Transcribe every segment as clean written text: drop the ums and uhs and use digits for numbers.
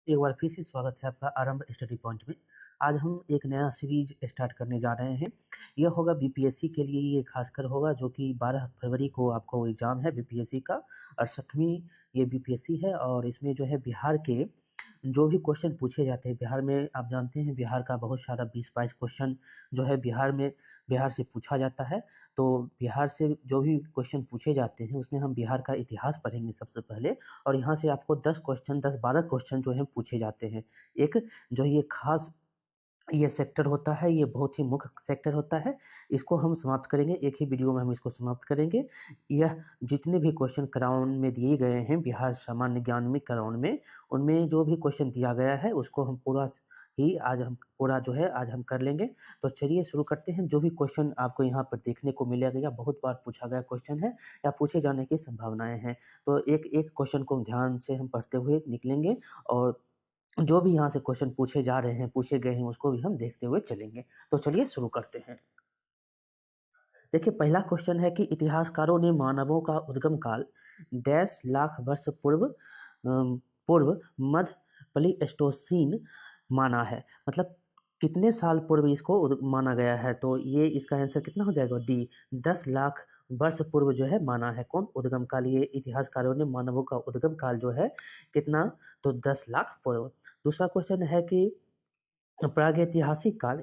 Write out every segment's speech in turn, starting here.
एक बार फिर से स्वागत है आपका आरंभ स्टडी पॉइंट में। आज हम एक नया सीरीज स्टार्ट करने जा रहे हैं। यह होगा बीपीएससी के लिए, ये खासकर होगा जो कि 12 फरवरी को आपको एग्जाम है बीपीएससी का। 68वीं ये बीपीएससी है और इसमें जो है बिहार के जो भी क्वेश्चन पूछे जाते हैं, बिहार में आप जानते हैं बिहार का बहुत सारा 20-22 क्वेश्चन जो है बिहार से पूछा जाता है। तो बिहार से जो भी क्वेश्चन पूछे जाते हैं उसमें हम बिहार का इतिहास पढ़ेंगे सबसे पहले। और यहाँ से आपको 10-12 क्वेश्चन जो है पूछे जाते हैं। एक जो ये खास ये सेक्टर होता है, ये बहुत ही मुख्य सेक्टर होता है। इसको हम समाप्त करेंगे, एक ही वीडियो में हम इसको समाप्त करेंगे। यह जितने भी क्वेश्चन क्राउन में दिए गए हैं बिहार सामान्य ज्ञान में क्राउन में, उनमें जो भी क्वेश्चन दिया गया है उसको हम पूरा जो है आज हम कर लेंगे। तो चलिए शुरू करते हैं। जो भी क्वेश्चन आपको यहाँ पर देखने को मिलेगा, बहुत बार पूछा गया क्वेश्चन है या पूछे जाने की संभावनाएं हैं। तो एक एक क्वेश्चन को ध्यान से हम पढ़ते हुए निकलेंगे और जो भी यहाँ से क्वेश्चन पूछे जा रहे हैं, पूछे गए हैं, उसको भी हम देखते हुए चलेंगे। तो चलिए शुरू करते हैं। देखिए पहला क्वेश्चन है कि इतिहासकारों ने मानवों का उद्गम काल डैश लाख वर्ष पूर्व मध्य प्लीस्टोसीन माना है। मतलब कितने साल पूर्व इसको माना गया है। तो ये इसका आंसर कितना हो जाएगा, डी 10 लाख वर्ष पूर्व जो है माना है। कौन उद्गम काल, ये इतिहासकारों ने मानवों का उद्गम काल जो है कितना, तो 10 लाख पूर्व। दूसरा क्वेश्चन है कि प्रागैतिहासिक काल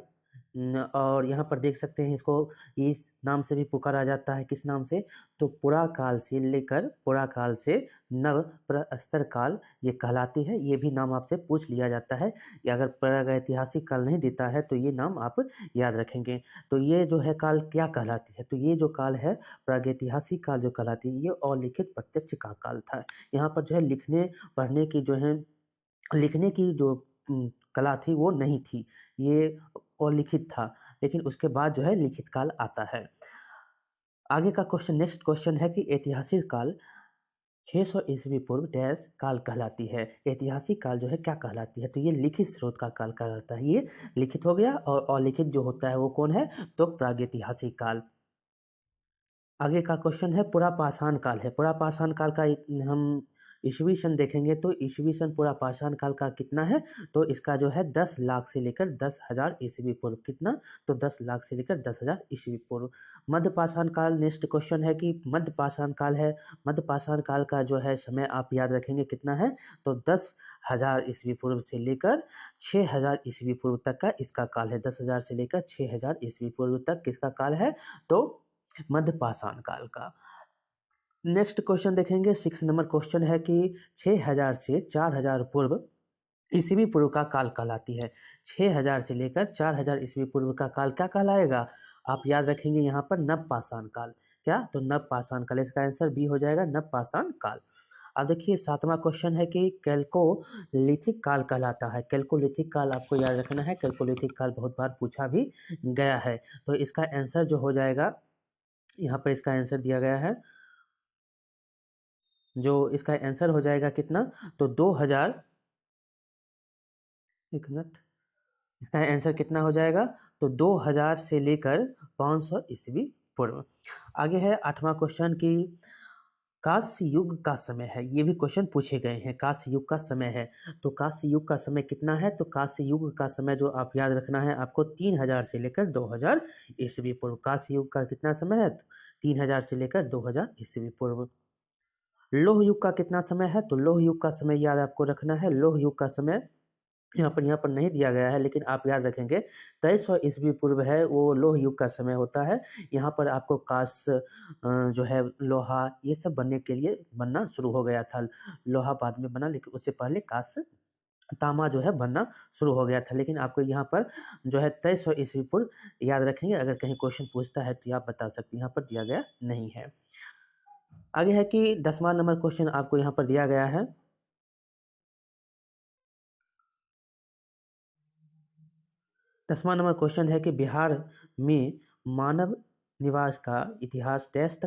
और यहाँ पर देख सकते हैं इसको इस नाम से भी पुकारा जाता है। किस नाम से, तो पुराकाल से लेकर पुराकाल से नव प्रस्तर काल ये कहलाती है। ये भी नाम आपसे पूछ लिया जाता है। या अगर प्रागैतिहासिक काल नहीं देता है तो ये नाम आप याद रखेंगे। तो ये जो है काल क्या कहलाती है, तो ये जो काल है प्रागैतिहासिक काल जो कहलाती है, ये अलिखित प्रत्यक्ष का काल था। यहाँ पर जो है लिखने पढ़ने की जो है लिखने की जो कला थी वो नहीं थी, ये अलिखित था। लेकिन उसके बाद जो है लिखित काल आता है। आगे का क्वेश्चन, नेक्स्ट क्वेश्चन है कि ऐतिहासिक काल 600 ईस्वी पूर्व डैश काल कहलाती है। ऐतिहासिक काल जो है क्या कहलाती है, तो ये लिखित स्रोत का काल कहलाता है। ये लिखित हो गया और अलिखित जो होता है वो कौन है, तो प्रागैतिहासिक काल। आगे का क्वेश्चन है पुरापाषाण काल है। पुरापाषाण काल का हम ईस्वी सन देखेंगे तो ईस्वी सन पुरापाषाण काल का कितना है, तो इसका जो है 10 लाख से लेकर 10,000 ईस्वी पूर्व। कितना, तो 10 लाख से लेकर 10,000 ईस्वी पूर्व। मध्यपाषाण काल, नेक्स्ट क्वेश्चन है कि मध्यपाषाण काल है। मध्यपाषाण काल का जो है समय आप याद रखेंगे कितना है, तो 10,000 ईस्वी पूर्व से लेकर 6,000 ईस्वी पूर्व तक का इसका काल है। 10,000 से लेकर 6,000 ईस्वी पूर्व तक किसका काल है, तो मध्यपाषाण काल का। नेक्स्ट क्वेश्चन देखेंगे, 6 नंबर क्वेश्चन है कि 6,000 से 4,000 पूर्व ईस्वी पूर्व का काल कहलाती है। 6,000 से लेकर 4,000 ईस्वी पूर्व का काल क्या कहलाएगा, आप याद रखेंगे यहाँ पर नवपाषाण काल। क्या, तो नवपाषाण काल, इसका आंसर बी हो जाएगा, नवपाषाण काल। अब देखिए 7वां क्वेश्चन है कि कैल्कोलिथिक काल कहलाता है। कैल्कोलिथिक काल आपको याद रखना है, कैल्कोलिथिक काल बहुत बार पूछा भी गया है। तो इसका आंसर जो हो जाएगा, यहाँ पर इसका आंसर दिया गया है, जो इसका आंसर हो जाएगा कितना, तो 2000, एक मिनट, इसका आंसर कितना हो जाएगा, तो 2000 से लेकर 500 ईस्वी पूर्व। आगे है 8वां क्वेश्चन की कांस्य युग का समय है। ये भी क्वेश्चन पूछे गए हैं, कांस्य युग का समय है। तो कांस्य युग का समय कितना है, तो कांस्य युग का समय जो आप याद रखना है आपको 3000 से लेकर 2000 ईस्वी पूर्व। कांस्य युग का कितना समय है, 3000 से लेकर 2000 ईस्वी पूर्व। लोह युग का कितना समय है, तो लोह युग का समय याद आपको रखना है। लोह युग का समय यहाँ पर नहीं दिया गया है, लेकिन आप याद रखेंगे 2300 ईस्वी पूर्व है, वो लोह युग का समय होता है। यहाँ पर आपको कांस्य जो है लोहा ये सब बनना शुरू हो गया था। लोहा बाद में बना, लेकिन उससे पहले कांस्य तांबा जो है बनना शुरू हो गया था। लेकिन आपको यहाँ पर जो है 2300 ईस्वी पूर्व याद रखेंगे। अगर कहीं क्वेश्चन पूछता है तो आप बता सकते हैं, यहाँ पर दिया गया नहीं है। आगे है कि 10वां नंबर क्वेश्चन आपको यहाँ पर दिया गया है। 10वां नंबर क्वेश्चन है कि बिहार में मानव निवास का इतिहास डैश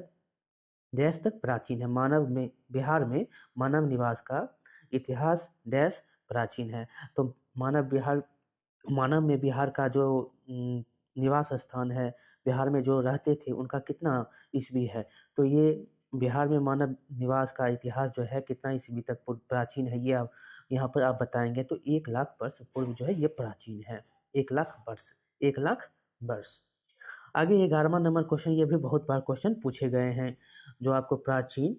तक प्राचीन है। बिहार में मानव निवास का इतिहास डैश प्राचीन है। तो मानव में बिहार का जो निवास स्थान है, बिहार में जो रहते थे उनका कितना ईस्वी है, तो ये बिहार में मानव निवास का इतिहास जो है कितना ईस्वी तक प्राचीन है, ये आप यहाँ पर आप बताएंगे तो 1,00,000 वर्ष पूर्व जो है ये प्राचीन है। 1,00,000 वर्ष, 1,00,000 वर्ष। आगे 11वां नंबर क्वेश्चन, ये भी बहुत बार क्वेश्चन पूछे गए हैं, जो आपको प्राचीन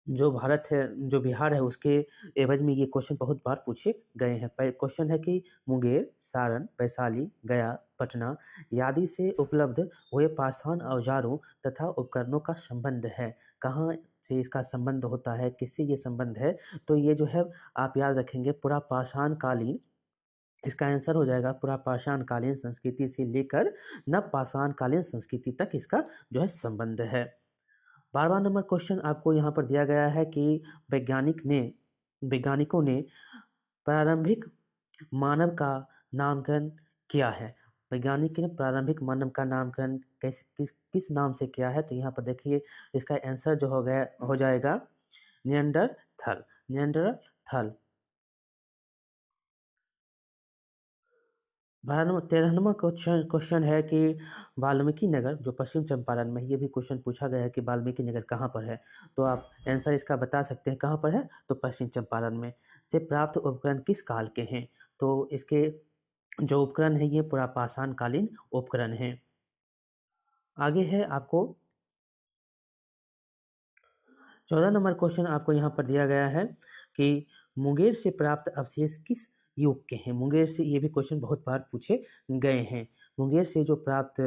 जो भारत है, जो बिहार है, उसके एवज में ये क्वेश्चन बहुत बार पूछे गए हैं। क्वेश्चन है कि मुंगेर, सारण, वैशाली, गया, पटना आदि से उपलब्ध हुए पाषाण औजारों तथा उपकरणों का संबंध है। कहाँ से इसका संबंध होता है, किससे ये संबंध है? तो ये जो है आप याद रखेंगे, पूरा पाषाण कालीन, इसका आंसर हो जाएगा पूरा पाषाण कालीन संस्कृति से लेकर नव पाषाण कालीन संस्कृति तक इसका जो है संबंध है। 12वां नंबर क्वेश्चन आपको यहाँ पर दिया गया है कि वैज्ञानिकों ने प्रारंभिक मानव का नामकरण किया है। वैज्ञानिक ने प्रारंभिक मानव का नामकरण किस नाम से किया है? तो यहाँ पर देखिए, इसका आंसर जो हो जाएगा निएंडरथल। निएंडरथल। 13वां क्वेश्चन है कि वाल्मीकि नगर जो पश्चिम चंपारण में है, ये भी क्वेश्चन पूछा गया है कि वाल्मीकि नगर कहाँ पर है? तो आप आंसर इसका बता सकते हैं कहाँ पर है, तो पश्चिम चंपारण में। से प्राप्त उपकरण किस काल के हैं? तो इसके जो उपकरण है ये पूरा पाषाण कालीन उपकरण है। आगे है आपको 14 नंबर क्वेश्चन आपको यहाँ पर दिया गया है कि मुंगेर से प्राप्त अवशेष किस युग के हैं? मुंगेर से, ये भी क्वेश्चन बहुत बार पूछे गए हैं। मुंगेर से जो प्राप्त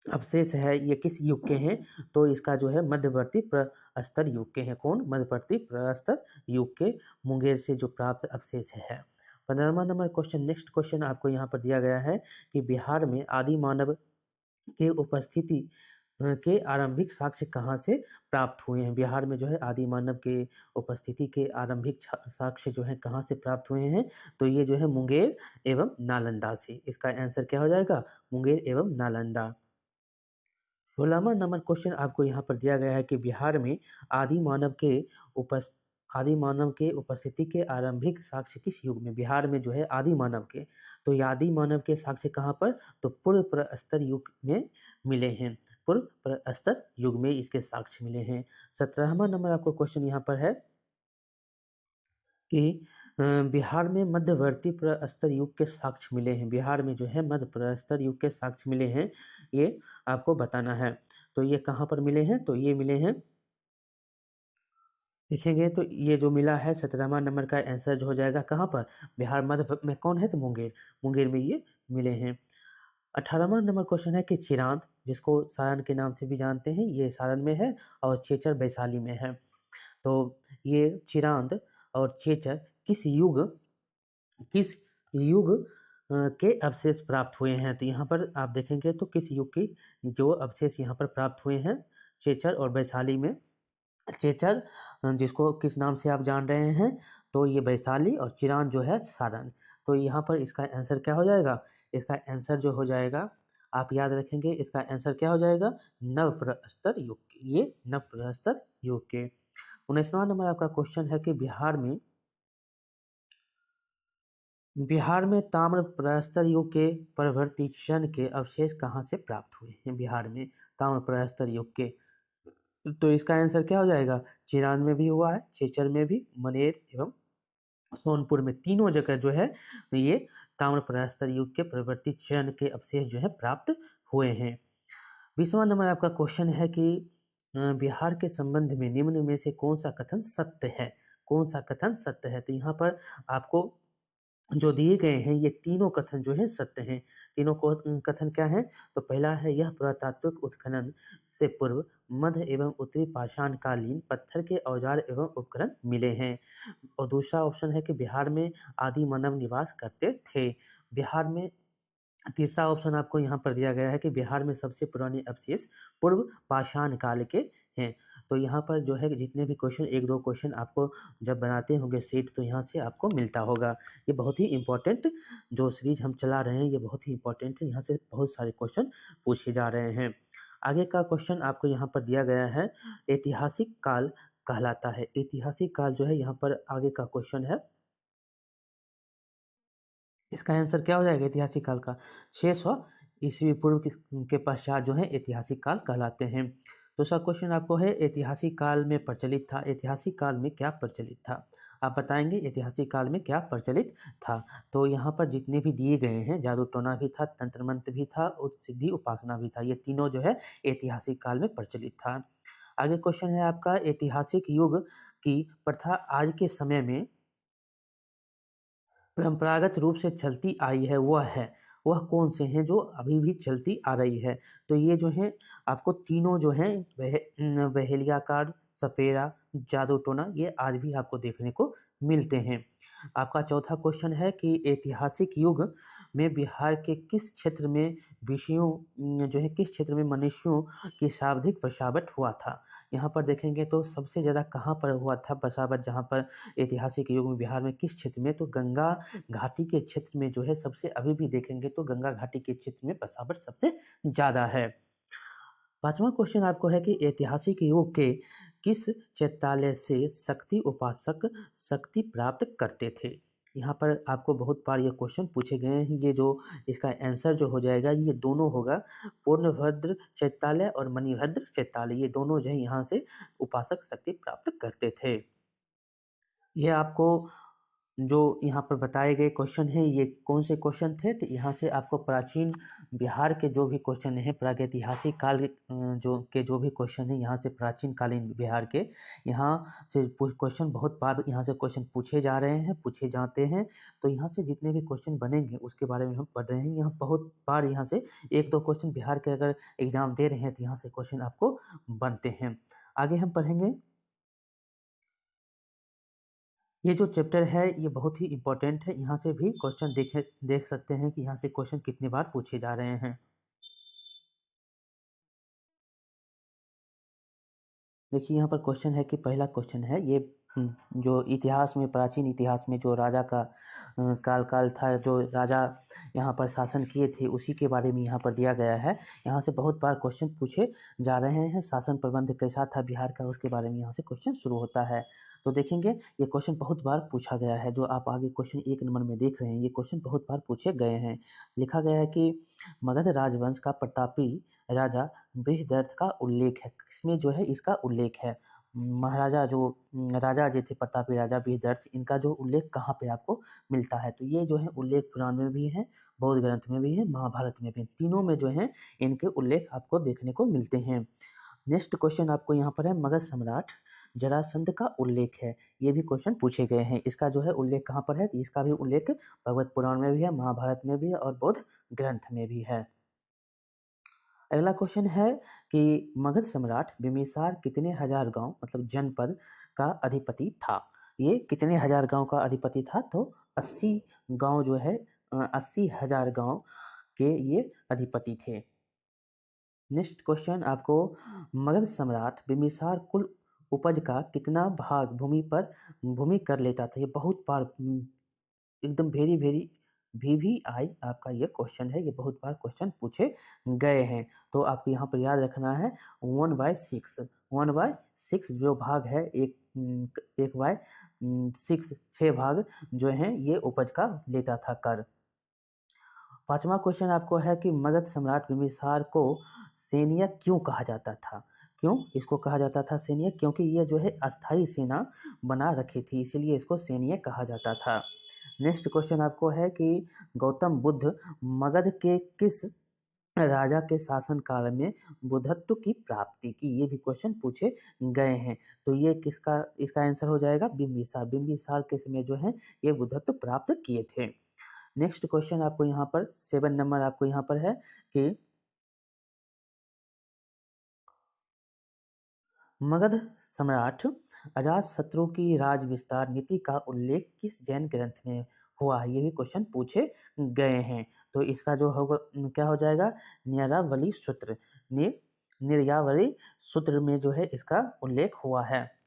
अवशेष है ये किस युग के हैं? तो इसका जो है मध्यवर्ती प्रस्तर युग के हैं। कौन? मध्यवर्ती प्रस्तर युग के मुंगेर से जो प्राप्त अवशेष है। 15वां नंबर क्वेश्चन, नेक्स्ट क्वेश्चन आपको यहाँ पर दिया गया है कि बिहार में आदि मानव के उपस्थिति के आरंभिक साक्ष्य कहाँ से प्राप्त हुए हैं? बिहार में जो है आदि मानव के उपस्थिति के आरंभिक साक्ष्य जो है कहाँ से प्राप्त हुए हैं? तो ये जो है मुंगेर एवं नालंदा से। इसका आंसर क्या हो जाएगा? मुंगेर एवं नालंदा। 16वां नंबर क्वेश्चन आपको यहाँ पर दिया गया है कि बिहार में आदि मानव के उपस्थिति के आरंभिक साक्ष्य किस युग में? बिहार में जो है आदि मानव के, तो ये आदि मानव के साक्ष्य कहाँ पर? तो पूर्व प्रस्तर युग में मिले हैं। पूर्व प्रस्तर युग में इसके साक्ष्य मिले हैं। 17वां नंबर आपको क्वेश्चन यहाँ पर है कि बिहार में मध्यवर्ती प्रस्तर युग के साक्ष्य मिले हैं। बिहार में जो है मध्य प्रस्तर युग के साक्ष्य मिले हैं, ये आपको बताना है। तो ये कहाँ पर मिले हैं? तो ये मिले हैं, देखेंगे तो ये जो मिला है 17वां नंबर का आंसर जो हो जाएगा कहाँ पर? बिहार मध्य में। कौन है? तो मुंगेर। मुंगेर में ये मिले हैं। 18वां नंबर क्वेश्चन है कि चिरांद, जिसको सारण के नाम से भी जानते हैं, ये सारण में है और चेचर वैशाली में है। तो ये चिरांद और चेचर किस युग के अवशेष प्राप्त हुए हैं? तो यहाँ पर आप देखेंगे तो किस युग की जो अवशेष यहाँ पर प्राप्त हुए हैं, चेचर और वैशाली में। चेचर जिसको किस नाम से आप जान रहे हैं, तो ये वैशाली, और चिरांद जो है सारण। तो यहाँ पर इसका आंसर क्या हो जाएगा? इसका आंसर जो हो जाएगा, आप याद रखेंगे, इसका आंसर क्या हो जाएगा? नव प्रस्तर युग के। ये नव प्रस्तर युग के। 19वां नंबर आपका क्वेश्चन है कि बिहार में ताम्र प्रस्तर युग के परवर्ती चरण के अवशेष कहाँ से प्राप्त हुए हैं? बिहार में ताम्र प्रस्तर युग के, तो इसका आंसर क्या हो जाएगा? चिरांद में भी हुआ है, चेचर में भी, मनेर एवं सोनपुर में, तीनों जगह जो है ये ताम्र प्रस्तर युग के परवर्ती चरण के अवशेष जो है प्राप्त हुए हैं। 20वां नंबर आपका क्वेश्चन है कि बिहार के संबंध में निम्न में से कौन सा कथन सत्य है? कौन सा कथन सत्य है? तो यहाँ पर आपको जो दिए गए हैं ये तीनों कथन जो है सत्य हैं। तीनों कथन क्या है? तो पहला है, यह पुरातात्विक उत्खनन से पूर्व मध्य एवं उत्तरी पाषाण कालीन पत्थर के औजार एवं उपकरण मिले हैं। और दूसरा ऑप्शन है कि बिहार में आदि मानव निवास करते थे। बिहार में तीसरा ऑप्शन आपको यहाँ पर दिया गया है कि बिहार में सबसे पुराने अवशेष पूर्व पाषाण काल के हैं। तो यहाँ पर जो है जितने भी क्वेश्चन, एक दो क्वेश्चन आपको जब बनाते होंगे सेट, तो यहाँ से आपको मिलता होगा। ये बहुत ही इंपॉर्टेंट जो सीरीज हम चला रहे हैं, ये बहुत ही इंपॉर्टेंट है। यहाँ से बहुत सारे क्वेश्चन पूछे जा रहे हैं। आगे का क्वेश्चन आपको यहाँ पर दिया गया है, ऐतिहासिक काल कहलाता है। ऐतिहासिक काल जो है यहाँ पर आगे का क्वेश्चन है, इसका आंसर क्या हो जाएगा? ऐतिहासिक काल का 600 ईस्वी पूर्व के पश्चात जो है ऐतिहासिक काल कहलाते हैं। दूसरा क्वेश्चन आपको है, ऐतिहासिक काल में प्रचलित था। ऐतिहासिक काल में क्या प्रचलित था? आप बताएंगे ऐतिहासिक काल में क्या प्रचलित था। तो यहाँ पर जितने भी दिए गए हैं, जादू टोना भी था, तंत्र मंत्र भी था और सिद्धि उपासना भी था, ये तीनों जो है ऐतिहासिक काल में प्रचलित था। आगे क्वेश्चन है आपका, ऐतिहासिक युग की प्रथा आज के समय में परंपरागत रूप से चलती आई है, वह कौन से हैं जो अभी भी चलती आ रही है। तो ये जो है आपको तीनों जो हैं बहेलियाकार, सपेरा, जादू टोना, ये आज भी आपको देखने को मिलते हैं। आपका चौथा क्वेश्चन है कि ऐतिहासिक युग में बिहार के किस क्षेत्र में विषयों जो है किस क्षेत्र में मनुष्यों की शाब्दिक बसावट हुआ था। यहाँ पर देखेंगे तो सबसे ज़्यादा कहाँ पर हुआ था बसावट, जहाँ पर ऐतिहासिक युग में बिहार में किस क्षेत्र में, तो गंगा घाटी के क्षेत्र में जो है सबसे, अभी भी देखेंगे तो गंगा घाटी के क्षेत्र में बसावट सबसे ज़्यादा है। पांचवा क्वेश्चन आपको है कि ऐतिहासिक युग के किस चैत्यालय से शक्ति उपासक शक्ति प्राप्त करते थे। यहाँ पर आपको बहुत बार ये क्वेश्चन पूछे गए हैं, ये जो इसका आंसर जो हो जाएगा ये दोनों होगा, पूर्णभद्र चैत्यालय और मणिभद्र चैत्यालय, ये दोनों जो है यहाँ से उपासक शक्ति प्राप्त करते थे। ये आपको जो यहाँ पर बताए गए क्वेश्चन हैं ये कौन से क्वेश्चन थे, तो यहाँ से आपको प्राचीन बिहार के जो भी क्वेश्चन हैं, प्रागैतिहासिक काल जो भी क्वेश्चन हैं, यहाँ से प्राचीन कालीन बिहार के यहाँ से क्वेश्चन बहुत बार यहाँ से क्वेश्चन पूछे जा रहे हैं, पूछे जाते हैं। तो यहाँ से जितने भी क्वेश्चन बनेंगे उसके बारे में हम पढ़ रहे हैं। यहाँ बहुत बार यहाँ से एक दो क्वेश्चन बिहार के अगर एग्जाम दे रहे हैं तो यहाँ से क्वेश्चन आपको बनते हैं। आगे हम पढ़ेंगे, ये जो चैप्टर है ये बहुत ही इम्पोर्टेंट है, यहाँ से भी क्वेश्चन देख सकते हैं कि यहाँ से क्वेश्चन कितनी बार पूछे जा रहे हैं। देखिए यहाँ पर क्वेश्चन है कि पहला क्वेश्चन है ये जो इतिहास में, प्राचीन इतिहास में जो राजा का काल था, जो राजा यहाँ पर शासन किए थे उसी के बारे में यहाँ पर दिया गया है। यहाँ से बहुत बार क्वेश्चन पूछे जा रहे हैं। शासन प्रबंध कैसा था बिहार का, उसके बारे में यहाँ से क्वेश्चन शुरू होता है। तो देखेंगे ये क्वेश्चन बहुत बार पूछा गया है, जो आप आगे क्वेश्चन 1 नंबर में देख रहे हैं, ये क्वेश्चन बहुत बार पूछे गए हैं। लिखा गया है कि मगध राजवंश का प्रतापी राजा बृहदर्थ का उल्लेख है, इसमें जो है इसका उल्लेख है। महाराजा जो राजा जो थे प्रतापी राजा बृहदर्थ, इनका जो उल्लेख कहाँ पे आपको मिलता है, तो ये जो है उल्लेख पुराण में भी है, बौद्ध ग्रंथ में भी है, महाभारत में भी, तीनों में जो है इनके उल्लेख आपको देखने को मिलते हैं। नेक्स्ट क्वेश्चन आपको यहाँ पर है, मगध सम्राट जरासंध का उल्लेख है, ये भी क्वेश्चन पूछे गए हैं। इसका जो है उल्लेख कहाँ पर है, तो इसका भी उल्लेख भगवत पुराण में भी है, महाभारत में भी है और बौद्ध ग्रंथ में भी है। अगला क्वेश्चन है कि मगध सम्राट बिम्बिसार कितने हजार गांव मतलब जनपद का अधिपति था। ये कितने हजार गांव का अधिपति था, तो 80 गांव जो है 80,000 गांव के ये अधिपति थे। नेक्स्ट क्वेश्चन आपको, मगध सम्राट बिम्बिसार कुल उपज का कितना भाग भूमि कर लेता था। ये बहुत बार एकदम वेरी वेरी VVI आपका ये क्वेश्चन है, ये बहुत बार क्वेश्चन पूछे गए हैं। तो आपको यहाँ पर याद रखना है 1/6 जो भाग है, एक बाय 6 भाग जो है ये उपज का लेता था कर। पांचवा क्वेश्चन आपको है कि मगध सम्राट बिम्बिसार को सैनिक क्यों कहा जाता था। क्यों इसको कहा जाता था सैनिक, क्योंकि ये जो है अस्थाई सेना बना रखी थी, इसीलिए इसको सैनिक कहा जाता था। नेक्स्ट क्वेश्चन आपको है कि गौतम बुद्ध मगध के किस राजा के शासन काल में बुद्धत्व की प्राप्ति की, ये भी क्वेश्चन पूछे गए हैं। तो ये इसका आंसर हो जाएगा बिम्बिसार। बिम्बिसार के समय जो है ये बुद्धत्व प्राप्त किए थे। नेक्स्ट क्वेश्चन आपको यहाँ पर 7 नंबर आपको यहाँ पर है कि मगध सम्राट अजातशत्रु की राज विस्तार नीति का उल्लेख किस जैन ग्रंथ में हुआ है, ये भी क्वेश्चन पूछे गए हैं। तो इसका जो होगा क्या हो जाएगा, निर्यावली सूत्र, निर्यावली सूत्र में जो है इसका उल्लेख हुआ है,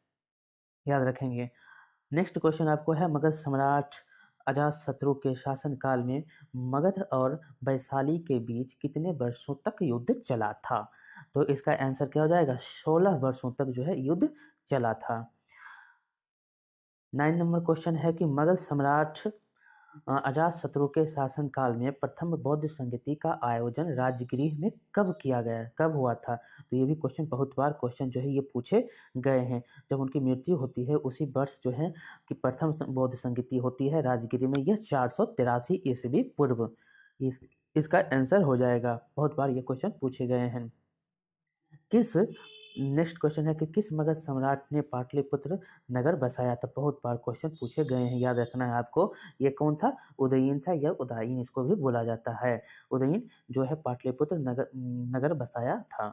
याद रखेंगे। नेक्स्ट क्वेश्चन आपको है, मगध सम्राट अजातशत्रु के शासनकाल में मगध और वैशाली के बीच कितने वर्षों तक युद्ध चला था। तो इसका आंसर क्या हो जाएगा, 16 वर्षों तक जो है युद्ध चला था। 9 नंबर क्वेश्चन है कि मगध सम्राट अजातशत्रु के शासनकाल में प्रथम बौद्ध संगति का आयोजन राजगृह में कब किया गया, कब हुआ था? तो ये भी क्वेश्चन बहुत बार क्वेश्चन जो है ये पूछे गए हैं। जब उनकी मृत्यु होती है उसी वर्ष जो है कि प्रथम बौद्ध संगति होती है राजगृह में, यह 483 ईस्वी पूर्व। इसका आंसर हो जाएगा, बहुत बार ये क्वेश्चन पूछे गए हैं। किस नेक्स्ट क्वेश्चन है कि किस मगध सम्राट ने पाटलिपुत्र नगर बसाया था? बहुत बार क्वेश्चन पूछे गए हैं, याद रखना है आपको। ये कौन था? उदयीन था, या उदायीन इसको भी बोला जाता है। उदयीन जो है पाटलिपुत्र नगर बसाया था।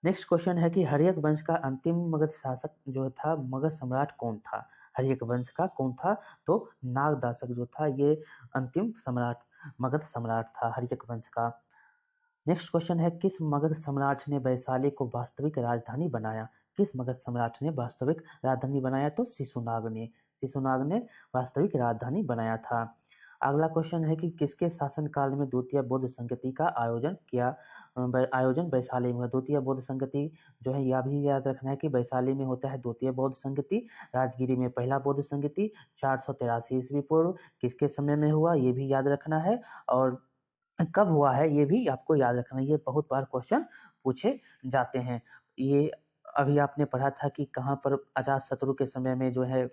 नेक्स्ट क्वेश्चन है कि हर्यक वंश का अंतिम मगध शासक जो था, मगध सम्राट कौन था? हर्यक वंश का कौन था? तो नागदासक जो था ये अंतिम सम्राट, मगध सम्राट था हर्यक वंश का। नेक्स्ट क्वेश्चन है किस मगध सम्राट ने वैशाली को वास्तविक राजधानी बनाया? किस मगध सम्राट ने वास्तविक राजधानी बनाया? तो शिशुनाग ने, शिशुनाग ने वास्तविक राजधानी बनाया था। अगला क्वेश्चन है कि किसके शासनकाल में द्वितीय बौद्ध संगति का आयोजन वैशाली में? द्वितीय बौद्ध संगति जो है यह भी याद रखना है कि वैशाली में होता है द्वितीय बौद्ध संगति। राजगिरी में पहला बौद्ध संगति 483 ईस्वी पूर्व किसके समय में हुआ ये भी याद रखना है, और कब हुआ है ये भी आपको याद रखना है। ये बहुत बार क्वेश्चन पूछे जाते हैं। ये अभी आपने पढ़ा था कि कहाँ पर अजातशत्रु के समय में जो है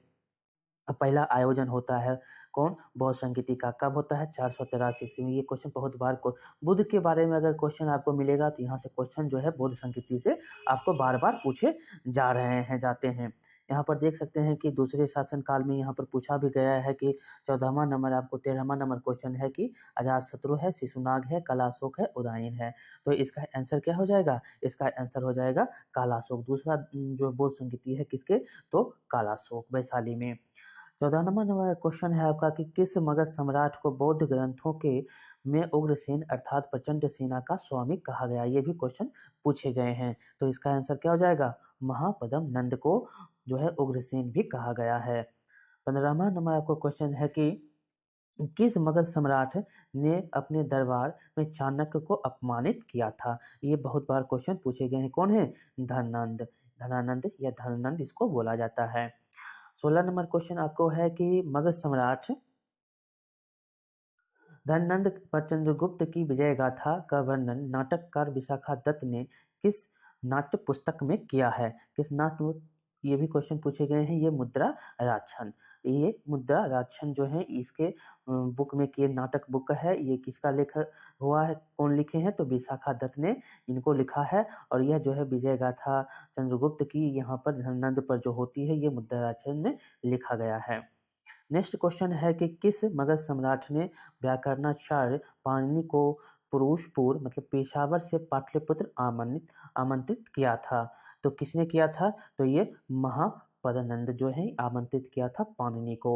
पहला आयोजन होता है, कौन? बौद्ध संगीति का। कब होता है? 483 ईस्वी में। ये क्वेश्चन बहुत बार को बुद्ध के बारे में अगर क्वेश्चन आपको मिलेगा तो यहाँ से क्वेश्चन जो है बौद्ध संगीति से आपको बार बार पूछे जा रहे हैं, जाते हैं। यहाँ पर देख सकते हैं कि दूसरे शासन काल में यहाँ पर पूछा भी गया है कि 14वां नंबर, आपको 13वां नंबर क्वेश्चन है कि अजातशत्रु है, शिशुनाग है, कलाशोक है, उदयीन है। तो इसका आंसर क्या हो जाएगा? इसका आंसर हो जाएगा कालाशोक। दूसरा जो बौद्ध संगीति है किसके? तो कालाशोक, वैशाली में। 14वां नंबर क्वेश्चन है आपका कि किस मगध सम्राट को बौद्ध ग्रंथों के में उग्रसेन अर्थात प्रचंड सेना का स्वामी कहा गया? ये भी क्वेश्चन पूछे गए हैं। तो इसका आंसर क्या हो जाएगा? महापद्म नंद को जो है उग्रसेन भी कहा गया है। 15वां नंबर आपको क्वेश्चन है कि किस मगध सम्राट ने अपने दरबार में चाणक्य को अपमानित किया था? ये बहुत बार क्वेश्चन पूछे गए हैं। कौन है? धनानंद, धनानंद या धनानंद इसको बोला जाता है। 16 नंबर क्वेश्चन आपको है कि मगध सम्राट धननंद पर चंद्रगुप्त की विजय गाथा का वर्णन नाटककार विशाखा दत्त ने किस नाट्य पुस्तक में किया है? किस नाट्य? ये भी क्वेश्चन पूछे गए हैं। ये मुद्रा राक्षण, ये मुद्रा राक्षण जो है इसके बुक में किए नाटक बुक है। ये किसका लेख हुआ है, कौन लिखे हैं? तो विशाखा दत्त ने इनको लिखा है। और यह जो है विजय गाथा चंद्रगुप्त की यहाँ पर धननंद पर जो होती है ये मुद्रा राक्षण में लिखा गया है। नेक्स्ट क्वेश्चन है कि किस मगध सम्राट ने व्याकरणाचार्य पाणिनि को पुरुषपुर मतलब पेशावर से पाटलिपुत्र आमंत्रित किया था? तो किसने किया था? तो ये महापद्मनंद जो है आमंत्रित किया था पाणिनि को।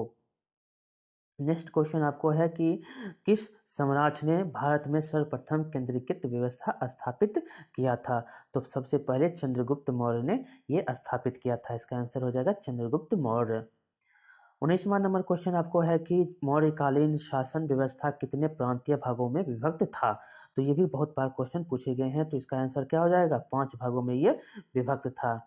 नेक्स्ट क्वेश्चन आपको है कि किस सम्राट ने भारत में सर्वप्रथम केंद्रीकृत व्यवस्था स्थापित किया था? तो सबसे पहले चंद्रगुप्त मौर्य ने ये स्थापित किया था। इसका आंसर हो जाएगा चंद्रगुप्त मौर्य। 19वां नंबर क्वेश्चन आपको है कि मौर्यकालीन शासन व्यवस्था कितने प्रांतीय भागों में विभक्त था? तो ये भी बहुत बार क्वेश्चन पूछे गए हैं। तो इसका आंसर क्या हो जाएगा? 5 भागों में ये विभक्त था।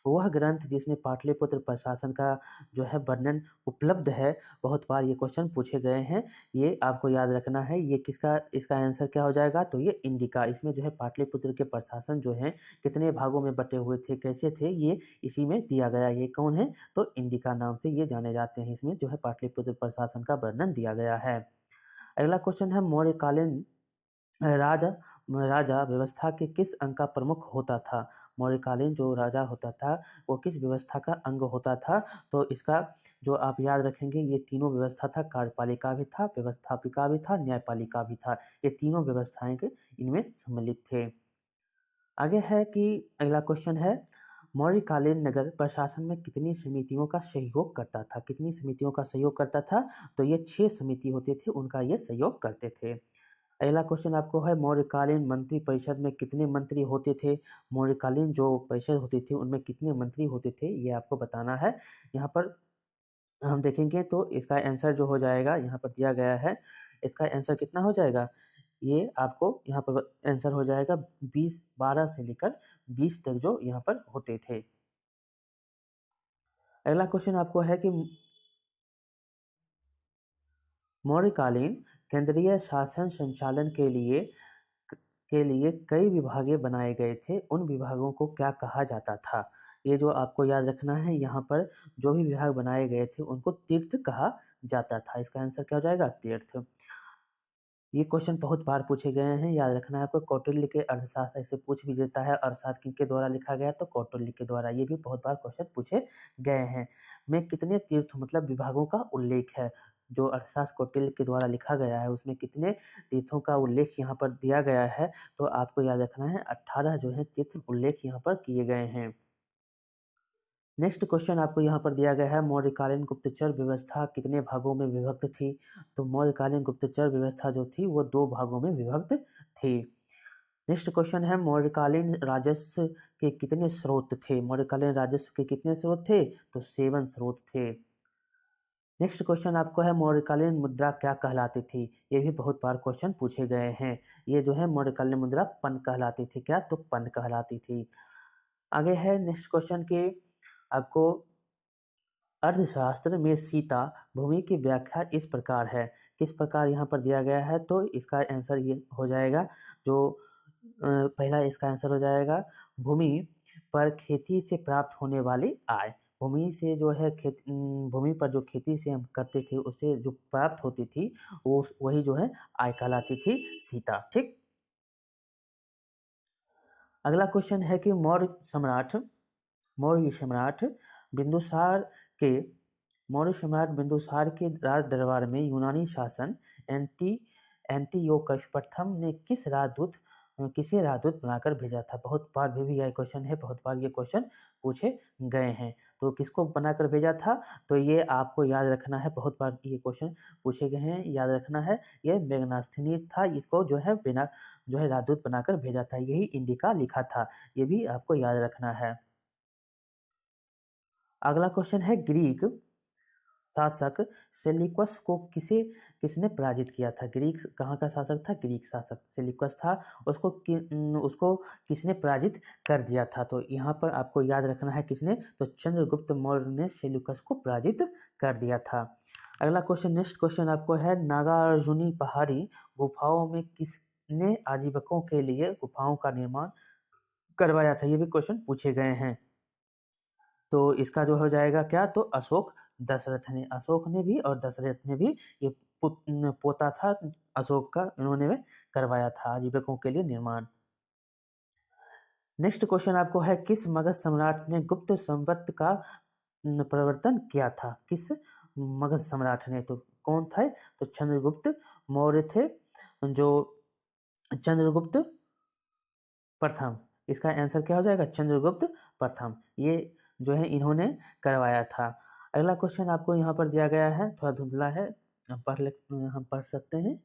वह ग्रंथ जिसमें पाटलिपुत्र प्रशासन का जो है वर्णन उपलब्ध है, बहुत बार ये क्वेश्चन पूछे गए हैं। ये आपको याद रखना है। ये किसका, इसका आंसर क्या हो जाएगा? तो ये इंडिका। इसमें जो है पाटलिपुत्र के प्रशासन जो है कितने भागों में बटे हुए थे, कैसे थे, ये इसी में दिया गया। ये कौन है? तो इंडिका नाम से ये जाने जाते हैं। इसमें जो है पाटलिपुत्र प्रशासन का वर्णन दिया गया है। अगला क्वेश्चन है मौर्यकालीन राजा राजा व्यवस्था के किस अंग का प्रमुख होता था? मौर्यकालीन जो राजा होता था वो किस व्यवस्था का अंग होता था? तो इसका जो आप याद रखेंगे ये तीनों व्यवस्था था, कार्यपालिका भी था, व्यवस्थापिका भी था, न्यायपालिका भी था। ये तीनों व्यवस्थाएं के इनमें सम्मिलित थे। आगे है कि अगला क्वेश्चन है मौर्यकालीन नगर प्रशासन में कितनी समितियों का सहयोग करता था? कितनी समितियों का सहयोग करता था? तो ये 6 समिति होते थे, उनका ये सहयोग करते थे। अगला क्वेश्चन आपको है मौर्यकालीन मंत्री परिषद में कितने मंत्री होते थे? मौर्यकालीन जो परिषद होती थी उनमें कितने मंत्री होते थे ये आपको बताना है। यहाँ पर हम देखेंगे तो इसका आंसर जो हो जाएगा यहाँ पर दिया गया है। इसका आंसर कितना हो जाएगा? ये आपको यहाँ पर आंसर हो जाएगा 12 से लेकर 20 तक जो यहाँ पर होते थे। अगला क्वेश्चन आपको है कि मौर्यकालीन केंद्रीय शासन संचालन के लिए कई विभागे बनाए गए थे। उन विभागों को क्या कहा जाता था? ये जो आपको याद रखना है, यहाँ पर जो भी विभाग बनाए गए थे उनको तीर्थ कहा जाता था। इसका आंसर क्या हो जाएगा? तीर्थ। ये क्वेश्चन बहुत बार पूछे गए हैं, याद रखना है आपको। कौटिल्य के अर्थशास्त्र ऐसे पूछ भी देता है, अर्थशास्त्र किनके द्वारा लिखा गया? तो कौटिल्य के द्वारा। ये भी बहुत बार क्वेश्चन पूछे गए हैं। में कितने तीर्थ मतलब विभागों का उल्लेख है? जो अर्थशास्त्र कौटिल्य के द्वारा लिखा गया है उसमें कितने तीर्थों का उल्लेख यहाँ पर दिया गया है? तो आपको याद रखना है 18 जो है तीर्थ उल्लेख यहाँ पर किए गए हैं। नेक्स्ट क्वेश्चन आपको यहाँ पर दिया गया है, मौर्यकालीन गुप्तचर व्यवस्था कितने भागों में विभक्त थी? तो मौर्यकालीन गुप्तचर व्यवस्था जो थी वो 2 भागों में विभक्त थी। नेक्स्ट क्वेश्चन है, मौर्यकालीन राजस्व के कितने स्रोत थे? मौर्यकालीन राजस्व के कितने स्रोत थे? तो 7 स्रोत थे। नेक्स्ट क्वेश्चन आपको है, मौर्यकालीन मुद्रा क्या कहलाती थी? ये भी बहुत बार क्वेश्चन पूछे गए हैं। ये जो है मौर्यकालीन मुद्रा पन कहलाती थी। क्या? तो पन कहलाती थी। आगे है नेक्स्ट क्वेश्चन के आपको, अर्थशास्त्र में सीता भूमि की व्याख्या इस प्रकार है। किस प्रकार यहाँ पर दिया गया है? तो इसका आंसर ये हो जाएगा, जो पहला इसका आंसर हो जाएगा, भूमि पर खेती से प्राप्त होने वाली आय। भूमि से जो है भूमि पर जो खेती से हम करते थे उससे जो प्राप्त होती थी वो वही जो है आय कहलाती थी सीता। ठीक। अगला क्वेश्चन है कि मौर्य सम्राट बिंदुसार के राज दरबार में यूनानी शासन एंटियोकस प्रथम ने किसे राजदूत बनाकर भेजा था? बहुत बार भी यह क्वेश्चन है, बहुत बार ये क्वेश्चन पूछे गए हैं। तो किसको बनाकर भेजा था? तो ये आपको याद रखना है, बहुत बार ये क्वेश्चन पूछे गए हैं, याद रखना है। ये मेगनास्थनीज था, इसको जो है राजदूत बनाकर भेजा था। यही इंडिका लिखा था, ये भी आपको याद रखना है। अगला क्वेश्चन है, ग्रीक शासक सेल्यूकस को किसने पराजित किया था? ग्रीक कहाँ का शासक था? ग्रीक शासक सेल्यूकस था। उसको किसने पराजित कर दिया था? तो यहाँ पर आपको याद रखना है किसने? तो चंद्रगुप्त मौर्य ने सेल्यूकस को पराजित कर दिया था। अगला क्वेश्चन, नेक्स्ट क्वेश्चन आपको है, नागार्जुनी पहाड़ी गुफाओं में किसने आजीविकों के लिए गुफाओं का निर्माण करवाया था? ये भी क्वेश्चन पूछे गए हैं। तो इसका जो हो जाएगा क्या? तो अशोक ने भी और दशरथ ने भी, ये पोता था अशोक का, इन्होंने करवाया था आजीविकों के लिए निर्माण। नेक्स्ट क्वेश्चन आपको है, किस मगध सम्राट ने गुप्त संवत का प्रवर्तन किया था? किस मगध सम्राट ने? तो कौन थे? तो चंद्रगुप्त मौर्य थे, जो चंद्रगुप्त प्रथम। इसका आंसर क्या हो जाएगा? चंद्रगुप्त प्रथम। ये जो है इन्होंने करवाया था। अगला क्वेश्चन आपको यहाँ पर दिया गया है, थोड़ा धुंधला है, हम पढ़ सकते हैं।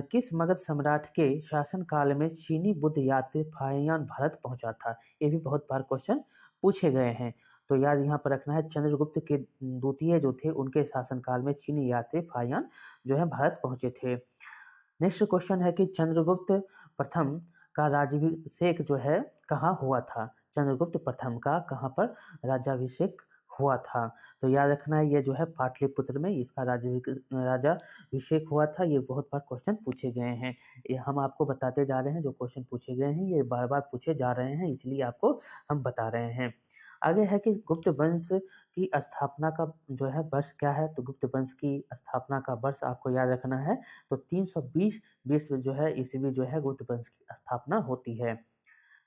किस मगध सम्राट के शासन काल में चीनी बुद्ध यात्री फाहियान भारत पहुंचा था? ये भी बहुत बार क्वेश्चन पूछे गए हैं। तो याद यहाँ पर रखना है, चंद्रगुप्त के द्वितीय जो थे उनके शासन काल में चीनी यात्री फाहियान जो है भारत पहुंचे थे। नेक्स्ट क्वेश्चन है कि चंद्रगुप्त प्रथम का राज्याभिषेक जो है कहाँ हुआ था? चंद्रगुप्त प्रथम का कहाँ पर राज्याभिषेक हुआ था? तो याद रखना है, ये जो है पाटलिपुत्र में इसका राज्याभिषेक हुआ था। ये बहुत बार क्वेश्चन पूछे गए हैं, ये हम आपको बताते जा रहे हैं। जो क्वेश्चन पूछे गए हैं ये बार बार पूछे जा रहे हैं, इसलिए आपको हम बता रहे हैं। आगे है कि गुप्त वंश की स्थापना का जो है वर्ष क्या है? तो गुप्त वंश की स्थापना का वर्ष आपको याद रखना है, तो 320 जो है ईस्वी जो है गुप्त वंश की स्थापना होती है।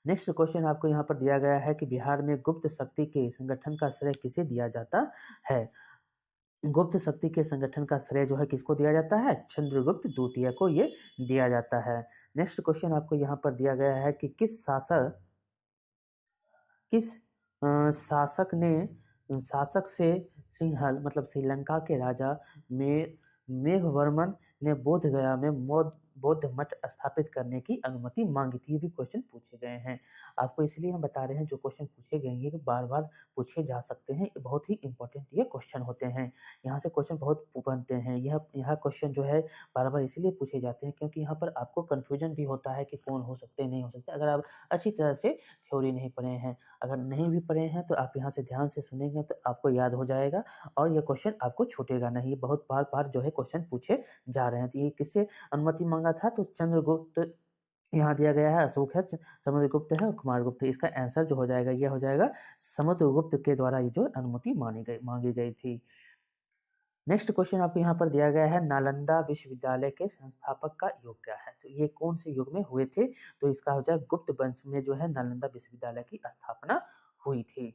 नेक्स्ट क्वेश्चन आपको यहाँ पर दिया गया है कि बिहार में गुप्त शक्ति के संगठन का श्रेय किसे दिया जाता है? गुप्त शक्ति के संगठन का श्रेय जो है किसको दिया जाता है? चंद्रगुप्त द्वितीय को ये दिया जाता है। नेक्स्ट क्वेश्चन आपको यहाँ पर दिया गया है कि किस शासक से सिंहल मतलब श्रीलंका के राजा मेघवर्मन ने बोधगया में बौद्ध मठ स्थापित करने की अनुमति मांगी थी? ये भी क्वेश्चन पूछे गए हैं। आपको इसलिए हम बता रहे हैं जो क्वेश्चन पूछे गए हैं ये बार बार पूछे जा सकते हैं, ये बहुत ही इंपॉर्टेंट ये क्वेश्चन होते हैं। यहाँ से क्वेश्चन बहुत बनते हैं। यह क्वेश्चन जो है बार बार इसलिए पूछे जाते हैं क्योंकि यहाँ पर आपको कन्फ्यूजन भी होता है कि कौन हो सकते हैं, नहीं हो सकते। अगर आप अच्छी तरह से थ्योरी नहीं पढ़े हैं, अगर नहीं भी पढ़े हैं तो आप यहाँ से ध्यान से सुनेंगे तो आपको याद हो जाएगा और ये क्वेश्चन आपको छूटेगा नहीं। ये बहुत बार बार जो है क्वेश्चन पूछे जा रहे हैं। तो ये किससे अनुमति मांगा था? तो चंद्रगुप्त, यहाँ दिया गया है अशोक है, समुद्रगुप्त है और कुमारगुप्त है। इसका आंसर जो हो जाएगा ये हो जाएगा समुद्रगुप्त के द्वारा ये जो अनुमति मांगी गई थी। नेक्स्ट क्वेश्चन आपको यहाँ पर दिया गया है, नालंदा विश्वविद्यालय के संस्थापक का युग क्या है? तो ये कौन से युग में हुए थे? तो इसका हो जाएगा गुप्त वंश में जो है नालंदा विश्वविद्यालय की स्थापना हुई थी।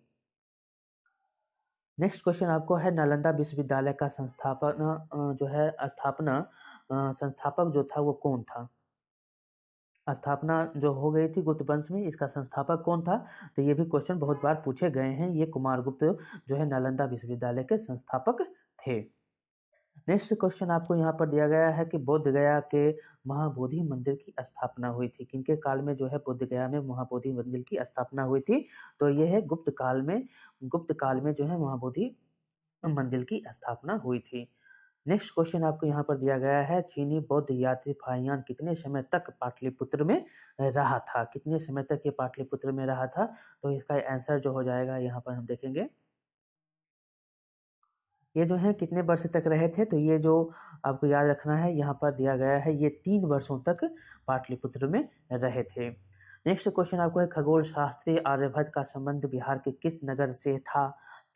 नेक्स्ट क्वेश्चन आपको है, नालंदा विश्वविद्यालय का संस्थापक जो था वो कौन था? स्थापना जो हो गई थी गुप्त वंश में, इसका संस्थापक कौन था? तो ये भी क्वेश्चन बहुत बार पूछे गए हैं। ये कुमारगुप्त जो है नालंदा विश्वविद्यालय के संस्थापक थे। नेक्स्ट क्वेश्चन आपको यहाँ पर दिया गया है कि बोध गया के महाबोधि मंदिर की स्थापना हुई थी? किनके काल में जो है बोध गया में महाबोधि मंदिर की स्थापना हुई थी? तो ये है गुप्त काल में जो है महाबोधि मंदिर की स्थापना हुई थी। नेक्स्ट क्वेश्चन आपको यहाँ पर दिया गया है, चीनी बौद्ध यात्री फाहियान कितने समय तक पाटलिपुत्र में रहा था? कितने समय तक ये पाटलिपुत्र में रहा था? तो इसका आंसर जो हो जाएगा यहाँ पर हम देखेंगे, ये जो है कितने वर्ष तक रहे थे? तो ये जो आपको याद रखना है यहाँ पर दिया गया है, ये 3 वर्षों तक पाटलिपुत्र में रहे थे। नेक्स्ट क्वेश्चन आपको है, खगोल शास्त्री आर्यभट्ट का संबंध बिहार के किस नगर से था?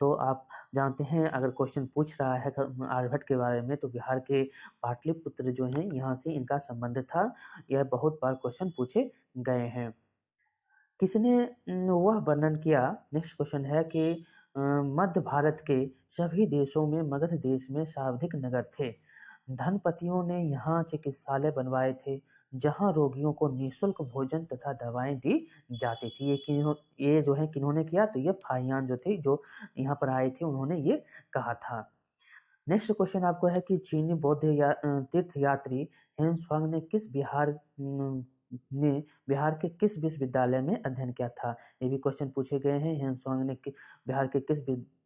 तो आप जानते हैं अगर क्वेश्चन पूछ रहा है आर्यभट्ट के बारे में तो बिहार के पाटलिपुत्र जो है यहाँ से इनका संबंध था। यह बहुत बार क्वेश्चन पूछे गए हैं। किसने वह वर्णन किया? नेक्स्ट क्वेश्चन है कि मध्य भारत के सभी देशों में मगध देश में सर्वाधिक नगर थे। धनपतियों ने यहाँ चिकित्सालय बनवाए थे जहाँ रोगियों को निःशुल्क भोजन तथा दवाएं दी जाती थी। ये जो है किन्होंने किया? तो ये फाहियान जो थे जो यहाँ पर आए थे उन्होंने ये कहा था। नेक्स्ट क्वेश्चन आपको है कि चीनी बौद्ध तीर्थ यात्री हेंसुआंग ने बिहार के किस विश्वविद्यालय में अध्ययन किया था? ये भी क्वेश्चन पूछे गए हैं, हेंसुआंग ने बिहार के किस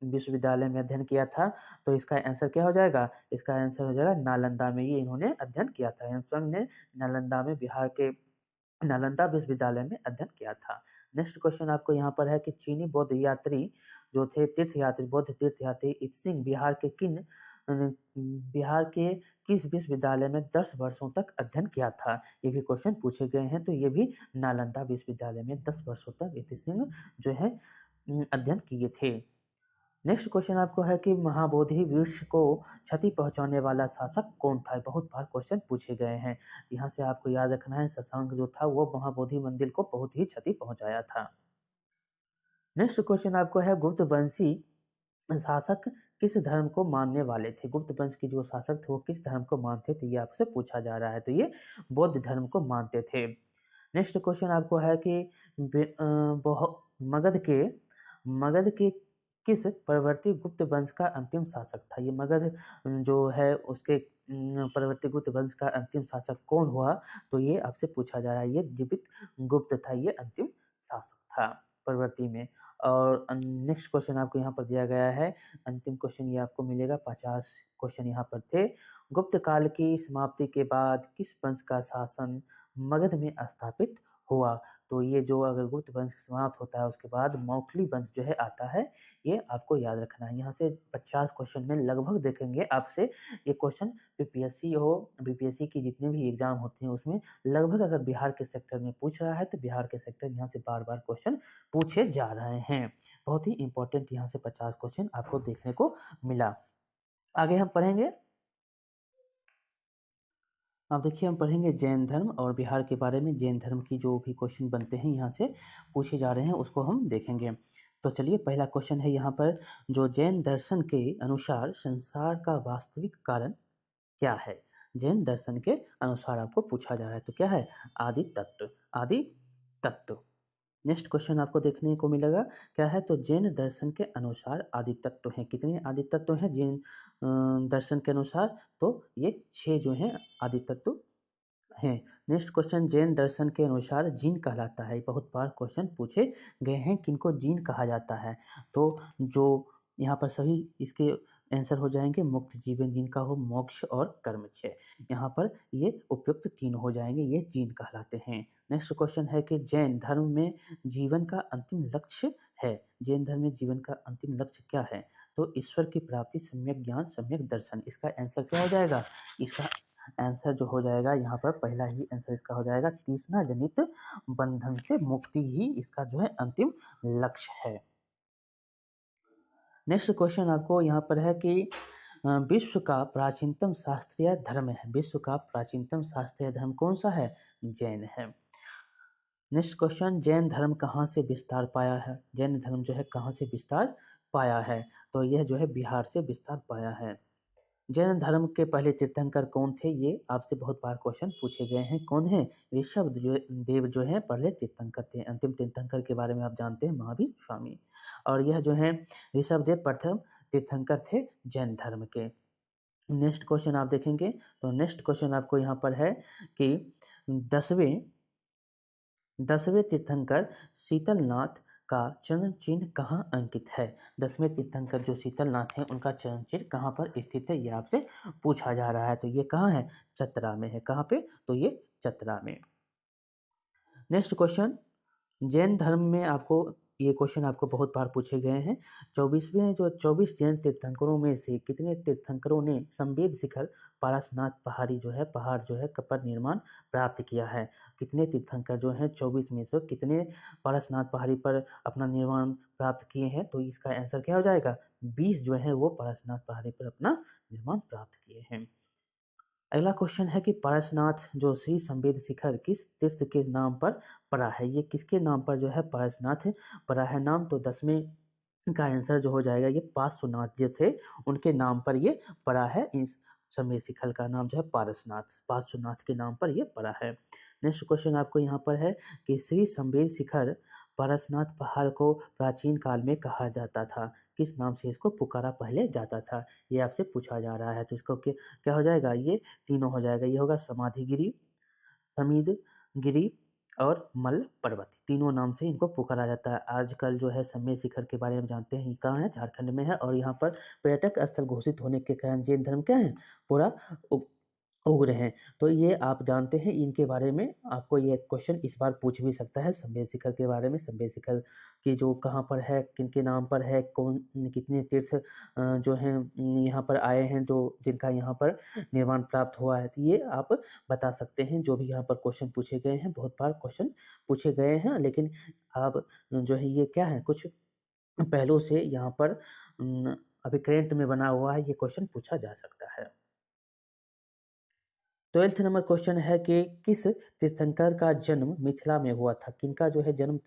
विश्वविद्यालय में अध्ययन किया था? तो इसका आंसर क्या हो जाएगा? इसका आंसर हो जाएगा नालंदा में ये इन्होंने अध्ययन किया था। हेंसुआंग ने नालंदा में बिहार के नालंदा विश्वविद्यालय में अध्ययन किया था। नेक्स्ट क्वेश्चन आपको यहाँ पर है कि चीनी बौद्ध यात्री जो थे बौद्ध तीर्थ यात्री इत्सिंग बिहार के किस विश्वविद्यालय में 10 वर्षों तक अध्ययन किया था? ये भी क्वेश्चन पूछे गए हैं। तो ये भी नालंदा विश्वविद्यालय में 10 वर्षों तक इत्सिंग जो है अध्ययन किए थे। नेक्स्ट क्वेश्चन आपको है कि महाबोधि वृक्ष को क्षति पहुंचाने वाला शासक कौन था? बहुत बार क्वेश्चन पूछे गए हैं। यहाँ से आपको याद रखना है, शशांक जो था वो महाबोधि मंदिर को बहुत ही क्षति पहुंचाया था। नेक्स्ट क्वेश्चन आपको है, गुप्त वंशी शासक किस धर्म को मानने वाले थे? गुप्त वंश के जो शासक थे वो किस धर्म को मानते थे? ये आपसे पूछा जा रहा है। तो ये बौद्ध धर्म को मानते थे। नेक्स्ट क्वेश्चन आपको है कि मगध के किस परवर्ती गुप्त वंश का अंतिम शासक था? ये मगध जो है उसके परवर्ती गुप्त वंश का अंतिम शासक कौन हुआ? तो ये आपसे पूछा जा रहा है। ये जीवित गुप्त था, ये अंतिम शासक था परवर्ती में। और नेक्स्ट क्वेश्चन आपको यहाँ पर दिया गया है, अंतिम क्वेश्चन ये आपको मिलेगा। 50 क्वेश्चन यहाँ पर थे। गुप्त काल की समाप्ति के बाद किस वंश का शासन मगध में स्थापित हुआ? तो ये जो अगर गुप्त वंश समाप्त होता है उसके बाद मौखली वंश जो है आता है, ये आपको याद रखना है। यहाँ से 50 क्वेश्चन में लगभग देखेंगे आपसे ये क्वेश्चन बीपीएससी की जितने भी एग्जाम होते हैं उसमें लगभग अगर बिहार के सेक्टर में पूछ रहा है तो बिहार के सेक्टर यहाँ से बार बार क्वेश्चन पूछे जा रहे हैं। बहुत ही इंपॉर्टेंट यहाँ से 50 क्वेश्चन आपको देखने को मिला। आगे हम पढ़ेंगे, अब देखिए हम पढ़ेंगे जैन धर्म और बिहार के बारे में। जैन धर्म की जो भी क्वेश्चन बनते हैं यहाँ से पूछे जा रहे हैं उसको हम देखेंगे। तो चलिए पहला क्वेश्चन है यहाँ पर, जो जैन दर्शन के अनुसार संसार का वास्तविक कारण क्या है? जैन दर्शन के अनुसार आपको पूछा जा रहा है। तो क्या है? आदि तत्व। नेक्स्ट क्वेश्चन आपको देखने को मिलेगा, क्या है? तो जैन दर्शन के अनुसार आदि तत्व हैं। कितने आदि तत्व हैं जैन दर्शन के अनुसार? तो ये 6 जो हैं आदि तत्व हैं। नेक्स्ट क्वेश्चन, जैन दर्शन के अनुसार जीन कहलाता है। बहुत बार क्वेश्चन पूछे गए हैं, किनको जीन कहा जाता है। तो जो यहाँ पर सभी इसके आंसर हो जाएंगे, मुक्त जीवन जिनका हो, मोक्ष और कर्मक्षय, यहाँ पर ये उपयुक्त तीन हो जाएंगे, ये जीन कहलाते हैं। नेक्स्ट क्वेश्चन है कि जैन धर्म में जीवन का अंतिम लक्ष्य है। जैन धर्म में जीवन का अंतिम लक्ष्य क्या है? तो ईश्वर की प्राप्ति, सम्यक ज्ञान, सम्यक दर्शन। इसका आंसर क्या हो जाएगा? इसका आंसर जो हो जाएगा यहाँ पर पहला ही आंसर इसका हो जाएगा, तृष्णा जनित बंधन से मुक्ति ही इसका जो है अंतिम लक्ष्य है। नेक्स्ट क्वेश्चन आपको यहाँ पर है कि विश्व का प्राचीनतम शास्त्रीय धर्म है। विश्व का प्राचीनतम शास्त्रीय धर्म कौन सा है? जैन है। नेक्स्ट क्वेश्चन, जैन धर्म कहाँ से विस्तार पाया है? जैन धर्म जो है कहाँ से विस्तार पाया है? तो यह जो है बिहार से विस्तार पाया है। जैन धर्म के पहले तीर्थंकर कौन थे? ये आपसे बहुत बार क्वेश्चन पूछे गए हैं। कौन है? ऋषभ देव जो है पहले तीर्थंकर थे। अंतिम तीर्थंकर के बारे में आप जानते हैं, महावीर स्वामी। और यह जो है ऋषभ देव प्रथम तीर्थंकर थे जैन धर्म के। नेक्स्ट क्वेश्चन आप देखेंगे तो नेक्स्ट क्वेश्चन आपको यहाँ पर है कि दसवें तीर्थंकर शीतलनाथ का चरण चिन्ह कहाँ अंकित है? 10वें तीर्थंकर जो शीतलनाथ हैं उनका चरण चिन्ह कहाँ पर स्थित है, ये आपसे पूछा जा रहा है। तो ये कहाँ है? चतरा में है। कहाँ पे? तो ये चतरा में। नेक्स्ट क्वेश्चन, जैन धर्म में आपको ये क्वेश्चन आपको बहुत बार पूछे गए हैं। 24 जैन तीर्थंकरों में से कितने तीर्थंकरों ने संवेद शिखर पारसनाथ पहाड़ जो है पर निर्माण प्राप्त किया है? कितने तीर्थंकर जो हैं 24 में से कितने पारसनाथ पहाड़ी पर अपना निर्माण प्राप्त किए हैं? तो इसका आंसर क्या हो जाएगा? 20 जो है वो पारसनाथ पहाड़ी पर अपना निर्माण प्राप्त किए हैं। अगला क्वेश्चन है कि पारसनाथ जो श्री संवेद शिखर किस तीर्थ के नाम पर पड़ा है? ये किसके नाम पर जो है पारसनाथ पड़ा है नाम? तो 10वें का आंसर जो हो जाएगा ये पार्श्वनाथ जो थे उनके नाम पर ये पड़ा है। इस संवेद शिखर का नाम जो है पार्श्वनाथ के नाम पर ये पड़ा है। नेक्स्ट क्वेश्चन आपको यहाँ पर है कि श्री संवेद शिखर पारसनाथ पहाड़ को प्राचीन काल में कहा जाता था, किस नाम से इसको पुकारा पहले जाता था? ये आपसे पूछा जा रहा है। तो इसको क्या हो जाएगा? ये तीनों हो जाएगा। ये होगा समाधिगिरी, समीद गिरी और मल्ल पर्वत। तीनों नाम से इनको पुकारा जाता है। आजकल जो है संवेद शिखर के बारे में जानते हैं, ये कहाँ है? झारखंड में है। और यहाँ पर पर्यटक स्थल घोषित होने के कारण जैन धर्म क्या है? पूरा उग्र हैं। तो ये आप जानते हैं, इनके बारे में आपको ये क्वेश्चन इस बार पूछ भी सकता है संवेद शिखर के बारे में। संवेद शिखर की जो कहाँ पर है, किनके नाम पर है, कौन कितने तीर्थ जो हैं यहाँ पर आए हैं, जो जिनका यहाँ पर निर्माण प्राप्त हुआ है, तो ये आप बता सकते हैं। जो भी यहाँ पर क्वेश्चन पूछे गए हैं, बहुत बार क्वेश्चन पूछे गए हैं, लेकिन आप जो है ये क्या है, कुछ पहलू से यहाँ पर अभी करेंट में बना हुआ है, ये क्वेश्चन पूछा जा सकता है। 12th नंबर क्वेश्चन है कि किस तीर्थंकर का जन्म मिथिला में हुआ था? किनका जो है जन्म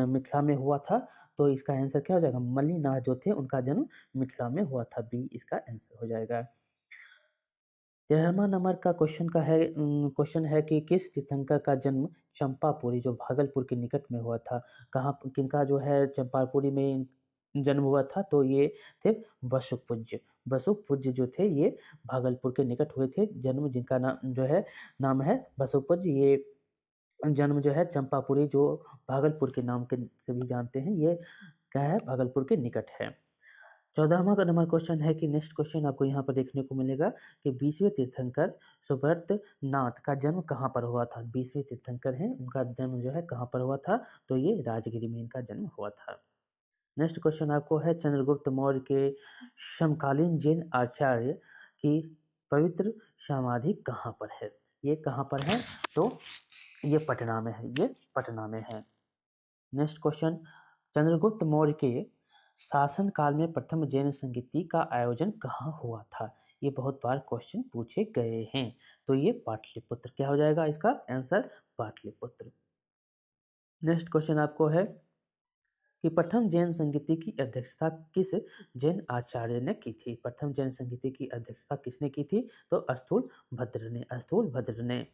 मिथिला में हुआ था? तो इसका आंसर क्या हो जाएगा? मल्लिनाथ जो थे उनका जन्म मिथिला में हुआ था। बी इसका आंसर हो जाएगा। 13वां नंबर का क्वेश्चन है कि किस तीर्थंकर का जन्म चंपापुरी जो भागलपुर के निकट में हुआ था? कहाँ किनका जो है चंपापुरी में जन्म हुआ था? तो ये थे वसुपूज्य। वसुपूज्य जो थे ये भागलपुर के निकट हुए थे जन्म, जिनका नाम है वसुपूज्य। ये जन्म जो है चंपापुरी जो भागलपुर के नाम के से भी जानते हैं, ये क्या है? भागलपुर के निकट है। 14वां का नंबर क्वेश्चन है कि नेक्स्ट क्वेश्चन आपको यहाँ पर देखने को मिलेगा कि 20वें तीर्थंकर सुब्रत नाथ का जन्म कहाँ पर हुआ था? 20वें तीर्थंकर हैं, उनका जन्म जो है कहाँ पर हुआ था? तो ये राजगिरी में इनका जन्म हुआ था। नेक्स्ट क्वेश्चन आपको है चंद्रगुप्त मौर्य के समकालीन जैन आचार्य की पवित्र समाधि कहाँ पर है? ये कहाँ पर है? तो ये पटना में है। ये पटना में है। नेक्स्ट क्वेश्चन, चंद्रगुप्त मौर्य के शासन काल में प्रथम जैन संगीति का आयोजन कहाँ हुआ था? ये बहुत बार क्वेश्चन पूछे गए हैं। तो ये पाटलिपुत्र। क्या हो जाएगा इसका आंसर? पाटलिपुत्र। नेक्स्ट क्वेश्चन आपको है कि प्रथम जैन संगीति की अध्यक्षता किस जैन आचार्य ने की थी? प्रथम जैन संगीति की अध्यक्षता किसने की थी? तो स्थूल भद्र ने।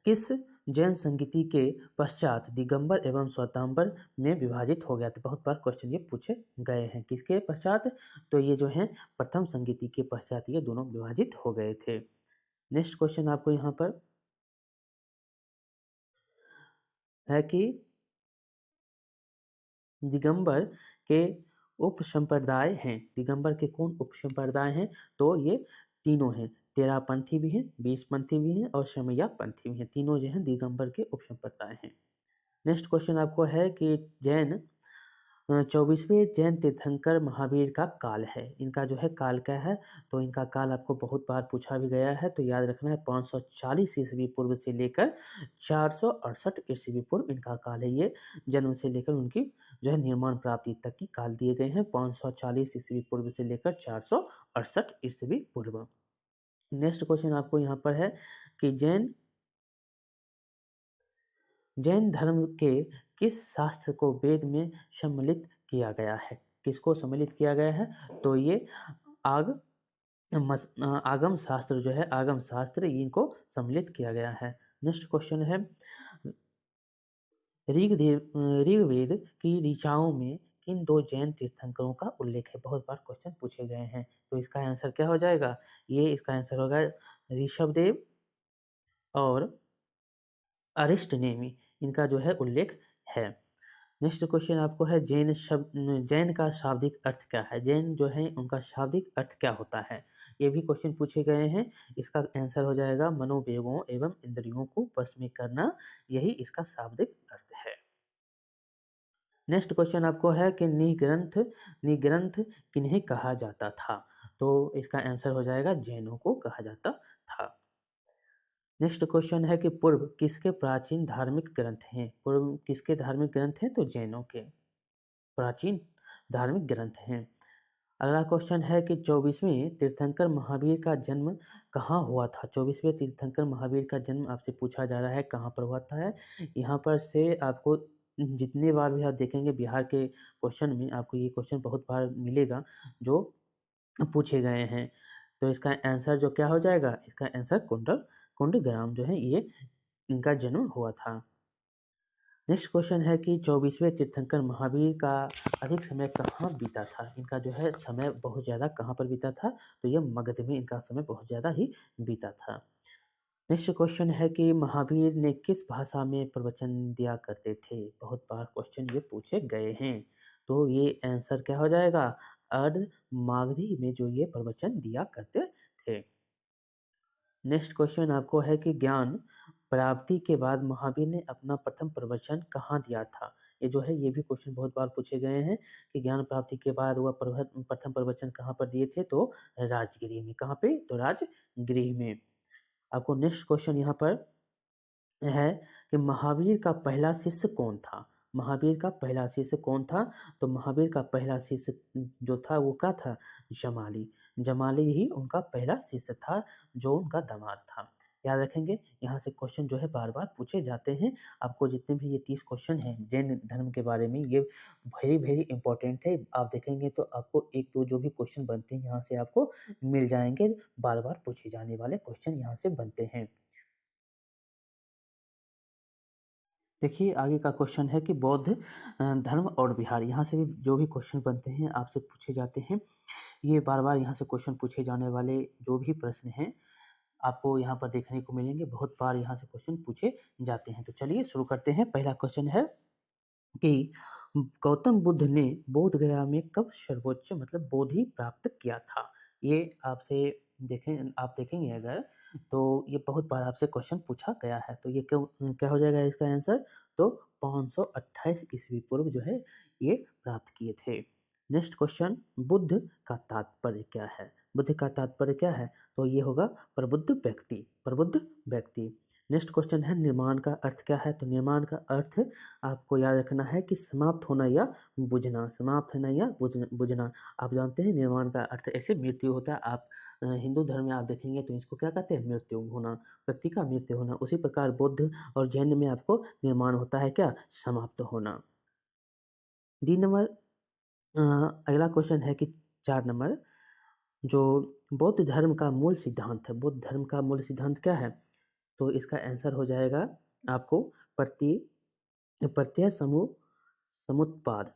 किस जैन संगीति के पश्चात दिगंबर एवं श्वेतांबर में विभाजित हो गया था? बहुत बार क्वेश्चन ये पूछे गए हैं। किसके पश्चात? तो ये जो है प्रथम संगीति के पश्चात ये दोनों विभाजित हो गए थे। नेक्स्ट क्वेश्चन आपको यहाँ पर है कि दिगंबर के उपसंप्रदाय हैं। दिगंबर के कौन उपसंप्रदाय हैं? तो ये तीनों हैं, तेरापंथी भी हैं, बीसपंथी भी हैं और शमैया पंथी भी हैं। तीनों जो हैं दिगंबर के उपसंप्रदाय हैं। नेक्स्ट क्वेश्चन आपको है कि जैन 24वें जैन तीर्थंकर महावीर का काल है। इनका जो है काल क्या है? तो इनका काल आपको बहुत बार पूछा भी गया है, तो याद रखना है 540 ईस्वी पूर्व से लेकर 468 ईस्वी पूर्व इनका काल है। ये जन्म से लेकर उनकी जो है निर्माण प्राप्ति तक की काल दिए गए हैं, 540 ईस्वी पूर्व से लेकर 468 ईस्वी पूर्व। नेक्स्ट क्वेश्चन आपको यहाँ पर है कि जैन धर्म के किस शास्त्र को वेद में सम्मिलित किया गया है? किसको सम्मिलित किया गया है? तो ये आगम शास्त्र जो है, आगम शास्त्र इनको सम्मिलित किया गया है। नेक्स्ट क्वेश्चन है ऋग्वेद की ऋचाओं में किन दो जैन तीर्थंकरों का उल्लेख है? बहुत बार क्वेश्चन पूछे गए हैं, तो इसका आंसर क्या हो जाएगा? ये इसका आंसर होगा ऋषभदेव और अरिष्टनेमि, इनका जो है उल्लेख है। नेक्स्ट क्वेश्चन आपको है जैन का शाब्दिक अर्थ क्या है? जैन जो है उनका शाब्दिक अर्थ क्या होता है? ये भी क्वेश्चन पूछे गए हैं। इसका आंसर हो जाएगा मनोवेगों एवं इंद्रियों को वश में करना, यही इसका शाब्दिक अर्थ है। नेक्स्ट क्वेश्चन आपको है कि निग्रंथ किन्हें कहा जाता था? तो इसका आंसर हो जाएगा जैनों को कहा जाता था। नेक्स्ट क्वेश्चन है कि पूर्व किसके प्राचीन धार्मिक ग्रंथ हैं? पूर्व किसके धार्मिक ग्रंथ हैं? तो जैनों के प्राचीन धार्मिक ग्रंथ हैं। अगला क्वेश्चन है कि 24वें तीर्थंकर महावीर का जन्म कहाँ हुआ था? 24वें तीर्थंकर महावीर का जन्म आपसे पूछा जा रहा है कहाँ पर हुआ था है? यहाँ पर से आपको जितने बार भी आप देखेंगे बिहार के क्वेश्चन में आपको ये क्वेश्चन बहुत बार मिलेगा जो पूछे गए हैं। तो इसका आंसर जो क्या हो जाएगा? इसका आंसर कुंडग्राम जो है ये इनका जन्म हुआ था। नेक्स्ट क्वेश्चन है कि 24वें तीर्थंकर महावीर का अधिक समय कहाँ बीता था? इनका जो है समय बहुत ज़्यादा कहाँ पर बीता था? तो ये मगध में इनका समय बहुत ज़्यादा ही बीता था। नेक्स्ट क्वेश्चन है कि महावीर ने किस भाषा में प्रवचन दिया करते थे? बहुत बार क्वेश्चन ये पूछे गए हैं, तो ये आंसर क्या हो जाएगा? अर्ध मागधी में जो ये प्रवचन दिया करते थे। नेक्स्ट क्वेश्चन आपको है कि ज्ञान प्राप्ति के बाद महावीर ने अपना प्रथम प्रवचन कहाँ दिया था? ये जो है ये भी क्वेश्चन बहुत बार पूछे गए हैं कि ज्ञान प्राप्ति के बाद वह प्रथम प्रवचन कहाँ पर दिए थे? तो राजगृह में। कहाँ पे? तो राजगृह में। आपको नेक्स्ट क्वेश्चन यहाँ पर है कि महावीर का पहला शिष्य कौन था? महावीर का पहला शिष्य कौन था? तो महावीर का पहला शिष्य जो था वो क्या था? जमाली। जमाली ही उनका पहला शिष्य था जो उनका दामाद था। याद रखेंगे, यहाँ से क्वेश्चन जो है बार बार पूछे जाते हैं। आपको जितने भी ये 30 क्वेश्चन हैं जैन धर्म के बारे में, ये वेरी वेरी इंपॉर्टेंट है। आप देखेंगे तो आपको एक दो जो भी क्वेश्चन बनते हैं यहाँ से आपको मिल जाएंगे। बार बार पूछे जाने वाले क्वेश्चन यहाँ से बनते हैं। देखिए आगे का क्वेश्चन है कि बौद्ध धर्म और बिहार, यहाँ से भी जो भी क्वेश्चन बनते हैं आपसे पूछे जाते हैं। ये बार बार यहाँ से क्वेश्चन पूछे जाने वाले जो भी प्रश्न हैं आपको यहाँ पर देखने को मिलेंगे। बहुत बार यहाँ से क्वेश्चन पूछे जाते हैं। तो चलिए शुरू करते हैं। पहला क्वेश्चन है कि गौतम बुद्ध ने बोध गया में कब सर्वोच्च मतलब बोधि प्राप्त किया था? ये आपसे आप देखेंगे अगर तो ये बहुत बार आपसे क्वेश्चन पूछा गया है। तो ये क्यों क्या हो जाएगा इसका आंसर? तो 528 ईस्वी पूर्व जो है ये प्राप्त किए थे। नेक्स्ट क्वेश्चन, बुद्ध का तात्पर्य क्या है? बुद्ध का तात्पर्य क्या है? तो ये होगा प्रबुद्ध व्यक्ति, प्रबुद्ध व्यक्ति। नेक्स्ट क्वेश्चन है निर्माण का अर्थ क्या है? तो निर्माण का अर्थ आपको याद रखना है कि समाप्त होना या बुझना, समाप्त होना या बुझना। आप जानते हैं निर्माण का अर्थ ऐसे मृत्यु होता है। आप हिंदू धर्म में आप देखेंगे तो इसको क्या कहते हैं? मृत्यु होना, व्यक्ति का मृत्यु होना। उसी प्रकार बौद्ध और जैन में आपको निर्माण होता है क्या? समाप्त होना। डी नंबर अगला क्वेश्चन है कि 4 नंबर, जो बौद्ध धर्म का मूल सिद्धांत है, बौद्ध धर्म का मूल सिद्धांत क्या है? तो इसका आंसर हो जाएगा आपको प्रत्यय समुत्पाद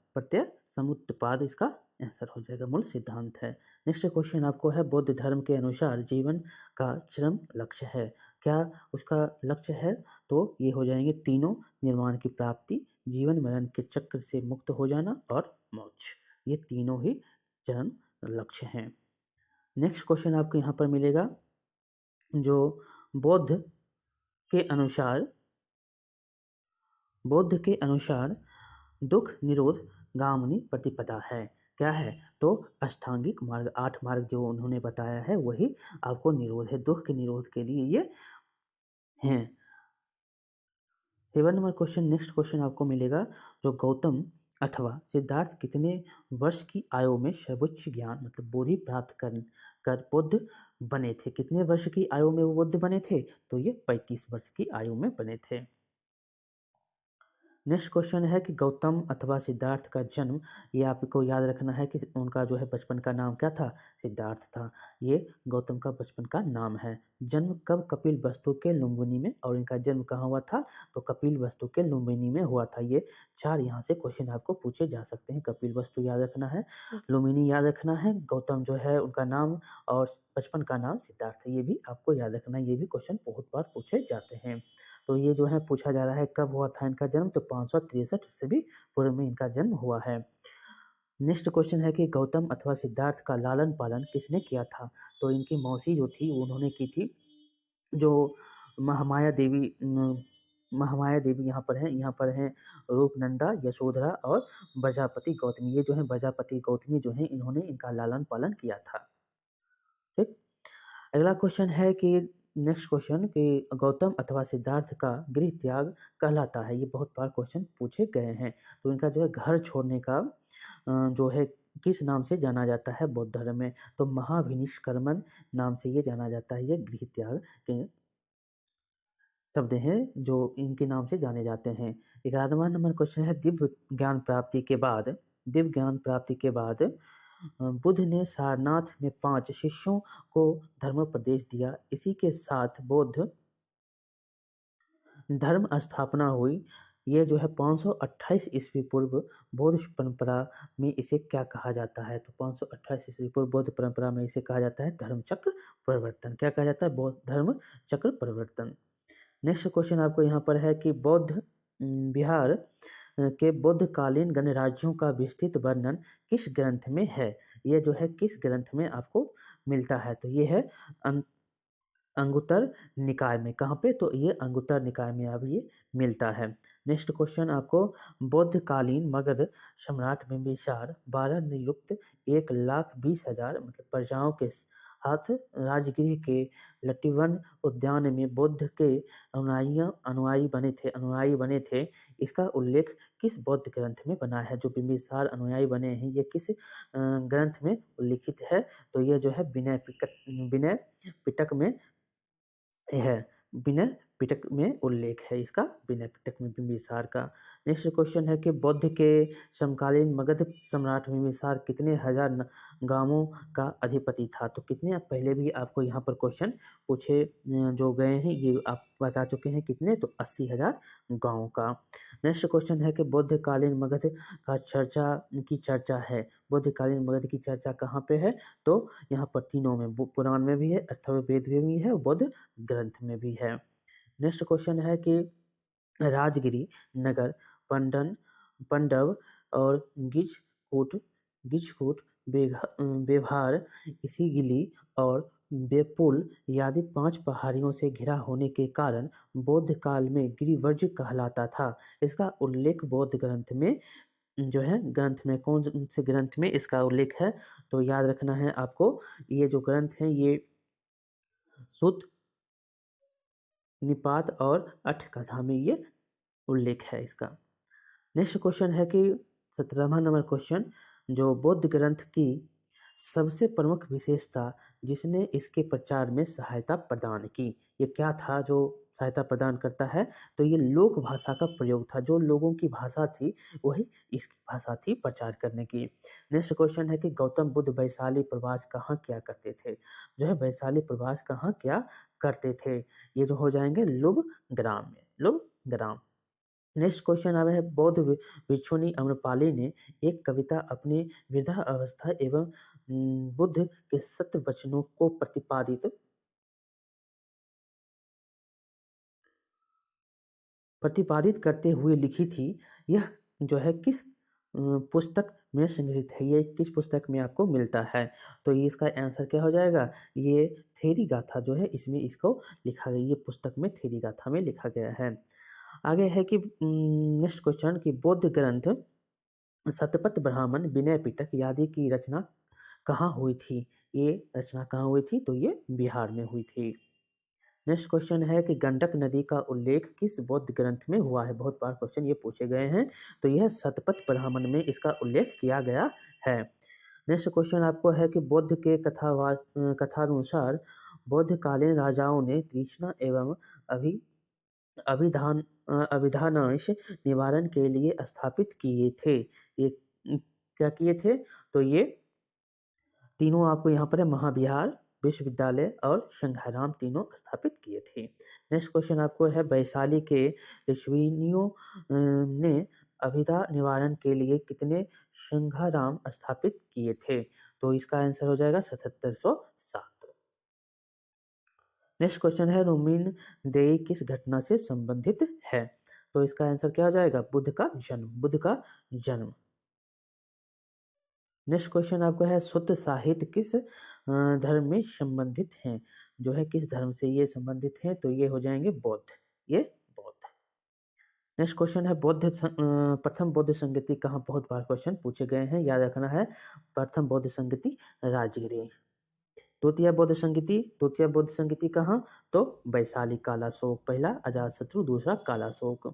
इसका आंसर हो जाएगा, मूल सिद्धांत है। नेक्स्ट क्वेश्चन आपको है बौद्ध धर्म के अनुसार जीवन का चरम लक्ष्य है क्या उसका लक्ष्य है? तो ये हो जाएंगे तीनों: निर्वाण की प्राप्ति, जीवन मरण के चक्र से मुक्त हो जाना और मोक्ष। ये तीनों ही चरम लक्ष्य हैं। नेक्स्ट क्वेश्चन आपको यहाँ पर मिलेगा, जो बौद्ध के अनुसार दुख निरोध गामिनी प्रतिपदा है। क्या है? तो अष्टांगिक मार्ग, 8 मार्ग जो उन्होंने बताया है वही आपको निरोध है, दुख के निरोध के लिए ये हैं। 7 नंबर क्वेश्चन, नेक्स्ट क्वेश्चन आपको मिलेगा, जो गौतम अथवा सिद्धार्थ कितने वर्ष की आयु में सर्वोच्च ज्ञान मतलब बोधि प्राप्त कर बुद्ध बने थे? कितने वर्ष की आयु में वो बुद्ध बने थे? तो ये 35 वर्ष की आयु में बने थे। नेक्स्ट क्वेश्चन है कि गौतम अथवा सिद्धार्थ का जन्म, ये आपको याद रखना है कि उनका जो है बचपन का नाम क्या था? सिद्धार्थ था। ये गौतम का बचपन का नाम है। जन्म कब? कपिल वस्तु के लुम्बिनी में। और इनका जन्म कहाँ हुआ था? तो कपिल वस्तु के लुम्बिनी में हुआ था। ये 4 यहाँ से क्वेश्चन आपको पूछे जा सकते हैं। कपिल वस्तु याद रखना है, लुम्बिनी याद रखना है, गौतम जो है उनका नाम, और बचपन का नाम सिद्धार्थ है। ये भी आपको याद रखना है। ये भी क्वेश्चन बहुत बार पूछे जाते हैं। तो ये जो है पूछा जा रहा है कब हुआ था इनका जन्म? तो 563 से भी पूर्व में इनका जन्म हुआ है। नेक्स्ट क्वेश्चन है कि गौतम अथवा सिद्धार्थ का लालन पालन किसने किया था? तो इनकी मौसी जो थी उन्होंने की थी, जो महामाया देवी। महामाया देवी यहाँ पर हैं रूपनंदा, यशोधरा और प्रजापति गौतमी। ये जो है प्रजापति गौतमी जो है इन्होंने इनका लालन पालन किया था। ठीक। अगला क्वेश्चन है कि नेक्स्ट क्वेश्चन कि गौतम अथवा सिद्धार्थ का गृह त्याग कहलाता है। ये बहुत बार क्वेश्चन पूछे गए हैं। तो इनका जो है घर छोड़ने का जो है किस नाम से जाना जाता है बौद्ध धर्म में? तो महाभिनिष्क्रमण नाम से ये जाना जाता है। ये गृह त्याग के शब्द हैं जो इनके नाम से जाने जाते हैं। 11वां नंबर क्वेश्चन है, दिव्य ज्ञान प्राप्ति के बाद बुद्ध ने सारनाथ में 5 शिष्यों को धर्मोपदेश दिया। इसी के साथ बौद्ध धर्म स्थापना हुई। ये जो है 528 ईस्वी पूर्व बौद्ध परंपरा में इसे क्या कहा जाता है? तो 528 ईस्वी पूर्व बौद्ध परंपरा में इसे कहा जाता है धर्म चक्र परिवर्तन। क्या कहा जाता है? बौद्ध धर्म चक्र परिवर्तन। नेक्स्ट क्वेश्चन आपको यहाँ पर है कि बौद्ध बिहार के बौद्धकालीन गणराज्यों का विस्तृत वर्णन किस ग्रंथ में है? ये जो है किस ग्रंथ में आपको मिलता है? तो ये है अंगुत्तर निकाय में। कहाँ पे? तो ये अंगुत्तर निकाय में अब ये मिलता है। नेक्स्ट क्वेश्चन आपको, बौद्धकालीन मगध सम्राट बिंबिसार 12 नियुक्त 1,20,000 मतलब प्रजाओं के साथ राजगृह के लट्टिवन उद्यान में बुद्ध के अनुयायी बने थे। इसका उल्लेख किस बौद्ध ग्रंथ में बना है? जो बिंबिसार अनुयायी बने हैं ये किस ग्रंथ में उल्लिखित है? तो ये जो है विनय पिटक में है। विनय पिटक में उल्लेख है इसका, विनय पिटक में बिंबिसार का। नेक्स्ट क्वेश्चन है कि बौद्ध के समकालीन मगध सम्राट बिंबिसार कितने हजार गांवों का अधिपति था? तो कितने पहले भी आपको यहाँ पर क्वेश्चन पूछे जो गए हैं, ये आप बता चुके हैं कितने? तो 80,000 गांवों का। नेक्स्ट क्वेश्चन है कि बौद्धकालीन मगध का चर्चा है। बौद्धकालीन मगध की चर्चा कहाँ पे है? तो यहाँ पर तीनों में, पुराण में भी है, अथर्ववेद में भी है, बौद्ध ग्रंथ में भी है। नेक्स्ट क्वेश्चन है कि राजगिरी नगर, पंडव और गिजकूट, बेभार, इसिगिली और बेपुल आदि 5 पहाड़ियों से घिरा होने के कारण बौद्ध काल में गिरिवर्ज कहलाता था। इसका उल्लेख बौद्ध ग्रंथ में जो है, ग्रंथ में कौन से ग्रंथ में इसका उल्लेख है? तो याद रखना है आपको, ये जो ग्रंथ है ये सुत्त निपात और अट्ठकथा में ये उल्लेख है इसका। नेक्स्ट क्वेश्चन है कि 17वां नंबर क्वेश्चन, जो बौद्ध ग्रंथ की सबसे प्रमुख विशेषता जिसने इसके प्रचार में सहायता प्रदान की, ये क्या था जो सहायता प्रदान करता है? तो ये लोक भाषा का प्रयोग था। जो लोगों की भाषा थी वही इसकी भाषा थी प्रचार करने की। नेक्स्ट क्वेश्चन है कि गौतम बुद्ध वैशाली प्रवास कहाँ किया करते थे? जो है वैशाली प्रवास कहाँ किया करते थे? ये जो हो जाएंगे लुब ग्राम। नेक्स्ट क्वेश्चन आ रहा है, बौद्ध भिक्षुणी अम्रपाली ने एक कविता अपने वृद्धा अवस्था एवं बुद्ध के सत्य वचनों को प्रतिपादित प्रतिपादित करते हुए लिखी थी, यह जो है किस पुस्तक में संग्रहित है, ये किस पुस्तक में आपको मिलता है? तो ये इसका आंसर क्या हो जाएगा? ये थेरी गाथा जो है इसमें इसको लिखा गया, ये पुस्तक में थेरी गाथा में लिखा गया है। आगे है कि नेक्स्ट क्वेश्चन कि बौद्ध ग्रंथ शतपथ ब्राह्मण विनय पिटक आदि की रचना कहाँ हुई थी? ये रचना कहाँ हुई थी? तो ये बिहार में हुई थी। नेक्स्ट क्वेश्चन है कि गंडक नदी का उल्लेख किस बौद्ध ग्रंथ में हुआ है? बहुत बार क्वेश्चन ये पूछे गए हैं, तो यह शतपथ ब्राह्मण में इसका उल्लेख किया गया है। नेक्स्ट क्वेश्चन आपको है कि बुद्ध के कथानुसार बौद्धकालीन राजाओं ने तृष्णा एवं अभि अभिधान अभिधानांश निवारण के लिए स्थापित किए थे। ये क्या किए थे? तो ये तीनों आपको यहाँ पर है, महाविहार, विश्वविद्यालय और संघाराम तीनों स्थापित किए थे। नेक्स्ट क्वेश्चन आपको है वैशाली के ऋषियों ने अभिधा निवारण के लिए कितने संघाराम स्थापित किए थे? तो इसका आंसर हो जाएगा 7707। नेक्स्ट क्वेश्चन है रोमिन देई किस घटना से संबंधित है? तो इसका आंसर क्या हो जाएगा? बुद्ध का जन्म, बुद्ध का जन्म। नेक्स्ट क्वेश्चन आपका है शुद्ध साहित्य किस धर्म में संबंधित हैं? जो है किस धर्म से ये संबंधित हैं? तो ये हो जाएंगे बौद्ध, ये बौद्ध। नेक्स्ट क्वेश्चन है प्रथम बौद्ध संगति कहाँ? बहुत बार क्वेश्चन पूछे गए हैं, याद रखना है। प्रथम बौद्ध संगति राजगिरी। द्वितीय बौद्ध संगति कहाँ? तो वैशाली कालाशोक, पहला अजातशत्रु, दूसरा कालाशोक।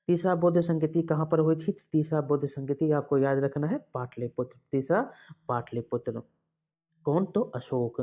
तीसरा बौद्ध संगति कहाँ पर हुई थी? तीसरा बौद्ध संगति आपको याद रखना है पाटलिपुत्र, तीसरा पाटलिपुत्र। कौन? तो अशोक।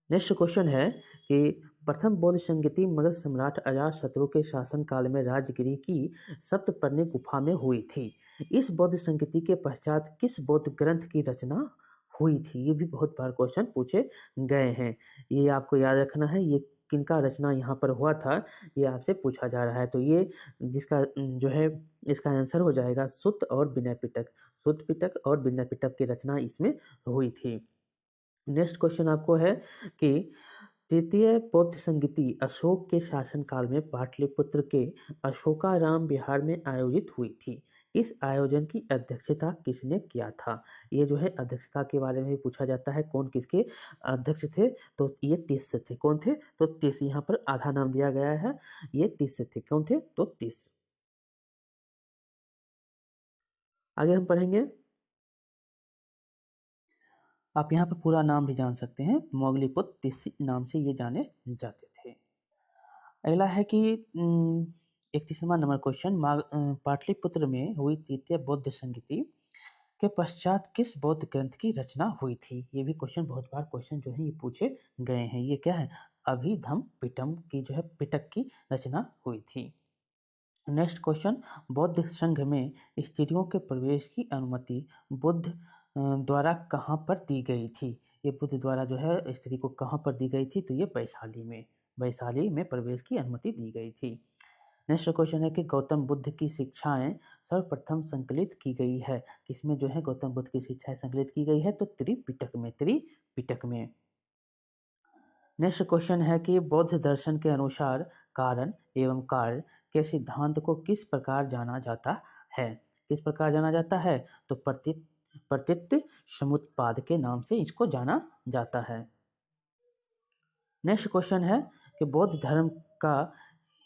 नेक्स्ट क्वेश्चन है कि प्रथम बौद्ध संगति मगध सम्राट अजातशत्रु के शासन काल में राजगिरी की सप्तपर्णी गुफा में हुई थी। इस बौद्ध संगति के पश्चात किस बौद्ध ग्रंथ की रचना हुई थी? ये भी बहुत बार क्वेश्चन पूछे गए हैं, ये आपको याद रखना है। ये किनका रचना यहाँ पर हुआ था, ये आपसे पूछा जा रहा है। तो ये जिसका जो है इसका आंसर हो जाएगा सुत्त और विनय पिटक। सुत्त पिटक और विनय पिटक की रचना इसमें हुई थी। नेक्स्ट क्वेश्चन आपको है कि तृतीय बौद्ध संगति अशोक के शासनकाल में पाटलिपुत्र के अशोकाराम विहार में आयोजित हुई थी। इस आयोजन की अध्यक्षता किसने किया था? ये जो है अध्यक्षता के बारे में भी पूछा जाता है, कौन किसके अध्यक्ष थे? तो ये तीस थे। कौन थे? तो तीस, यहाँ पर आधा नाम दिया गया है, ये तीस थे। कौन थे? तो तीस। आगे हम पढ़ेंगे, आप यहाँ पर पूरा नाम भी जान सकते हैं, मोगलीपुत्र तीस नाम से ये जाने जाते थे। अगला है कि 31वां नंबर क्वेश्चन, पाटलिपुत्र में हुई तृतीय बौद्ध संगति के पश्चात किस बौद्ध ग्रंथ की रचना हुई थी? ये भी क्वेश्चन बहुत बार क्वेश्चन जो है ये पूछे गए हैं। ये क्या है? अभिधम पिटम की जो है पिटक की रचना हुई थी। नेक्स्ट क्वेश्चन, बौद्ध संघ में स्त्रियों के प्रवेश की अनुमति बुद्ध द्वारा कहाँ पर दी गई थी? ये बुद्ध द्वारा जो है स्त्री को कहाँ पर दी गई थी? तो ये वैशाली में प्रवेश की अनुमति दी गई थी। नेक्स्ट क्वेश्चन है कि गौतम बुद्ध की शिक्षाएं सर्वप्रथम संकलित की गई है किसमें? जो है गौतम बुद्ध की शिक्षाएं संकलित की गई है तो त्रिपिटक में। नेक्स्ट क्वेश्चन है कि बौद्ध दर्शन के अनुसार कारण एवं कार्य के सिद्धांत को किस प्रकार जाना जाता है? किस प्रकार जाना जाता है? तो प्रतीत समुत्पाद के नाम से इसको जाना जाता है। नेक्स्ट क्वेश्चन है कि बौद्ध धर्म का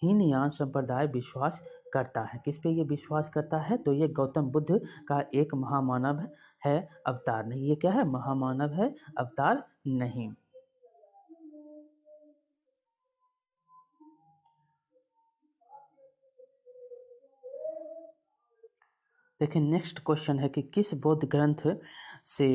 हीनयान संप्रदाय विश्वास करता है, किस पे ये विश्वास करता है? तो ये गौतम बुद्ध का एक महामानव है, अवतार नहीं। ये क्या है? महामानव है, अवतार नहीं। देखिए नेक्स्ट क्वेश्चन है कि किस बौद्ध ग्रंथ से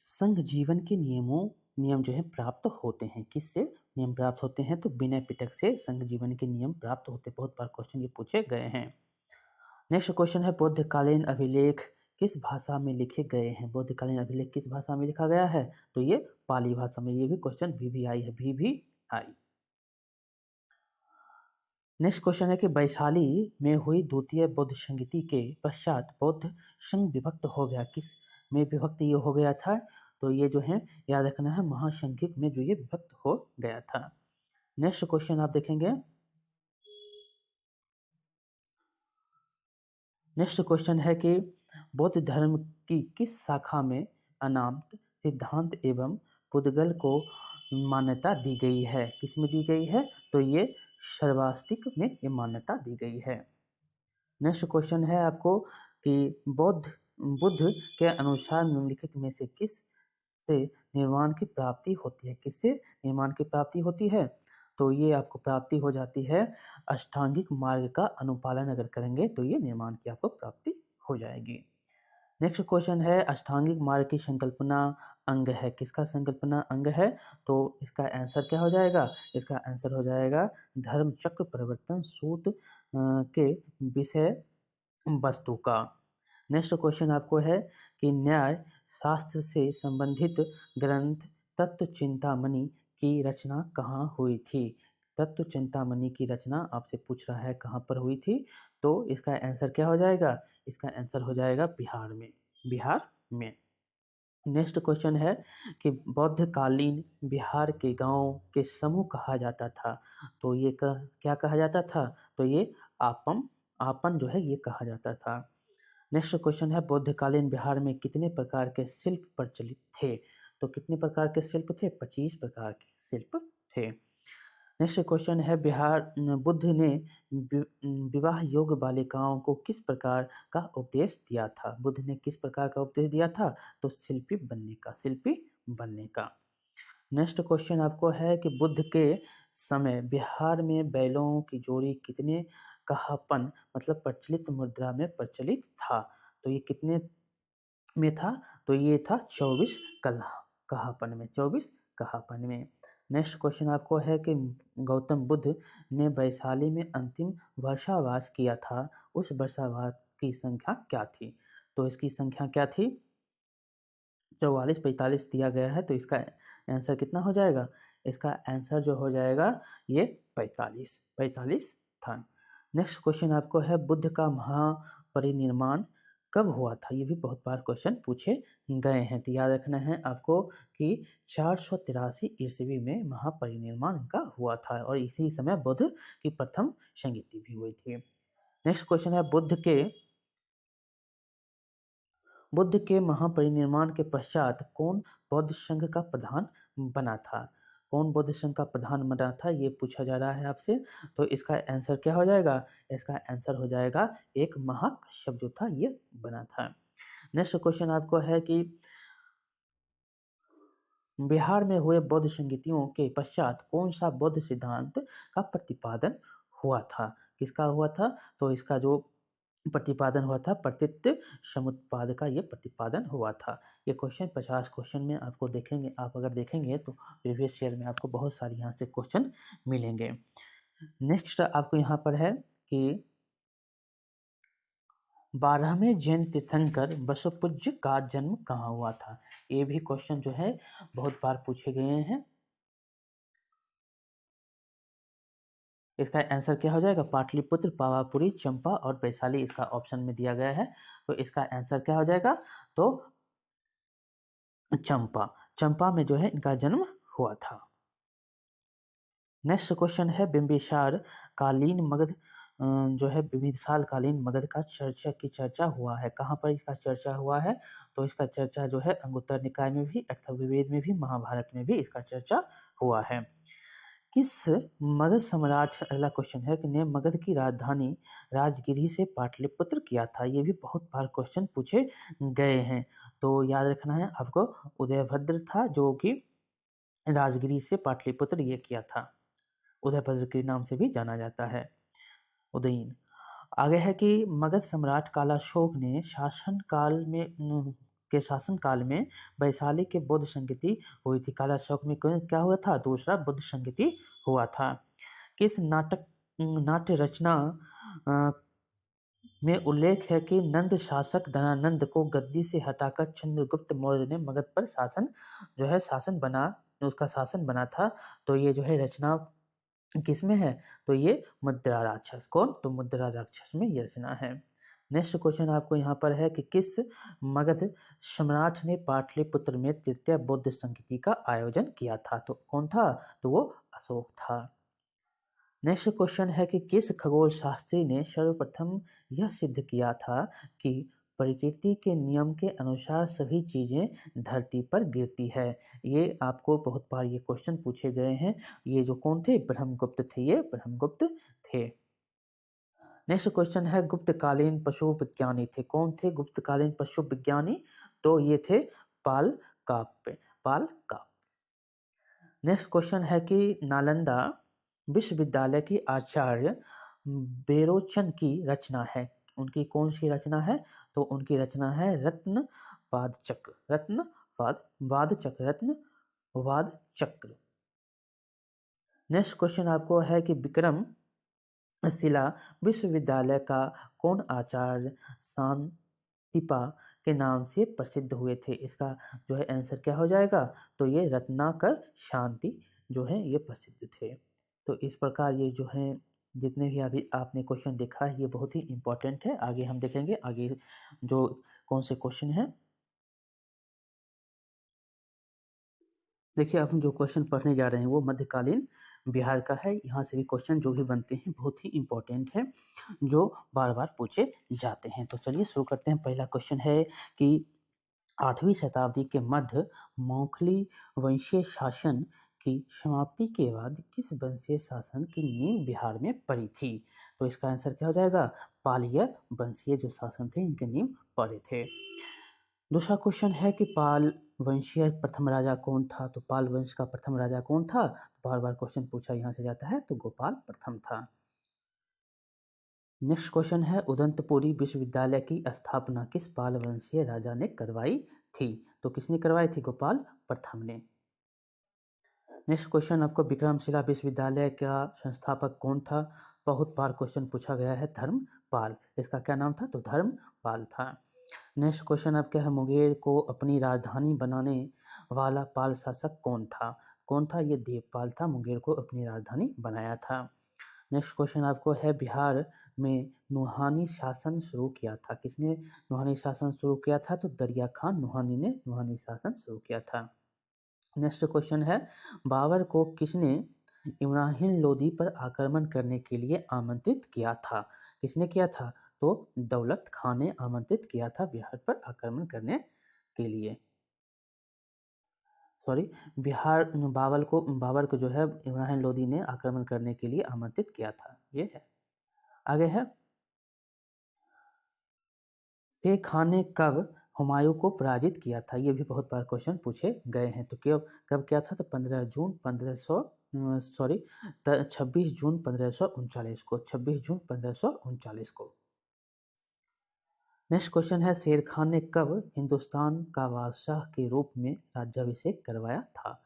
संघ जीवन के नियम जो है प्राप्त होते हैं? किससे नियम प्राप्त होते हैं? तो विनय पिटक से संघ जीवन के नियम प्राप्त होते हैं। बहुत बार क्वेश्चन ये पूछे गए हैं। नेक्स्ट क्वेश्चन है बौद्धकालीन अभिलेख किस भाषा में लिखे गए हैं? बौद्धकालीन अभिलेख किस भाषा में लिखा गया है? तो ये पाली भाषा में। ये भी क्वेश्चन भी आई है, नेक्स्ट क्वेश्चन है कि वैशाली में हुई द्वितीय बौद्ध संगति के पश्चात बौद्ध संघ विभक्त हो गया, किस में विभक्त ये हो गया था? तो ये जो है याद रखना है, महासंघिक में जो ये विभक्त हो गया था। नेक्स्ट क्वेश्चन आप देखेंगे, नेक्स्ट क्वेश्चन है कि बौद्ध धर्म की किस शाखा में अनाम सिद्धांत एवं पुद्गल को मान्यता दी गई है? किस में दी गई है? तो ये शर्वास्तिक में ये मान्यता दी गई है। नेक्स्ट क्वेश्चन है आपको कि बुद्ध के अनुसार निम्नलिखित में से किस से निर्वाण की प्राप्ति होती है? किससे निर्वाण की प्राप्ति होती है? तो ये आपको प्राप्ति हो जाती है अष्टांगिक मार्ग का अनुपालन अगर करेंगे तो ये निर्वाण की आपको प्राप्ति हो जाएगी। नेक्स्ट क्वेश्चन है अष्टांगिक मार्ग की संकल्पना अंग है। किसका संकल्पना अंग है? तो इसका आंसर क्या हो जाएगा? इसका आंसर हो जाएगा धर्म चक्र परिवर्तन सूत्र के विषय वस्तु का। नेक्स्ट क्वेश्चन आपको है कि न्याय शास्त्र से संबंधित ग्रंथ तत्व चिंतामणि की रचना कहाँ हुई थी? तत्व चिंतामणि की रचना आपसे पूछ रहा है कहाँ पर हुई थी? तो इसका आंसर क्या हो जाएगा? इसका आंसर हो जाएगा बिहार में। बिहार में। नेक्स्ट क्वेश्चन है कि बौद्धकालीन बिहार के गांवों के समूह कहा जाता था। तो ये क्या कहा जाता था? तो ये आपन जो है ये कहा जाता था। नेक्स्ट क्वेश्चन है बौद्धकालीन बिहार में कितने प्रकार के शिल्प प्रचलित थे? तो कितने प्रकार के शिल्प थे? 25 प्रकार के शिल्प थे। नेक्स्ट क्वेश्चन है बुद्ध ने विवाह योग्य बालिकाओं को किस प्रकार का उपदेश दिया था? बुद्ध ने किस प्रकार का उपदेश दिया था? तो शिल्पी बनने का। नेक्स्ट क्वेश्चन आपको है कि बुद्ध के समय बिहार में बैलों की जोड़ी कितने कहापन मतलब प्रचलित मुद्रा में प्रचलित था? तो ये कितने में था? तो ये था 24 कहापन में। 24 कहापन में। नेक्स्ट क्वेश्चन आपको है कि गौतम बुद्ध ने वैशाली में अंतिम वर्षावास किया था, उस वर्षावास की संख्या क्या थी? तो इसकी संख्या क्या थी? 44 45 दिया गया है, तो इसका आंसर कितना हो जाएगा? इसका आंसर जो हो जाएगा ये 45 था। नेक्स्ट क्वेश्चन आपको है बुद्ध का महापरिनिर्वाण कब हुआ था? ये भी बहुत बार क्वेश्चन पूछे गए हैं, तो याद रखना है आपको कि 483 ईस्वी में महापरिनिर्वाण का हुआ था और इसी समय बुद्ध की प्रथम संगीति भी हुई थी। नेक्स्ट क्वेश्चन है बुद्ध के महापरिनिर्वाण के पश्चात कौन बौद्ध संघ का प्रधान बना था? कौन बौद्ध संघ का प्रधान बना था ये पूछा जा रहा है आपसे। तो इसका आंसर क्या हो जाएगा? इसका आंसर हो जाएगा एक महाकश्यप जो था ये बना था। नेक्स्ट क्वेश्चन आपको है कि बिहार में हुए बौद्ध संगीतियों के पश्चात कौन सा बौद्ध सिद्धांत का प्रतिपादन हुआ था? किसका हुआ था? तो इसका जो प्रतिपादन हुआ था प्रतीत समुत्पाद का ये प्रतिपादन हुआ था। ये क्वेश्चन 50 क्वेश्चन में आपको देखेंगे, आप अगर देखेंगे तो प्रीवियस ईयर में आपको बहुत सारे यहाँ से क्वेश्चन मिलेंगे। नेक्स्ट आपको यहाँ पर है कि 12वें जैन तीर्थंकर बसवपूज्य का जन्म कहाँ हुआ था? ये भी क्वेश्चन जो है बहुत बार पूछे गए हैं। इसका आंसर क्या हो जाएगा? पाटलिपुत्र, पावापुरी, चंपा और वैशाली इसका ऑप्शन में दिया गया है। तो इसका आंसर क्या हो जाएगा? तो चंपा में जो है इनका जन्म हुआ था। नेक्स्ट क्वेश्चन है बिंबिसार कालीन मगध जो है बिंबिसार कालीन मगध का चर्चा हुआ है। कहाँ पर इसका चर्चा हुआ है? तो इसका चर्चा जो है अंगुत्तर निकाय में भी, अथर्ववेद में भी, महाभारत में भी इसका चर्चा हुआ है। किस मगध सम्राट, अगला क्वेश्चन है कि ने मगध की राजधानी राजगिरी से पाटलिपुत्र किया था? ये भी बहुत बार क्वेश्चन पूछे गए हैं, तो याद रखना है आपको उदयभद्र था जो कि राजगिरी से पाटलिपुत्र ये किया था। उदयभद्र के नाम से भी जाना जाता है, उदयीन। आगे है कि मगध सम्राट कालाशोक ने शासनकाल में वैशाली के बौद्ध संगीति हुई थी। कालाशोक में क्या हुआ था? दूसरा बौद्ध संगीति हुआ था। किस नाट्य रचना में उल्लेख है कि नंद शासक धनानंद को गद्दी से हटाकर चंद्रगुप्त मौर्य ने मगध पर शासन बना था? तो ये जो है रचना किसमें है? तो ये मुद्रा राक्षस। कौन? तो मुद्रा राक्षस में ये रचना है। नेक्स्ट क्वेश्चन आपको यहाँ पर है कि किस मगध सम्राट ने पाटलिपुत्र में तृतीय बौद्ध संगीति का आयोजन किया था? तो कौन था? तो वो अशोक था। नेक्स्ट क्वेश्चन है कि किस खगोल शास्त्री ने सर्वप्रथम यह सिद्ध किया था कि प्रकृति के नियम के अनुसार सभी चीजें धरती पर गिरती है। ये आपको बहुत बार ये क्वेश्चन पूछे गए हैं। ये जो कौन थे, ब्रह्मगुप्त थे, ये ब्रह्मगुप्त थे। नेक्स्ट क्वेश्चन है गुप्तकालीन पशु विज्ञानी थे। कौन थे गुप्तकालीन पशु विज्ञानी? तो ये थे पाल काप्य, पाल काप्य। नेक्स्ट क्वेश्चन है कि नालंदा विश्वविद्यालय की आचार्य बेरोचन की रचना है। उनकी कौन सी रचना है? तो उनकी रचना है रत्न वाद चक्र, रत्न वाद चक्र, रत्न वाद चक्र। नेक्स्ट क्वेश्चन आपको है कि विक्रम शिला विश्वविद्यालय का कौन आचार्य शांतिपा के नाम से प्रसिद्ध हुए थे? इसका जो है आंसर क्या हो जाएगा? तो ये रत्नाकर शांति जो है ये प्रसिद्ध थे। तो इस प्रकार ये जो है जितने भी अभी आपने क्वेश्चन देखा है ये बहुत ही इंपॉर्टेंट है। आगे हम देखेंगे आगे जो कौन से क्वेश्चन है। देखिए अब हम जो क्वेश्चन पढ़ने जा रहे हैं वो मध्यकालीन बिहार का है। यहाँ से भी क्वेश्चन जो भी बनते हैं बहुत ही इंपॉर्टेंट है, जो बार बार पूछे जाते हैं। तो चलिए शुरू करते हैं। पहला क्वेश्चन है कि 8वीं शताब्दी के मध्य मौखली वंशीय शासन की समाप्ति के बाद किस वंशीय शासन की नींव बिहार में पड़ी थी? तो इसका आंसर क्या हो जाएगा? पालीय वंशीय जो शासन थे इनके नींव पड़े थे। दूसरा क्वेश्चन है कि पाल वंशीय प्रथम राजा कौन था? तो पाल वंश का प्रथम राजा कौन था? बार बार क्वेश्चन पूछा यहाँ से जाता है, तो गोपाल प्रथम था। नेक्स्ट क्वेश्चन है उदंतपुरी विश्वविद्यालय की स्थापना किस पाल वंशीय राजा ने करवाई थी? तो किसने करवाई थी? गोपाल प्रथम ने। नेक्स्ट क्वेश्चन आपको विक्रमशिला विश्वविद्यालय का संस्थापक कौन था? बहुत बार क्वेश्चन पूछा गया है, धर्मपाल। इसका क्या नाम था? तो धर्मपाल था। नेक्स्ट क्वेश्चन आपका है मुंगेर को अपनी राजधानी बनाने वाला पाल शासक कौन था? कौन था? ये देवपाल था, मुंगेर को अपनी राजधानी बनाया था। नेक्स्ट क्वेश्चन आपको है बिहार में नुहानी शासन शुरू किया था। किसने नुहानी शासन शुरू किया था? तो दरिया खान नुहानी ने नुहानी शासन शुरू किया था। नेक्स्ट क्वेश्चन है बाबर को किसने इब्राहिम लोदी पर आक्रमण करने के लिए आमंत्रित किया था? किसने किया था? तो दौलत खान ने आमंत्रित किया था बिहार पर आक्रमण करने के लिए। सॉरी, बाबर को जो है इब्राहिम लोदी ने आक्रमण करने के लिए आमंत्रित किया था, ये है। आगे है शेर खान ने कब हुमायूं को पराजित किया था? ये भी बहुत बार क्वेश्चन पूछे गए हैं। तो कब क्या था? तो 26 जून 1539 को, 26 जून 1539 को। नेक्स्ट क्वेश्चन है शेर खान ने कब हिंदुस्तान का बादशाह के रूप में राज्याभिषेक करवाया था?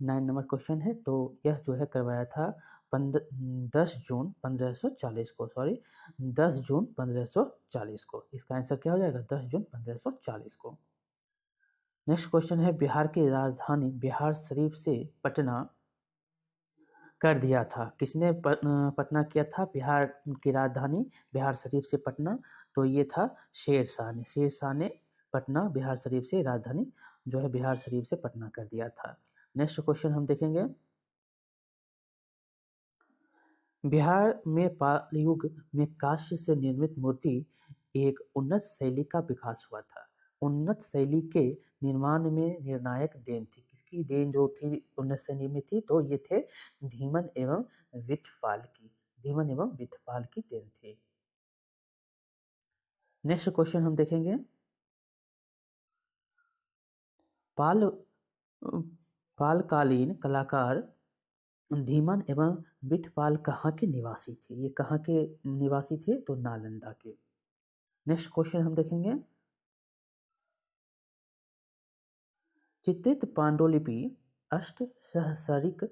9 नंबर क्वेश्चन है। तो यह जो है करवाया था 10 जून 1540 को, 10 जून 1540 को। इसका आंसर क्या हो जाएगा? 10 जून 1540 को। नेक्स्ट क्वेश्चन है बिहार की राजधानी बिहार शरीफ से पटना कर दिया था। किसने पटना किया था? बिहार की राजधानी बिहार शरीफ से पटना, तो ये था शेरशाह ने। शेरशाह ने पटना बिहार शरीफ से राजधानी जो है बिहार शरीफ से पटना कर दिया था। नेक्स्ट क्वेश्चन हम देखेंगे बिहार में पाल युग में कांस्य से निर्मित मूर्ति एक उन्नत शैली का विकास हुआ था। उन्नत शैली के निर्माण में निर्णायक देन थी। किसकी देन जो थी उन्नत शैली में थी? तो ये थे धीमन एवं विठपाल की, धीमन एवं विठपाल की देन थी। नेक्स्ट क्वेश्चन हम देखेंगे पाल पालकालीन कलाकार धीमन एवं विठपाल कहाँ के निवासी थे? ये कहाँ के निवासी थे? तो नालंदा के। नेक्स्ट क्वेश्चन हम देखेंगे चित्रित पांडुलिपि अष्ट सहस्रारिक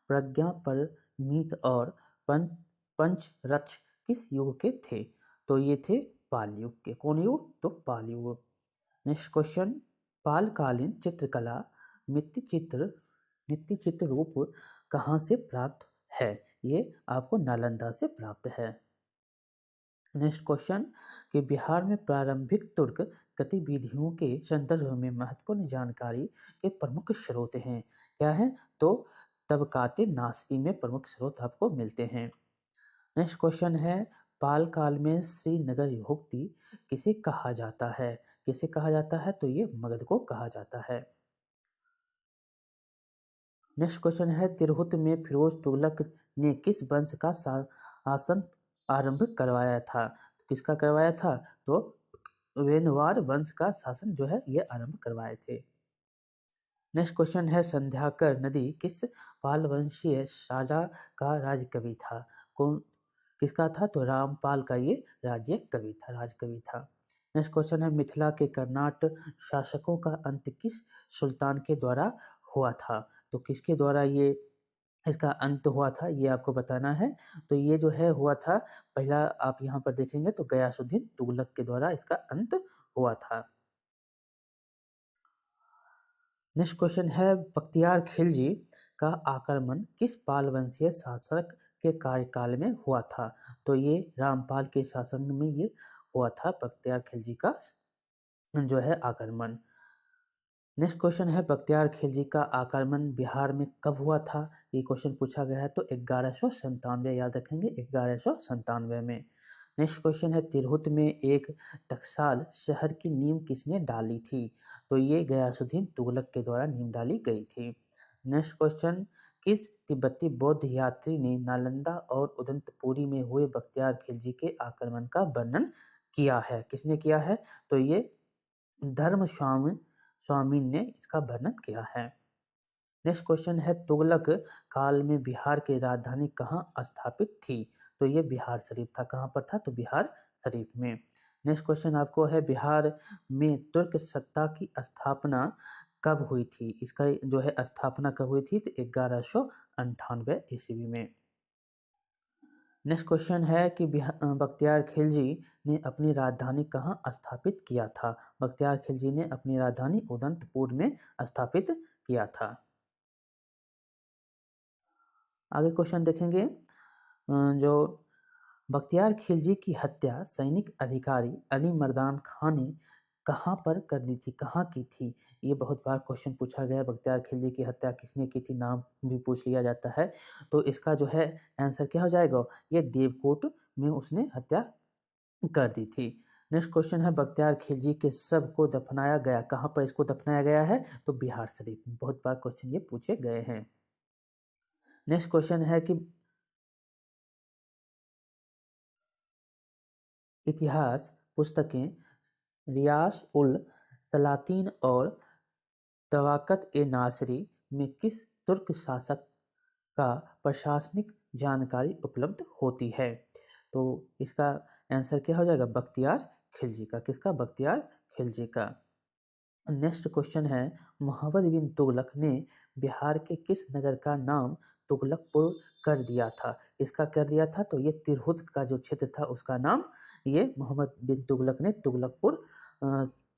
प्रज्ञा परमित और पंचरथ किस युग के थे? तो ये थे पाल युग के। कौन युग? तो पाल युग। नेक्स्ट क्वेश्चन पालकालीन चित्रकला मित्तिचित्र रूप कहाँ से प्राप्त है? ये आपको नालंदा से प्राप्त है। नेक्स्ट क्वेश्चन कि बिहार में प्रारंभिक तुर्क गतिविधियों के संदर्भ में महत्वपूर्ण जानकारी के प्रमुख स्रोत हैं। क्या है? तो तबकाते नासरी में प्रमुख स्रोत आपको मिलते हैं। नेक्स्ट क्वेश्चन है, पाल काल में श्रीनगर विभक्ति किसे कहा जाता है? किसे कहा जाता है? तो ये मगध को कहा जाता है। नेक्स्ट क्वेश्चन है, तिरहुत में फिरोज तुगलक ने किस वंश का शासन आरंभ करवाया था? किसका करवाया था? तो वेनवार वंश का शासन जो है ये आरंभ करवाए थे। नेक्स्ट क्वेश्चन है, संध्याकर नदी किस पाल वंशीय राजा का राजकवि था? कौन किसका था? तो रामपाल का ये राज्य कवि था, राजकवि था। नेक्स्ट क्वेश्चन है, मिथिला के कर्नाट शासकों का अंत किस सुल्तान के द्वारा हुआ था? तो किसके द्वारा ये इसका अंत हुआ था ये आपको बताना है। तो ये जो है हुआ था, पहला आप यहाँ पर देखेंगे तो गयासुद्दीन तुगलक के द्वारा इसका अंत हुआ था। नेक्स्ट क्वेश्चन है, बख्तियार खिलजी का आक्रमण किस पाल वंशीय शासक के कार्यकाल में हुआ था? तो ये रामपाल के शासन में ये हुआ था, बख्तियार खिलजी का जो है आक्रमण। नेक्स्ट क्वेश्चन है, बख्तियार खिलजी का आक्रमण बिहार में कब हुआ था? ये क्वेश्चन पूछा गया है, तो 1197, याद रखेंगे 1197 में। नेक्स्ट क्वेश्चन है, तिरहुत में एक टकसाल शहर की नींव किसने डाली थी? तो ये गयासुद्दीन तुगलक के द्वारा नींव डाली गई थी। नेक्स्ट क्वेश्चन, किस तिब्बती बौद्ध यात्री ने नालंदा और उदंतपुरी में हुए बख्तियार खिलजी के आक्रमण का वर्णन किया है? किसने किया है? तो ये धर्म स्वामी ने इसका वर्णन किया है। नेक्स्ट क्वेश्चन है, तुगलक काल में बिहार की राजधानी कहाँ स्थापित थी? तो ये बिहार शरीफ था। कहाँ पर था? तो बिहार शरीफ में। नेक्स्ट क्वेश्चन आपको है, बिहार में तुर्क सत्ता की स्थापना कब हुई थी? इसका जो है स्थापना कब हुई थी? तो 1198 ईस्वी में। नेक्स्ट क्वेश्चन है कि बख्तियार खिलजी ने अपनी राजधानी कहाँ स्थापित किया था? बख्तियार खिलजी ने अपनी राजधानी उदंतपुर में स्थापित किया था। आगे क्वेश्चन देखेंगे, जो बख्तियार खिलजी की हत्या सैनिक अधिकारी अली मर्दान खान ने कहाँ पर कर दी थी? कहाँ की थी? ये बहुत बार क्वेश्चन पूछा गया है, बख्तियार खिलजी की हत्या किसने की थी, नाम भी पूछ लिया जाता है। तो इसका जो है आंसर क्या हो जाएगा? ये देवकोट में उसने हत्या कर दी थी। नेक्स्ट क्वेश्चन है, बख्तियार खिलजी के शव को दफनाया गया, कहाँ पर इसको दफनाया गया है? तो बिहार शरीफ में। बहुत बार क्वेश्चन ये पूछे गए हैं। नेक्स्ट क्वेश्चन है कि इतिहास पुस्तकें रियास उल सलातीन और तवाकत ए नासरी में किस तुर्क शासक का प्रशासनिक जानकारी उपलब्ध होती है? तो इसका आंसर क्या हो जाएगा? बख्तियार खिलजी का। किसका? बख्तियार खिलजी का। नेक्स्ट क्वेश्चन है, मोहम्मद बिन तुगलक ने बिहार के किस नगर का नाम तुगलकपुर कर दिया था? इसका कर दिया था, तो ये तिरहुत का जो क्षेत्र था उसका नाम ये मोहम्मद बिन तुगलक ने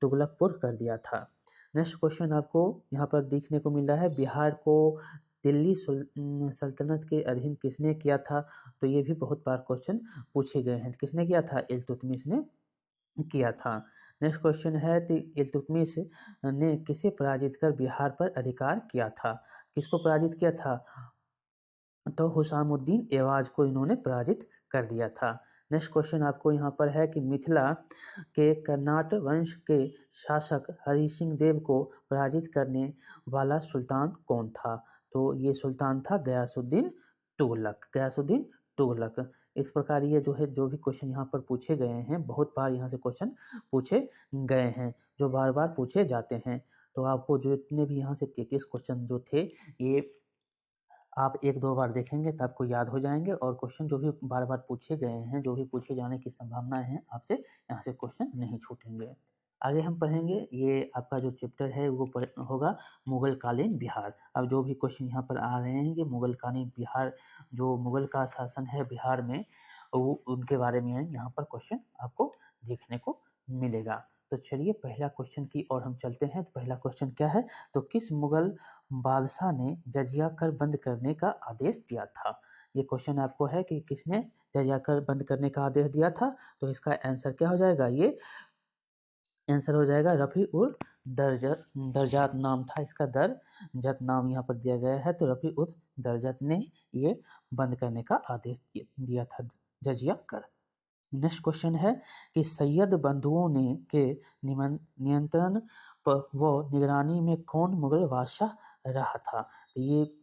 तुगलकपुर कर दिया था। नेक्स्ट क्वेश्चन आपको यहाँ पर देखने को मिल रहा है, बिहार को दिल्ली सल्तनत के अधीन किसने किया था? तो ये भी बहुत बार क्वेश्चन पूछे गए हैं। किसने किया था? इल्तुतमिश ने किया था। नेक्स्ट क्वेश्चन है, इल्तुतमिश ने किसे पराजित कर बिहार पर अधिकार किया था? किसको पराजित किया था? तो हुसामुद्दीन एवाज को इन्होंने पराजित कर दिया था। नेक्स्ट क्वेश्चन आपको यहाँ पर है कि मिथिला के कर्नाट वंश के शासक हरि सिंह देव को पराजित करने वाला सुल्तान कौन था? तो ये सुल्तान था गयासुद्दीन तुगलक। गयासुद्दीन तुगलक। इस प्रकार ये जो है, जो भी क्वेश्चन यहाँ पर पूछे गए हैं, बहुत बार यहाँ से क्वेश्चन पूछे गए हैं, जो बार बार पूछे जाते हैं। तो आपको जो इतने भी यहाँ से 33 क्वेश्चन जो थे, ये आप एक दो बार देखेंगे तो आपको याद हो जाएंगे, और क्वेश्चन जो भी बार बार पूछे गए हैं, जो भी पूछे जाने की संभावना है, आपसे यहाँ से क्वेश्चन नहीं छूटेंगे। आगे हम पढ़ेंगे, ये आपका जो चैप्टर है वो होगा मुगल कालीन बिहार। अब जो भी क्वेश्चन यहाँ पर आ रहे हैं, ये मुगल कालीन बिहार, जो मुगल का शासन है बिहार में, वो उनके बारे में है, यहाँ पर क्वेश्चन आपको देखने को मिलेगा। तो चलिए पहला क्वेश्चन की ओर हम चलते हैं। तो पहला क्वेश्चन क्या है? तो किस मुगल बादशाह ने जजिया कर बंद करने का आदेश दिया था? ये क्वेश्चन आपको है कि किसने जजिया कर बंद करने का आदेश दिया था? तो इसका आंसर क्या हो जाएगा? ये आंसर हो जाएगा रफी उल दरजात नाम था इसका, दरजत नाम यहाँ पर दिया गया है। तो रफी उद दरजत ने ये बंद करने का आदेश दिया था, जजिया कर। नेक्स्ट क्वेश्चन है कि सैयद बंधुओं ने के नियंत्रण व निगरानी में कौन मुगल बादशाह रहा था। तो ये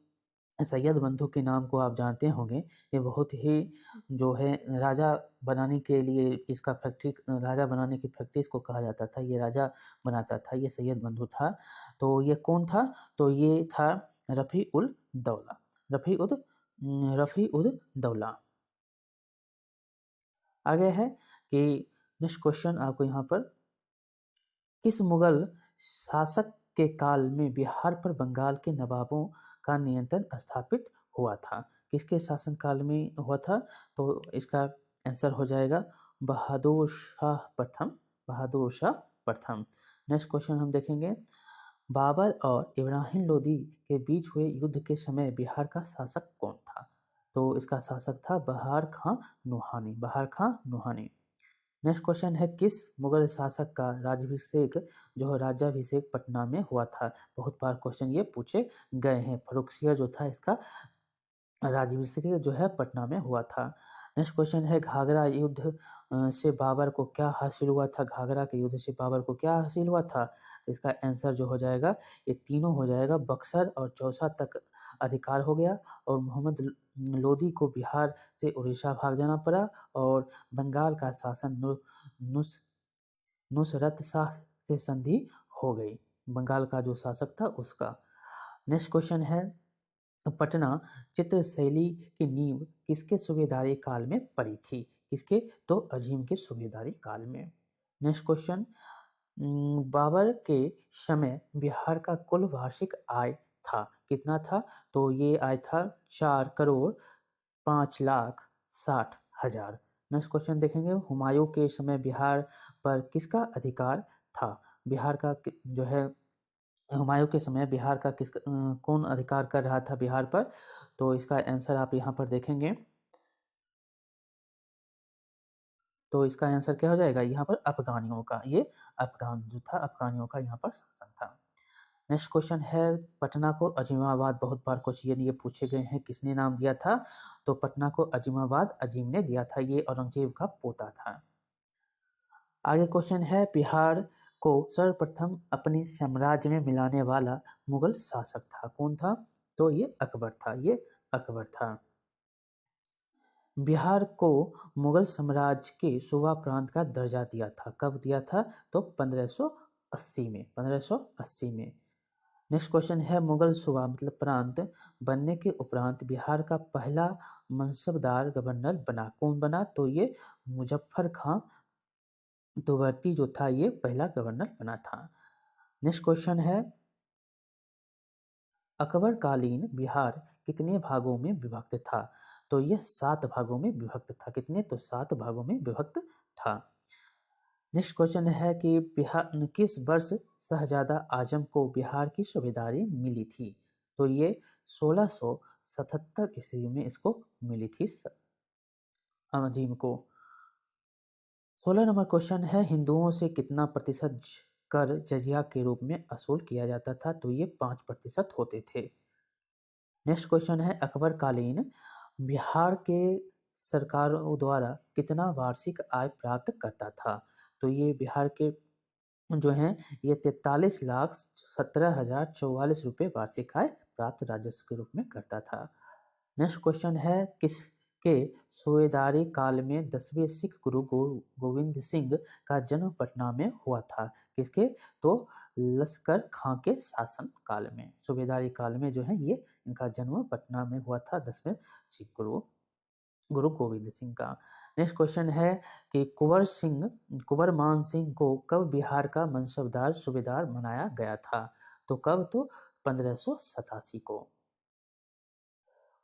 सैयद बंधु के नाम को आप जानते होंगे, ये बहुत ही जो है राजा बनाने के लिए इसका फैक्ट्री, राजा बनाने की फैक्ट्री इसको कहा जाता था, ये राजा बनाता था, ये सैयद बंधु था। तो ये कौन था, तो ये था रफ़ी उल दौला, रफ़ी उद दौला। आगे है कि नेक्स्ट क्वेश्चन आपको यहाँ पर, किस मुगल शासक के काल में बिहार पर बंगाल के नवाबों का नियंत्रण स्थापित हुआ था। किसके शासनकाल में हुआ था, तो इसका आंसर हो जाएगा बहादुर शाह प्रथम, बहादुर शाह प्रथम। नेक्स्ट क्वेश्चन हम देखेंगे, बाबर और इब्राहिम लोदी के बीच हुए युद्ध के समय बिहार का शासक कौन था। तो इसका शासक था बहार खां नुहानी, बहार खां नुहानी। नेक्स्ट क्वेश्चन है, किस मुगल शासक का राज्याभिषेक जो है राज्याभिषेक पटना में हुआ था। बहुत बार क्वेश्चन ये पूछे गए हैं। फर्रुखसियर जो था इसका राज्याभिषेक जो है पटना में हुआ था। नेक्स्ट क्वेश्चन है, घाघरा युद्ध से बाबर को क्या हासिल हुआ था। घाघरा के युद्ध से बाबर को क्या हासिल हुआ था। इसका आंसर जो हो जाएगा ये तीनों हो जाएगा, बक्सर और चौसा तक अधिकार हो गया, और मोहम्मद लोदी को बिहार से उड़ीसा भाग जाना पड़ा, और बंगाल का शासन नुसरत शाह से संधि हो गई, बंगाल का जो शासक था उसका। नेक्स्ट क्वेश्चन है, पटना चित्र शैली की नींव किसके सूबेदारी काल में पड़ी थी। किसके, तो अजीम के सूबेदारी काल में। नेक्स्ट क्वेश्चन, बाबर के समय बिहार का कुल वार्षिक आय था, कितना था, तो ये आय था 4,05,60,000। नेक्स्ट क्वेश्चन देखेंगे, हुमायूं के समय बिहार पर किसका अधिकार था। बिहार का जो है हुमायूं के समय बिहार का कौन अधिकार कर रहा था बिहार पर, तो इसका आंसर आप यहाँ पर देखेंगे, तो इसका आंसर क्या हो जाएगा यहाँ पर, अफगानियों का, ये अफगान जो था, अफगानियों का यहाँ पर शासन था। नेक्स्ट क्वेश्चन है, पटना को अजीमाबाद, बहुत बार क्वेश्चन ये पूछे गए हैं, किसने नाम दिया था, तो पटना को अजीमाबाद अजीम ने दिया था, ये औरंगजेब का पोता था। आगे क्वेश्चन है, बिहार को सर्वप्रथम अपने साम्राज्य में मिलाने वाला मुगल शासक था, कौन था, तो ये अकबर था, ये अकबर था। बिहार को मुगल साम्राज्य के सूबा प्रांत का दर्जा दिया था, कब दिया था, तो 1580 में, 1580 में। नेक्स्ट क्वेश्चन है, मुगल सूबा मतलब प्रांत बनने के उपरांत बिहार का पहला मनसबदार गवर्नर बना, कौन बना, तो ये मुजफ्फर खां दुवर्ती जो था ये पहला गवर्नर बना था। नेक्स्ट क्वेश्चन है, अकबर कालीन बिहार कितने भागों में विभक्त था, तो यह 7 भागों में विभक्त था, कितने, तो 7 भागों में विभक्त था। नेक्स्ट क्वेश्चन है कि बिहार किस वर्ष शहजादा आजम को बिहार की सूबेदारी मिली थी, तो ये 1677 ईस्वी में इसको मिली थी अजीम को। 16 नंबर क्वेश्चन है, हिंदुओं से कितना प्रतिशत कर जजिया के रूप में वसूल किया जाता था, तो ये 5% होते थे। नेक्स्ट क्वेश्चन है, अकबर कालीन बिहार के सरकारों द्वारा कितना वार्षिक आय प्राप्त करता था, तो ये बिहार के जो हैं ये 43,17,044 रुपये वार्षिक आय प्राप्त राजस्व के रूप में करता था। नेक्स्ट क्वेश्चन है, किसके सूबेदारी काल में 10वें सिख गुरु गोविंद सिंह का जन्म पटना में हुआ था, किसके, तो लश्कर खां के शासन काल में, सूबेदारी काल में जो है ये इनका जन्म पटना में हुआ था, 10वें सिख गुरु गोविंद सिंह का। नेक्स्ट क्वेश्चन है कि कुंवर मान सिंह को कब बिहार का मनसबदार सूबेदार बनाया गया था, तो कब, तो 1587 को।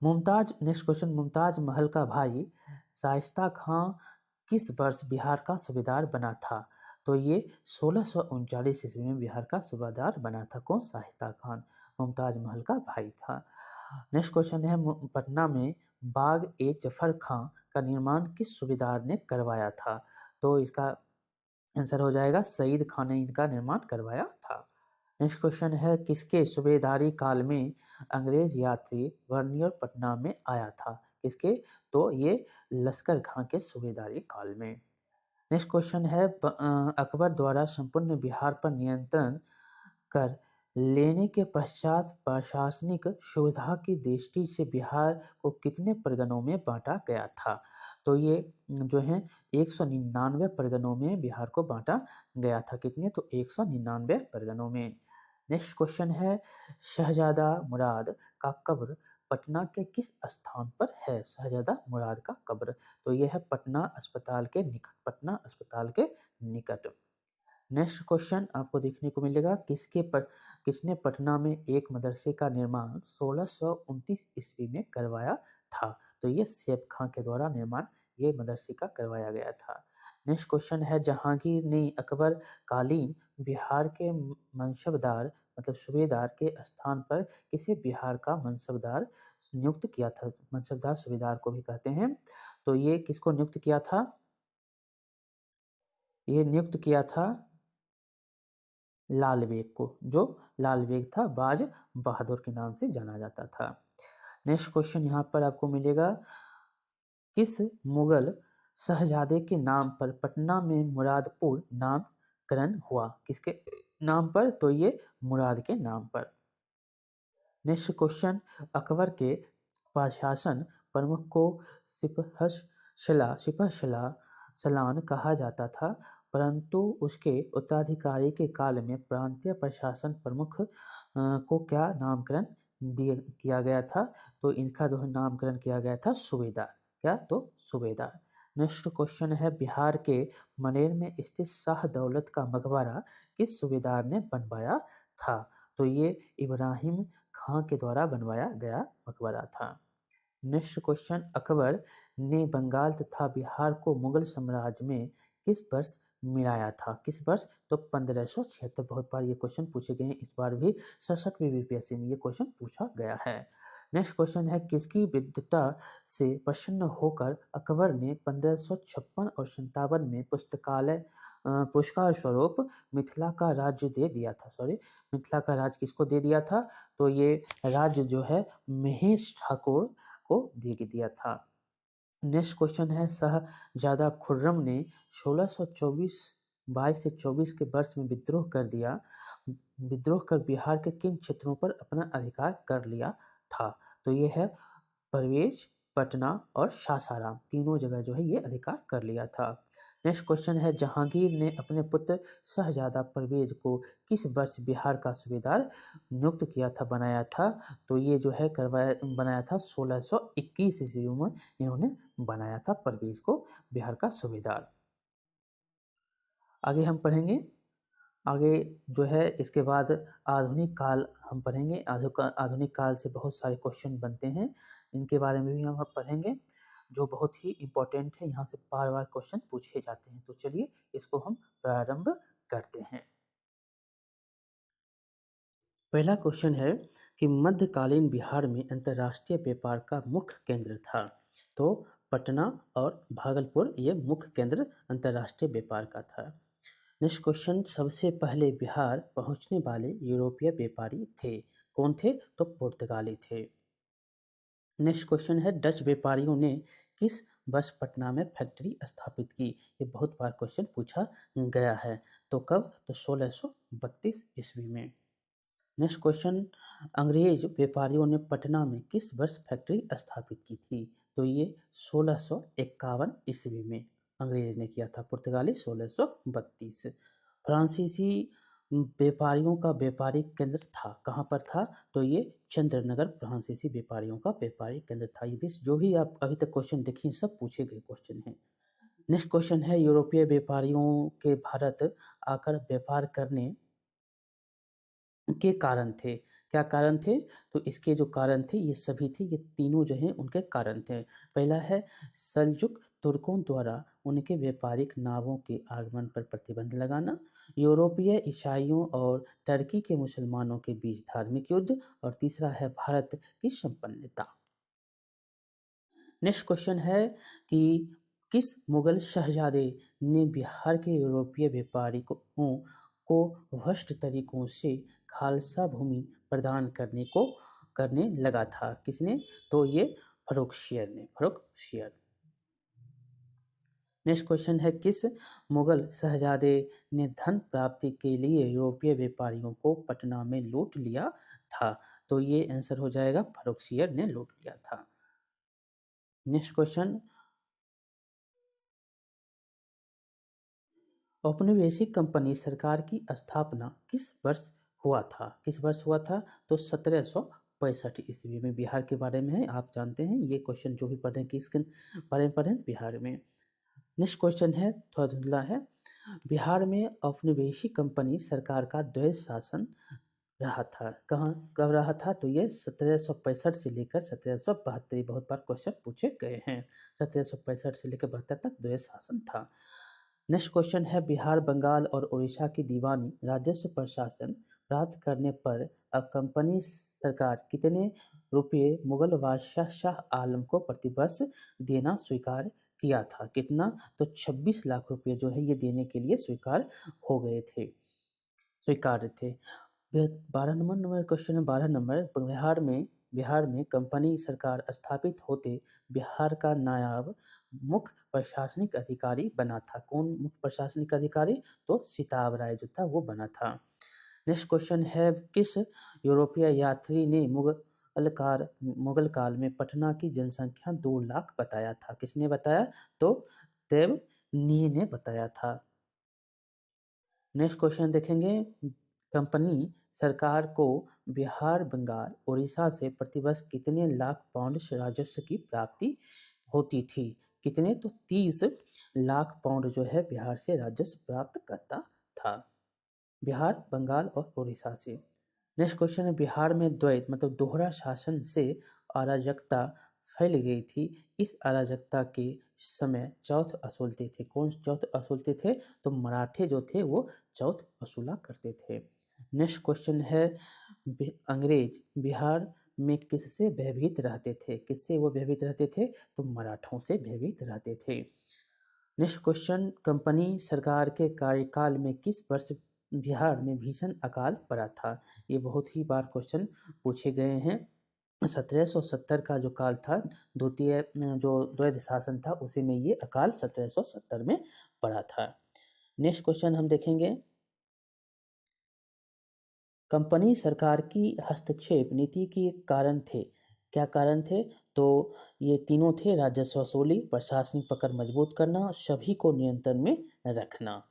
मुमताज, नेक्स्ट क्वेश्चन, मुमताज महल का भाई शाइस्ता खां किस वर्ष बिहार का सूबेदार बना था, तो ये 1639 ईस्वी में बिहार का सूबेदार बना था, कौन, शाइस्ता खान, मुमताज महल का भाई था। नेक्स्ट क्वेश्चन है, पटना में बाग ए जफर खां का निर्माण किस सूबेदार ने करवाया था, तो इसका आंसर हो जाएगा सईद खान ने इनका निर्माण करवाया था। नेक्स्ट क्वेश्चन है किसके सूबेदारी काल में अंग्रेज यात्री वर्नियर पटना में आया था? किसके? तो ये लश्कर खां के सूबेदारी काल में। नेक्स्ट क्वेश्चन है अकबर द्वारा संपूर्ण बिहार पर नियंत्रण कर लेने के पश्चात प्रशासनिक सुविधा की दृष्टि से बिहार को कितने परगनों में बांटा गया था? तो ये जो है 199 परगनों में बिहार को बांटा गया था। कितने? तो 199 परगनों में। नेक्स्ट क्वेश्चन है शहजादा मुराद का कब्र पटना के किस स्थान पर है? शहजादा मुराद का कब्र तो यह है पटना अस्पताल के निकट। पटना अस्पताल के निकट। नेक्स्ट क्वेश्चन आपको देखने को मिलेगा किसने पटना में एक मदरसे का निर्माण 1629 ईस्वी में करवाया था? तो ये सैयद खां के द्वारा निर्माण ये मदरसे का करवाया गया था। नेक्स्ट क्वेश्चन है जहांगीर ने अकबर कालीन बिहार के मनसबदार मतलब सूबेदार के स्थान पर किसे बिहार का मनसबदार नियुक्त किया था? मनसबदार सूबेदार को भी कहते हैं। तो ये किसको नियुक्त किया था? ये नियुक्त किया था लाल बेग को, जो लाल बेग था बाज बहादुर के नाम से जाना जाता था। नेक्स्ट क्वेश्चन यहाँ पर आपको मिलेगा किस मुगल शहजादे के नाम पर पटना में मुरादपुर नामकरण हुआ? किसके नाम पर? तो ये मुराद के नाम पर। नेक्स्ट क्वेश्चन अकबर के प्रशासन प्रमुख को सिपहसलार सलान कहा जाता था, परंतु उसके उत्तराधिकारी के काल में प्रांतीय प्रशासन प्रमुख को क्या नामकरण किया गया था? तो इनका जो नामकरण किया गया था सूबेदार। क्या? तो सूबेदार। नेक्स्ट क्वेश्चन है बिहार के मनेर में स्थित शाह दौलत का मकबरा किस सूबेदार ने बनवाया था? तो ये इब्राहिम खां के द्वारा बनवाया गया मकबरा था। नेक्स्ट क्वेश्चन अकबर ने बंगाल तथा बिहार को मुगल साम्राज्य में किस वर्ष मिलाया था? किस वर्ष? तो 1576। बहुत बार ये क्वेश्चन पूछे गए हैं, इस बार भी 67वीं बीपीएससी में ये क्वेश्चन पूछा गया है। नेक्स्ट क्वेश्चन है किसकी विद्वता से प्रसन्न होकर अकबर ने 1556 और 57 में पुरस्कार स्वरूप मिथिला का राज्य दे दिया था? मिथिला का राज्य किसको दे दिया था? तो ये राज्य जो है महेश ठाकुर को दे दिया था। नेक्स्ट क्वेश्चन है शहजादा खुर्रम ने 1622 से 24 के वर्ष में विद्रोह कर बिहार के किन क्षेत्रों पर अपना अधिकार कर लिया था? तो ये है परवेज, पटना और सासाराम, तीनों जगह जो है ये अधिकार कर लिया था। नेक्स्ट क्वेश्चन है जहांगीर ने अपने पुत्र शहजादा परवेज को किस वर्ष बिहार का सूबेदार नियुक्त किया था, बनाया था? तो ये जो है बनाया था 1621 ईस्वी में इन्होंने बनाया था परवेज को बिहार का सूबेदार। आगे हम पढ़ेंगे। आगे जो है इसके बाद आधुनिक काल हम पढ़ेंगे। आधुनिक काल से बहुत सारे क्वेश्चन बनते हैं, इनके बारे में भी हम पढ़ेंगे जो बहुत ही इम्पोर्टेंट है, यहाँ से बार बार क्वेश्चन पूछे जाते हैं। तो चलिए इसको हम प्रारंभ करते हैं। पहला क्वेश्चन है कि मध्यकालीन बिहार में अंतर्राष्ट्रीय व्यापार का मुख्य केंद्र था? तो पटना और भागलपुर ये मुख्य केंद्र अंतर्राष्ट्रीय व्यापार का था। नेक्स्ट क्वेश्चन सबसे पहले बिहार पहुंचने वाले यूरोपीय व्यापारी थे? कौन थे? तो पुर्तगाली थे। नेक्स्ट क्वेश्चन है डच व्यापारियों ने किस वर्ष पटना में फैक्ट्री स्थापित की? ये बहुत बार क्वेश्चन पूछा गया है। तो कब? तो 1632 ईस्वी में। नेक्स्ट क्वेश्चन अंग्रेज व्यापारियों ने पटना में किस वर्ष फैक्ट्री स्थापित की थी? तो ये 1651 ईस्वी में अंग्रेज ने किया था, पुर्तगाली 1632। फ्रांसीसी व्यापारियों का व्यापारिक केंद्र था, कहाँ पर था? तो ये चंद्रनगर फ्रांसीसी व्यापारियों का व्यापारिक केंद्र था। ये भी जो भी आप अभी तक क्वेश्चन देखिए सब पूछे गए क्वेश्चन हैं। नेक्स्ट क्वेश्चन है यूरोपीय व्यापारियों के भारत आकर व्यापार करने के कारण थे? क्या कारण थे? तो इसके जो कारण थे ये सभी थे, ये तीनों जो हैं उनके कारण थे। पहला है सल्जुक तुर्कों द्वारा उनके व्यापारिक नावों के आगमन पर प्रतिबंध लगाना, यूरोपीय ईसाइयों और टर्की के मुसलमानों के बीच धार्मिक युद्ध, और तीसरा है भारत की संपन्नता। नेक्स्ट क्वेश्चन है कि किस मुगल शहजादे ने बिहार के यूरोपीय व्यापारियों को भ्रष्ट तरीकों से खालसा भूमि प्रदान करने लगा था। किसने? तो ये फर्रुखसियर ने, फर्रुखसियर। नेक्स्ट क्वेश्चन है, किस मुगल शहजादे ने धन प्राप्ति के लिए यूरोपीय व्यापारियों को पटना में लूट लिया था? तो ये आंसर हो जाएगा, फर्रुखसियर ने लूट लिया था। नेक्स्ट क्वेश्चन, औपनिवेशिक कंपनी सरकार की स्थापना किस वर्ष हुआ था? किस वर्ष हुआ था? तो 1765 ईस्वी में। बिहार के बारे में है, आप जानते हैं ये क्वेश्चन जो भी पढ़ रहे हैं किसके बारे में पढ़ रहे हैं, बिहार में। नेक्स्ट क्वेश्चन है, थोड़ा धुंधला है। बिहार में औपनिवेशिक कंपनी सरकार का द्वैध शासन रहा था। कहाँ कब रहा था? तो ये 1765 से लेकर 1772, बहुत बार क्वेश्चन पूछे गए हैं। 1765 से लेकर 72 तक द्वैध शासन था। नेक्स्ट क्वेश्चन है, बिहार, बंगाल और उड़ीसा की दीवानी राजस्व प्रशासन प्राप्त करने पर अब कंपनी सरकार कितने रुपये मुगल बादशाह शाह आलम को प्रतिवर्ष देना स्वीकार किया था? कितना? तो 26 लाख रुपये जो है ये देने के लिए स्वीकार हो गए थे, स्वीकार थे। 12 नंबर क्वेश्चन है, 12 नंबर। बिहार में कंपनी सरकार स्थापित होते बिहार का नायब मुख्य प्रशासनिक अधिकारी बना था। कौन मुख्य प्रशासनिक अधिकारी? तो सिताब राय जो था वो बना था। नेक्स्ट क्वेश्चन है, किस यूरोपीय यात्री ने मुगल काल में पटना की जनसंख्या 2 लाख बताया था? किसने बताया? तो तेवनी ने बताया था। नेक्स्ट क्वेश्चन देखेंगे, कंपनी सरकार को बिहार, बंगाल, उड़ीसा से प्रतिवर्ष कितने लाख पाउंड राजस्व की प्राप्ति होती थी? कितने? तो 30 लाख पाउंड जो है बिहार से राजस्व प्राप्त करता था, बिहार, बंगाल और उड़ीसा से। नेक्स्ट क्वेश्चन है, बिहार में द्वैत मतलब दोहरा शासन से अराजकता फैल गई थी। इस अराजकता के समय चौथ वसूलते थे। कौन चौथ वसूलते थे? तो मराठे जो थे वो चौथ वसूला करते थे। नेक्स्ट क्वेश्चन है, अंग्रेज बिहार में किससे भयभीत रहते थे? किससे वो भयभीत रहते थे? तो मराठों से भयभीत रहते थे। नेक्स्ट क्वेश्चन, कंपनी सरकार के कार्यकाल में किस वर्ष बिहार में भीषण अकाल पड़ा था? ये बहुत ही बार क्वेश्चन पूछे गए हैं। 1770 का जो काल था, द्वितीय जो द्वैध शासन था, उसी में ये अकाल 1770 में पड़ा था। नेक्स्ट क्वेश्चन हम देखेंगे, कंपनी सरकार की हस्तक्षेप नीति के कारण थे। क्या कारण थे? तो ये तीनों थे, राजस्व वसूली, प्रशासनिक पकड़ मजबूत करना, सभी को नियंत्रण में रखना।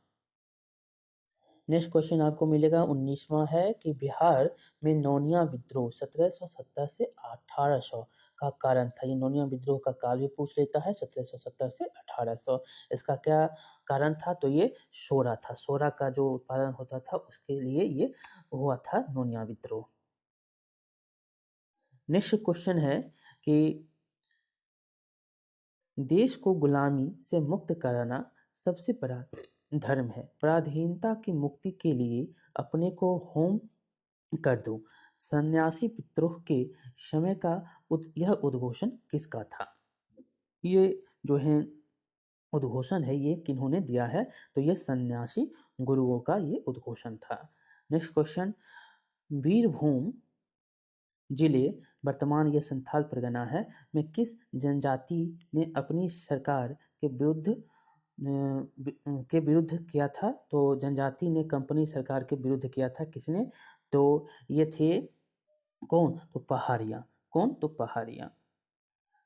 नेक्स्ट क्वेश्चन आपको मिलेगा 19वां है कि बिहार में नौनिया विद्रोह 1770 से 1800 का कारण था। ये नौनिया विद्रोह का काल भी पूछ लेता है, 1770 से 1800। इसका क्या कारण था? तो ये सोरा था, सोरा का जो उत्पादन होता था उसके लिए ये हुआ था नौनिया विद्रोह। नेक्स्ट क्वेश्चन है कि देश को गुलामी से मुक्त कराना सबसे बड़ा धर्म है। पराधीनता की मुक्ति के लिए अपने को होम कर दो। सन्यासी विद्रोह के समय का यह उद्घोषण किसका था? ये जो है उद्घोषण है ये किन्होंने दिया है? तो ये सन्यासी गुरुओं का ये उद्घोषण था। नेक्स्ट क्वेश्चन, बीरभूम जिले, वर्तमान ये संथाल परगना है, में किस जनजाति ने अपनी सरकार के विरुद्ध किया था? तो जनजाति ने कंपनी सरकार के विरुद्ध किया था। किसने? तो ये थे कौन? तो पहाड़िया। कौन? तो पहाड़िया।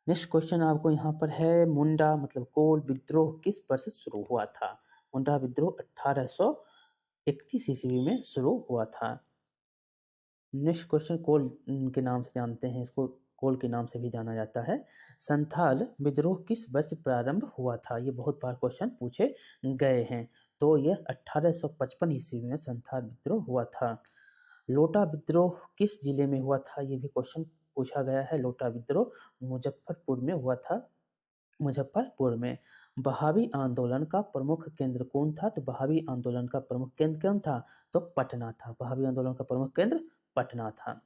नेक्स्ट क्वेश्चन आपको यहाँ पर है, मुंडा मतलब कोल विद्रोह किस वर्ष शुरू हुआ था? मुंडा विद्रोह 1831 ईस्वी में शुरू हुआ था। नेक्स्ट क्वेश्चन, कोल के नाम से जानते हैं इसको, कोल के नाम से भी जाना जाता है। संथाल विद्रोह किस वर्ष प्रारंभ हुआ था? ये बहुत बार क्वेश्चन पूछे गए हैं। तो यह 1855 ईस्वी में संथाल विद्रोह हुआ था। लोटा विद्रोह किस जिले में हुआ था? ये भी क्वेश्चन पूछा गया है। लोटा विद्रोह मुजफ्फरपुर में हुआ था, मुजफ्फरपुर में। बहावी आंदोलन का प्रमुख केंद्र कौन था? तो बहावी आंदोलन का प्रमुख केंद्र कौन था? तो पटना था। बहावी आंदोलन का प्रमुख केंद्र पटना था।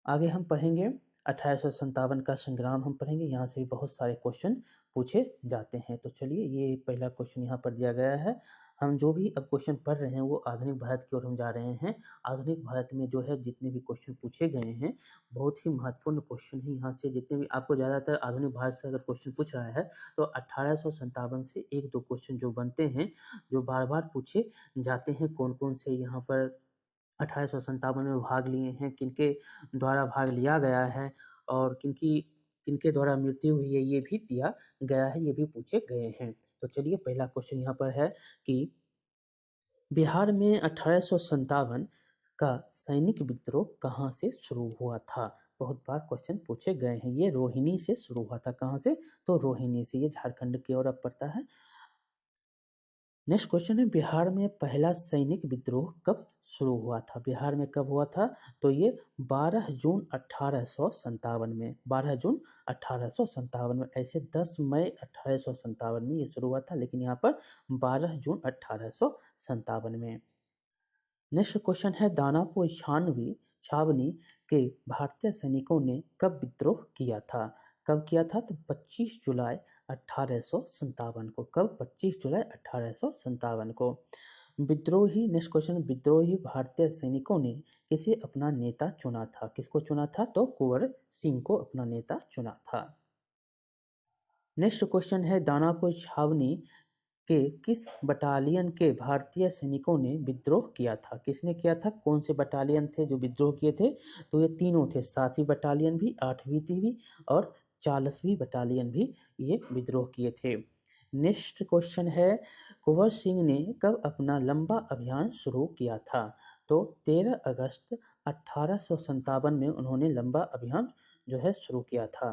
आगे हम पढ़ेंगे 1857 का संग्राम हम पढ़ेंगे। यहाँ से भी बहुत सारे क्वेश्चन पूछे जाते हैं। तो चलिए, ये पहला क्वेश्चन यहाँ पर दिया गया है, हम जो भी अब क्वेश्चन पढ़ रहे हैं वो आधुनिक भारत की ओर हम जा रहे हैं। आधुनिक भारत में जो है जितने भी क्वेश्चन पूछे गए हैं बहुत ही महत्वपूर्ण क्वेश्चन है। यहाँ से जितने भी आपको ज़्यादातर आधुनिक भारत से अगर क्वेश्चन पूछ रहा है तो 1857 से एक दो क्वेश्चन जो बनते हैं जो बार बार पूछे जाते हैं। कौन कौन से यहाँ पर 1857 में भाग लिए हैं, किनके द्वारा भाग लिया गया है और किनके द्वारा मृत्यु हुई है ये भी दिया गया है, ये भी पूछे गए हैं। तो चलिए पहला क्वेश्चन यहाँ पर है कि बिहार में 1857 का सैनिक विद्रोह कहाँ से शुरू हुआ था। बहुत बार क्वेश्चन पूछे गए हैं। ये रोहिणी से शुरू हुआ था। कहाँ से? तो रोहिणी से। ये झारखंड की ओर अब पड़ता है। नेक्स्ट क्वेश्चन है बिहार में पहला सैनिक विद्रोह कब शुरू हुआ था। बिहार में कब हुआ था? तो ये 12 जून 1857 में। 12 जून 1857 में। ऐसे 10 मई 1857 में ये शुरू हुआ था, लेकिन यहाँ पर 12 जून 1857 में। नेक्स्ट क्वेश्चन है दानापुर छावनी के भारतीय सैनिकों ने कब विद्रोह किया था। कब किया था? तो 25 जुलाई 1857 को। कब? 25 जुलाई 1857 को। विद्रोही नेक्स्ट क्वेश्चन, विद्रोही भारतीय सैनिकों ने किसे अपना नेता चुना था। किसको चुना था? तो कुंवर सिंह को अपना नेता चुना था। नेक्स्ट क्वेश्चन है दानापुर छावनी के किस बटालियन के भारतीय सैनिकों ने विद्रोह किया था। किसने किया था? कौन से बटालियन थे जो विद्रोह किए थे? तो ये तीनों थे। 7वीं बटालियन भी, 8वीं भी और 40वीं बटालियन भी ये विद्रोह किए थे। नेक्स्ट क्वेश्चन है कुंवर सिंह ने कब अपना लंबा अभियान शुरू किया था। तो 13 अगस्त 1857 में उन्होंने लंबा अभियान जो है शुरू किया था।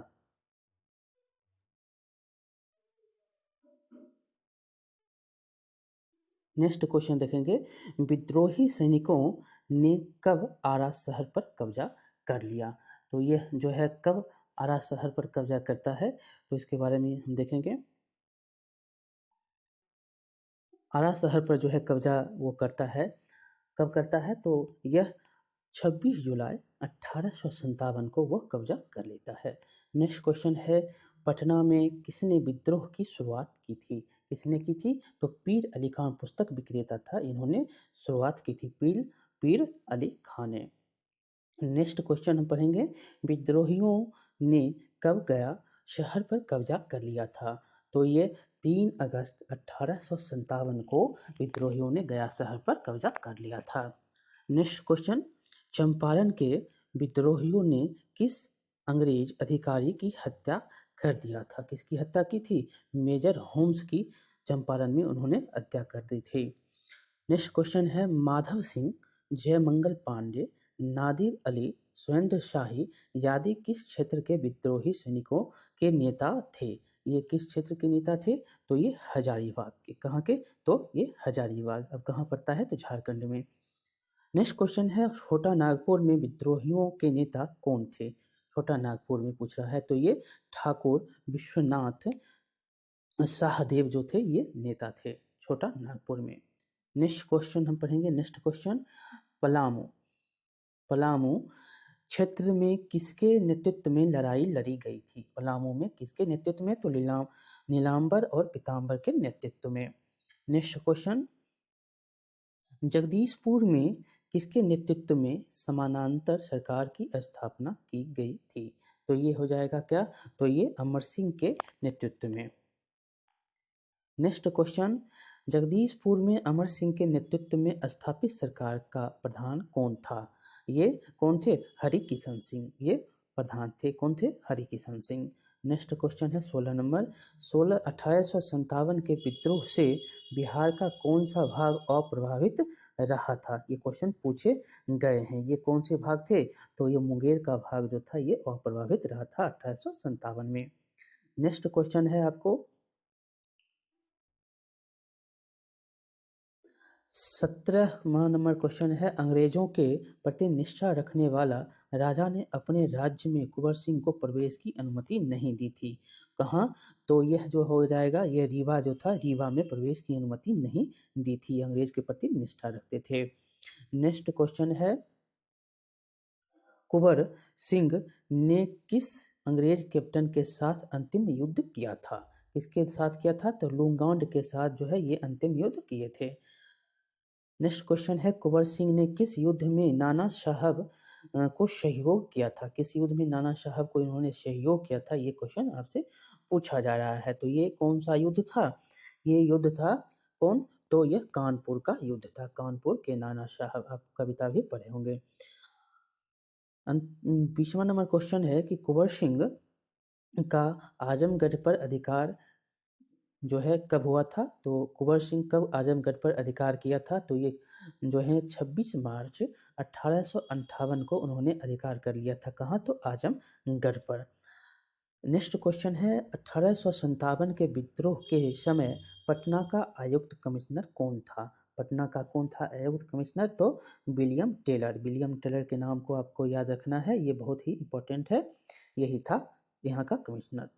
नेक्स्ट क्वेश्चन देखेंगे विद्रोही सैनिकों ने कब आरा शहर पर कब्जा कर लिया। तो यह जो है कब आरा शहर पर कब्जा करता है, तो इसके बारे में हम देखेंगे। आरा शहर पर जो है कब्जा वो करता है। कब करता है? तो यह 26 जुलाई 1857 को वह कब्जा कर लेता है। नेक्स्ट क्वेश्चन है पटना में किसने विद्रोह की शुरुआत की थी। किसने की थी? तो पीर अली खान पुस्तक विक्रेता था, इन्होंने शुरुआत की थी। पीर अली खान ने। नेक्स्ट क्वेश्चन हम पढ़ेंगे विद्रोहियों ने कब गया शहर पर कब्जा कर लिया था। तो ये 3 अगस्त 1857 को विद्रोहियों ने गया शहर पर कब्जा कर लिया था। नेक्स्ट क्वेश्चन चंपारण के विद्रोहियों ने किस अंग्रेज अधिकारी की हत्या कर दिया था। किसकी हत्या की थी? मेजर होम्स की चंपारण में उन्होंने हत्या कर दी थी। नेक्स्ट क्वेश्चन है माधव सिंह, जयमंगल पांडे, नादिर अली, सुरेंद्र शाही आदि किस क्षेत्र के विद्रोही सैनिकों के नेता थे। ये किस क्षेत्र के नेता थे? तो ये हजारीबाग के। कहाँ के? तो ये हजारीबाग अब कहाँ पड़ता है? तो झारखंड में। नेक्स्ट क्वेश्चन है छोटा नागपुर में विद्रोहियों के नेता कौन थे। छोटा नागपुर में पूछ रहा है, तो ये ठाकुर विश्वनाथ शाहदेव जो थे ये नेता थे छोटा नागपुर में। नेक्स्ट क्वेश्चन हम पढ़ेंगे। नेक्स्ट क्वेश्चन पलामू क्षेत्र में किसके नेतृत्व में लड़ाई लड़ी गई थी। पलामू में किसके नेतृत्व में? तो नीलांबर और पीताम्बर के नेतृत्व में। नेक्स्ट क्वेश्चन जगदीशपुर में किसके नेतृत्व में समानांतर सरकार की स्थापना की गई थी। तो ये हो जाएगा क्या? तो ये अमर सिंह के नेतृत्व में। नेक्स्ट क्वेश्चन जगदीशपुर में अमर सिंह के नेतृत्व में स्थापित सरकार का प्रधान कौन था। ये कौन थे? हरिकिशन सिंह ये प्रधान थे। कौन थे? हरिकिशन सिंह। नेक्स्ट क्वेश्चन है 16 नंबर 1857 के विद्रोह से बिहार का कौन सा भाग अप्रभावित रहा था। ये क्वेश्चन पूछे गए हैं। ये कौन से भाग थे? तो ये मुंगेर का भाग जो था ये अप्रभावित रहा था 1857 में। नेक्स्ट क्वेश्चन है आपको 17वां नंबर क्वेश्चन है अंग्रेजों के प्रति निष्ठा रखने वाला राजा ने अपने राज्य में कुंवर सिंह को प्रवेश की अनुमति नहीं दी थी। कहाँ? तो यह जो हो जाएगा ये रीवा जो था, रीवा में प्रवेश की अनुमति नहीं दी थी। अंग्रेज के प्रति निष्ठा रखते थे। नेक्स्ट क्वेश्चन है कुंवर सिंह ने किस अंग्रेज कैप्टन के साथ अंतिम युद्ध किया था। किसके साथ किया था? तो लूगांड के साथ जो है ये अंतिम युद्ध किए थे। नेक्स्ट क्वेश्चन है, कुंवर सिंह ने किस युद्ध में नाना साहब को सहयोग किया था? किस युद्ध में नाना साहब को इन्होंने सहयोग किया था? ये क्वेश्चन आपसे पूछा जा रहा है। तो ये कौन सा युद्ध था? ये युद्ध था कौन? तो यह कानपुर का युद्ध था। कानपुर के नाना साहब, आप कविता भी पढ़े होंगे। 20वां नंबर क्वेश्चन है कि कुंवर सिंह का आजमगढ़ पर अधिकार जो है कब हुआ था? तो कुंवर सिंह कब आजमगढ़ पर अधिकार किया था? तो ये जो है 26 मार्च 1858 को उन्होंने अधिकार कर लिया था। कहाँ? तो आजमगढ़ पर। नेक्स्ट क्वेश्चन है, 1857 के विद्रोह के समय पटना का आयुक्त कमिश्नर कौन था? पटना का कौन था आयुक्त कमिश्नर? तो विलियम टेलर। विलियम टेलर के नाम को आपको याद रखना है, ये बहुत ही इंपॉर्टेंट है। यही था यहाँ का कमिश्नर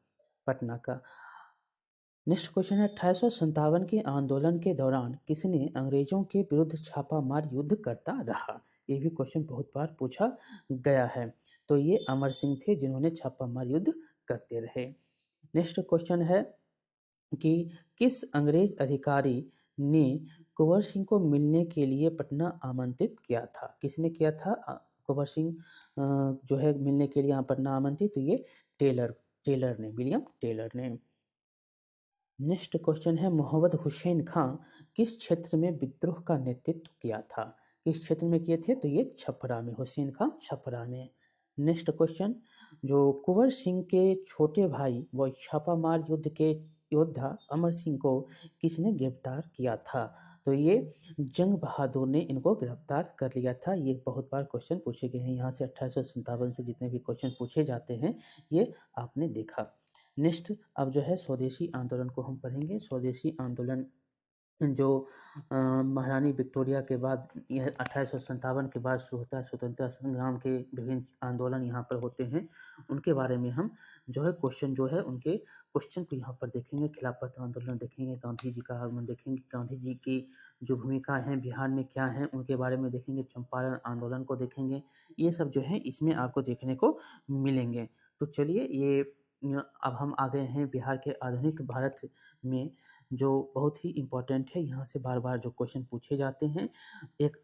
पटना का। नेक्स्ट क्वेश्चन है, 1857 के आंदोलन के दौरान किसने अंग्रेजों के विरुद्ध छापामार युद्ध करता रहा? ये भी क्वेश्चन बहुत बार पूछा गया है। तो ये अमर सिंह थे जिन्होंने छापामार युद्ध करते रहे। नेक्स्ट क्वेश्चन है कि किस अंग्रेज अधिकारी ने कुंवर सिंह को मिलने के लिए पटना आमंत्रित किया था? किसने किया था कुंवर सिंह जो है मिलने के लिए यहाँ पटना आमंत्रित? तो ये टेलर ने, विलियम टेलर ने। नेक्स्ट क्वेश्चन है, मोहम्मद हुसैन खां किस क्षेत्र में विद्रोह का नेतृत्व किया था? किस क्षेत्र में किए थे? तो ये छपरा में, हुसैन खां छपरा में। नेक्स्ट क्वेश्चन, जो कुंवर सिंह के छोटे भाई व छापामार युद्ध के योद्धा अमर सिंह को किसने गिरफ्तार किया था? तो ये जंग बहादुर ने इनको गिरफ्तार कर लिया था। ये बहुत बार क्वेश्चन पूछे गए हैं, यहाँ से 1857 से जितने भी क्वेश्चन पूछे जाते हैं ये आपने देखा। नेक्स्ट अब जो है स्वदेशी आंदोलन को हम पढ़ेंगे। स्वदेशी आंदोलन जो महारानी विक्टोरिया के बाद, यह 1857 के बाद शुरू होता है। स्वतंत्रता संग्राम के विभिन्न आंदोलन यहाँ पर होते हैं, उनके बारे में हम जो है क्वेश्चन जो है उनके क्वेश्चन को यहाँ पर देखेंगे। खिलाफत आंदोलन देखेंगे, गांधी जी का आगमन देखेंगे, गांधी जी की जो भूमिका है बिहार में क्या है उनके बारे में देखेंगे, चंपारण आंदोलन को देखेंगे। ये सब जो है इसमें आपको देखने को मिलेंगे। तो चलिए, ये अब हम आ गए हैं बिहार के आधुनिक भारत में, जो बहुत ही इम्पोर्टेंट है। यहाँ से बार बार जो क्वेश्चन पूछे जाते हैं, एक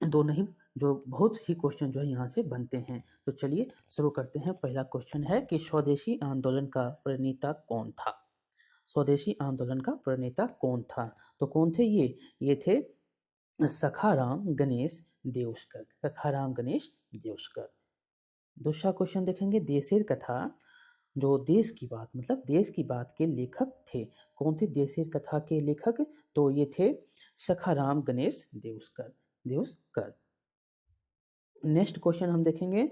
दो नहीं, जो बहुत ही क्वेश्चन जो है यहाँ से बनते हैं। तो चलिए शुरू करते हैं। पहला क्वेश्चन है कि स्वदेशी आंदोलन का प्रणेता कौन था? स्वदेशी आंदोलन का प्रणेता कौन था? तो कौन थे ये थे सखाराम गणेश देउस्कर। सखाराम गणेश देउस्कर। दूसरा क्वेश्चन देखेंगे, देशेर कथा जो देश की बात, मतलब देश की बात के लेखक थे। कौन थे देशेर कथा के लेखक? तो ये थे सखाराम गणेश देउस्कर। नेक्स्ट क्वेश्चन हम देखेंगे,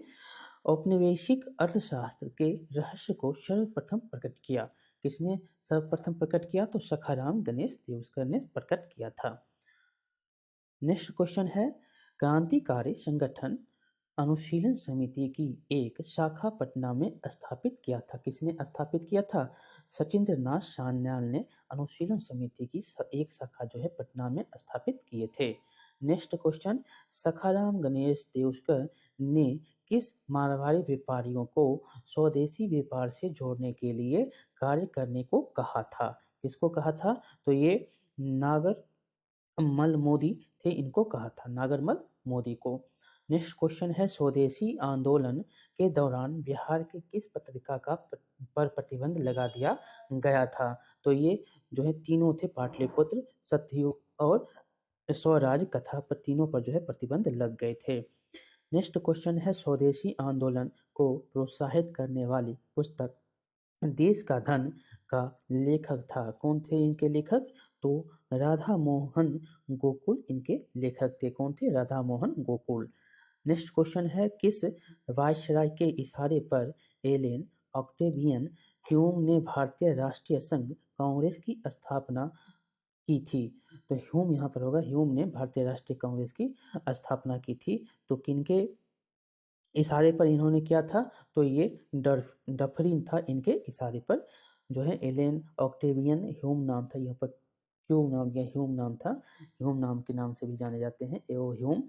औपनिवेशिक अर्थशास्त्र के रहस्य को सर्वप्रथम प्रकट किया? किसने सर्वप्रथम प्रकट किया? तो सखाराम गणेश देउस्कर ने प्रकट किया था। नेक्स्ट क्वेश्चन है, क्रांतिकारी संगठन अनुशीलन समिति की एक शाखा पटना में स्थापित किया था? किसने स्थापित किया था? सचिंद्र नाथ सान्याल ने अनुशीलन समिति की एक शाखा जो है पटना में स्थापित किए थे। नेक्स्ट क्वेश्चन, सखाराम गणेश देउस्कर ने किस मारवाड़ी व्यापारियों को स्वदेशी व्यापार से जोड़ने के लिए कार्य करने को कहा था? किसको कहा था? तो ये नागरमल मोदी थे, इनको कहा था, नागरमल मोदी को। नेक्स्ट क्वेश्चन है, स्वदेशी आंदोलन के दौरान बिहार की किस पत्रिका का पर प्रतिबंध लगा दिया गया था? तो ये जो है तीनों थे, पाटलिपुत्र, सत्ययुग और स्वराज कथा पर, तीनों पर जो है प्रतिबंध लग गए थे। नेक्स्ट क्वेश्चन है, स्वदेशी आंदोलन को प्रोत्साहित करने वाली पुस्तक देश का धन का लेखक था? कौन थे इनके लेखक? तो राधा मोहन गोकुल इनके लेखक थे। कौन थे? राधा मोहन गोकुल। नेक्स्ट क्वेश्चन है, किस वायसराय के इशारे पर एलेन ऑक्टेवियन ह्यूम ने भारतीय राष्ट्रीय संघ कांग्रेस की स्थापना की थी? तो ह्यूम यहाँ पर होगा, ह्यूम ने भारतीय राष्ट्रीय कांग्रेस की स्थापना की थी। तो किनके इशारे पर इन्होंने किया था? तो ये डफरिन था, इनके इशारे पर जो है एलेन ऑक्टेवियन ह्यूम नाम था, यहाँ पर ह्यूम नाम या ह्यूम नाम था, ह्यूम नाम के नाम से भी जाने जाते हैं। एओ ह्यूम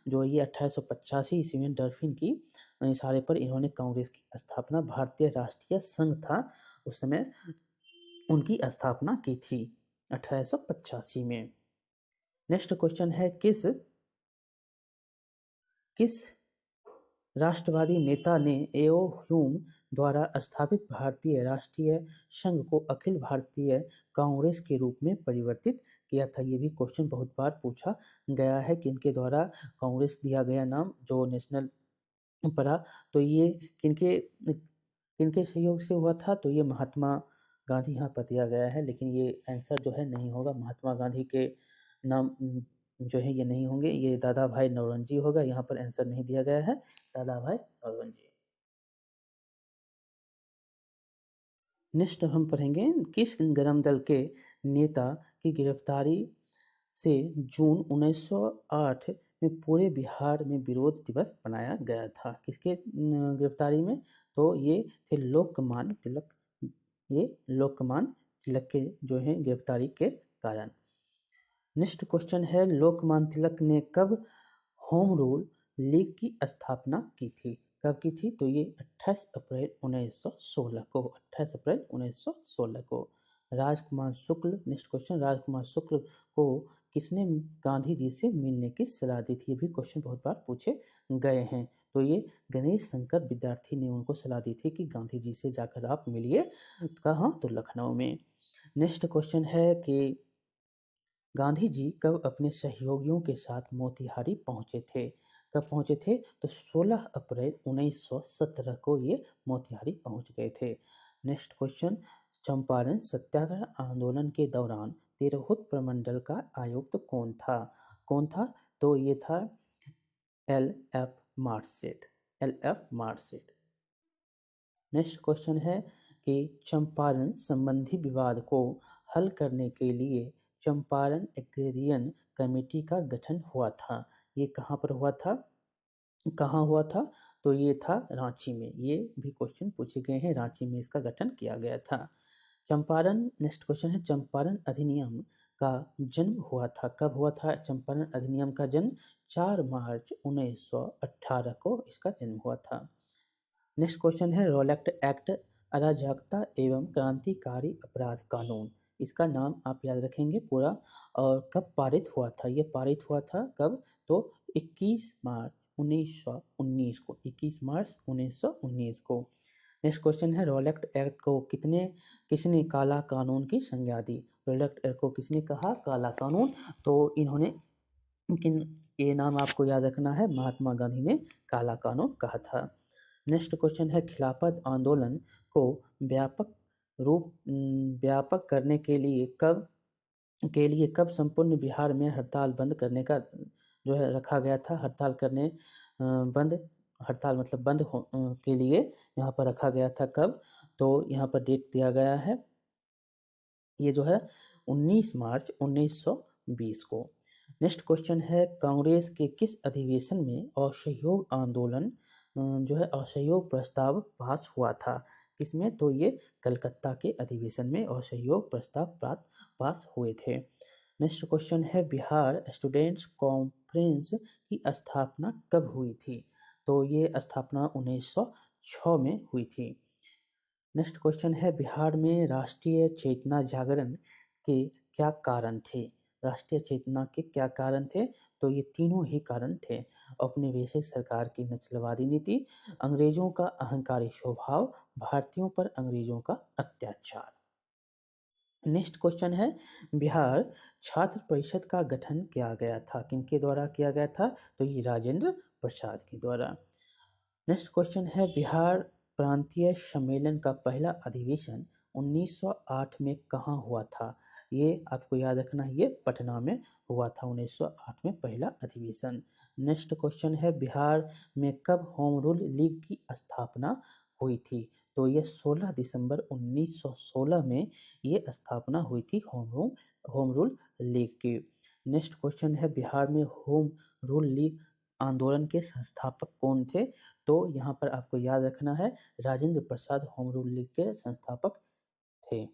जो ये 1885 ईस्वी में डरफिन की इशारे पर इन्होंने कांग्रेस की स्थापना, भारतीय राष्ट्रीय संघ था उस समय, उनकी स्थापना की थी 1885 में। नेक्स्ट क्वेश्चन है किस राष्ट्रवादी नेता ने एओ ह्यूम द्वारा स्थापित भारतीय राष्ट्रीय संघ को अखिल भारतीय कांग्रेस के रूप में परिवर्तित किया था? ये भी क्वेश्चन बहुत बार पूछा गया है कि इनके द्वारा कांग्रेस दिया गया नाम जो नेशनल पड़ा, तो ये किनके किनके सहयोग से हुआ था? तो ये महात्मा गांधी यहाँ पर दिया गया है, लेकिन ये आंसर जो है नहीं होगा। महात्मा गांधी के नाम जो है ये नहीं होंगे, ये दादा भाई नौरोजी होगा। यहाँ पर आंसर नहीं दिया गया है, दादा भाई नौरोजी। नेक्स्ट हम पढ़ेंगे किस गरम दल के नेता की गिरफ्तारी से जून 1908 में पूरे बिहार में विरोध दिवस मनाया गया था? किसके गिरफ्तारी में? तो ये थे लोकमान्य तिलक। ये लोकमान्य तिलक के जो है गिरफ्तारी के कारण। नेक्स्ट क्वेश्चन है लोकमान्य तिलक ने कब होम रूल लीग की स्थापना की थी? कब की थी? तो ये 28 अप्रैल 1916 को, 28 अप्रैल 1916 को। राजकुमार शुक्ल, नेक्स्ट क्वेश्चन, राजकुमार शुक्ल को किसने गांधी जी से मिलने की सलाह दी थी? ये भी क्वेश्चन बहुत बार पूछे गए हैं। तो ये गणेश शंकर विद्यार्थी ने उनको सलाह दी थी कि गांधी जी से जाकर आप मिलिए। कहाँ? तो लखनऊ में। नेक्स्ट क्वेश्चन है कि गांधी जी कब अपने सहयोगियों के साथ मोतिहारी पहुंचे थे? कब पहुंचे थे? तो 16 अप्रैल 1917 को ये मोतिहारी पहुंच गए थे। नेक्स्ट क्वेश्चन, चंपारण सत्याग्रह आंदोलन के दौरान तिरहुत प्रमंडल का आयुक्त कौन था? कौन था? तो ये था L.F. मार्शेट। L.F. मार्शेट। नेक्स्ट क्वेश्चन है कि चंपारण संबंधी विवाद को हल करने के लिए चंपारण एग्रेरियन कमेटी का गठन हुआ था। ये कहाँ पर हुआ था? कहाँ हुआ था? तो ये था रांची में। ये भी क्वेश्चन पूछे गए हैं, रांची में इसका गठन किया गया था। चंपारण, नेक्स्ट क्वेश्चन है चंपारण अधिनियम का जन्म हुआ था? कब हुआ था चंपारण अधिनियम का जन्म? 4 मार्च 1918 को इसका जन्म हुआ था। नेक्स्ट क्वेश्चन है रॉलेट एक्ट अराजकता एवं क्रांतिकारी अपराध कानून, इसका नाम आप याद रखेंगे पूरा। और कब पारित हुआ था? ये पारित हुआ था कब? तो 21 मार्च 1919 को, 21 मार्च 1919 को। नेक्स्ट क्वेश्चन है रॉलेट एक्ट को किसने काला कानून की संज्ञा दी? रॉलेट एक्ट को किसने कहा काला कानून? तो इन्होंने ये नाम आपको याद रखना है, महात्मा गांधी ने काला कानून कहा था। नेक्स्ट क्वेश्चन है खिलाफत आंदोलन को व्यापक करने के लिए कब संपूर्ण बिहार में हड़ताल बंद करने का जो है रखा गया था? हड़ताल मतलब बंद के लिए यहाँ पर रखा गया था। कब? तो यहाँ पर डेट दिया गया है, ये जो है 19 मार्च 1920 को। नेक्स्ट क्वेश्चन है कांग्रेस के किस अधिवेशन में असहयोग आंदोलन जो है असहयोग प्रस्ताव पास हुआ था? किसमें? तो ये कलकत्ता के अधिवेशन में असहयोग प्रस्ताव पास हुए थे। नेक्स्ट क्वेश्चन है बिहार स्टूडेंट्स कॉन्फ्रेंस की स्थापना कब हुई थी? तो ये स्थापना 1906 में हुई थी। नेक्स्ट क्वेश्चन है बिहार में राष्ट्रीय चेतना जागरण के क्या कारण थे? राष्ट्रीय चेतना के क्या कारण थे? तो ये तीनों ही कारण थे। औपनिवेशिक सरकार की नस्लवादी नीति, अंग्रेजों का अहंकारी स्वभाव, भारतीयों पर अंग्रेजों का अत्याचार। नेक्स्ट क्वेश्चन है बिहार छात्र परिषद का गठन किया गया था? किनके द्वारा किया गया था? तो ये राजेंद्र प्रसाद के द्वारा। नेक्स्ट क्वेश्चन है बिहार प्रांतीय सम्मेलन का पहला अधिवेशन 1908 में कहाँ हुआ था? ये आपको याद रखना है, ये पटना में हुआ था 1908 में पहला अधिवेशन। नेक्स्ट क्वेश्चन है बिहार में कब होम रूल लीग की स्थापना हुई थी? तो ये 16 दिसंबर 1916 में ये स्थापना हुई थी होम रूल लीग की। नेक्स्ट क्वेश्चन है बिहार में होम रूल लीग आंदोलन के संस्थापक कौन थे? तो यहाँ पर आपको याद रखना है Rajendra Prasad home rule league के संस्थापक थे।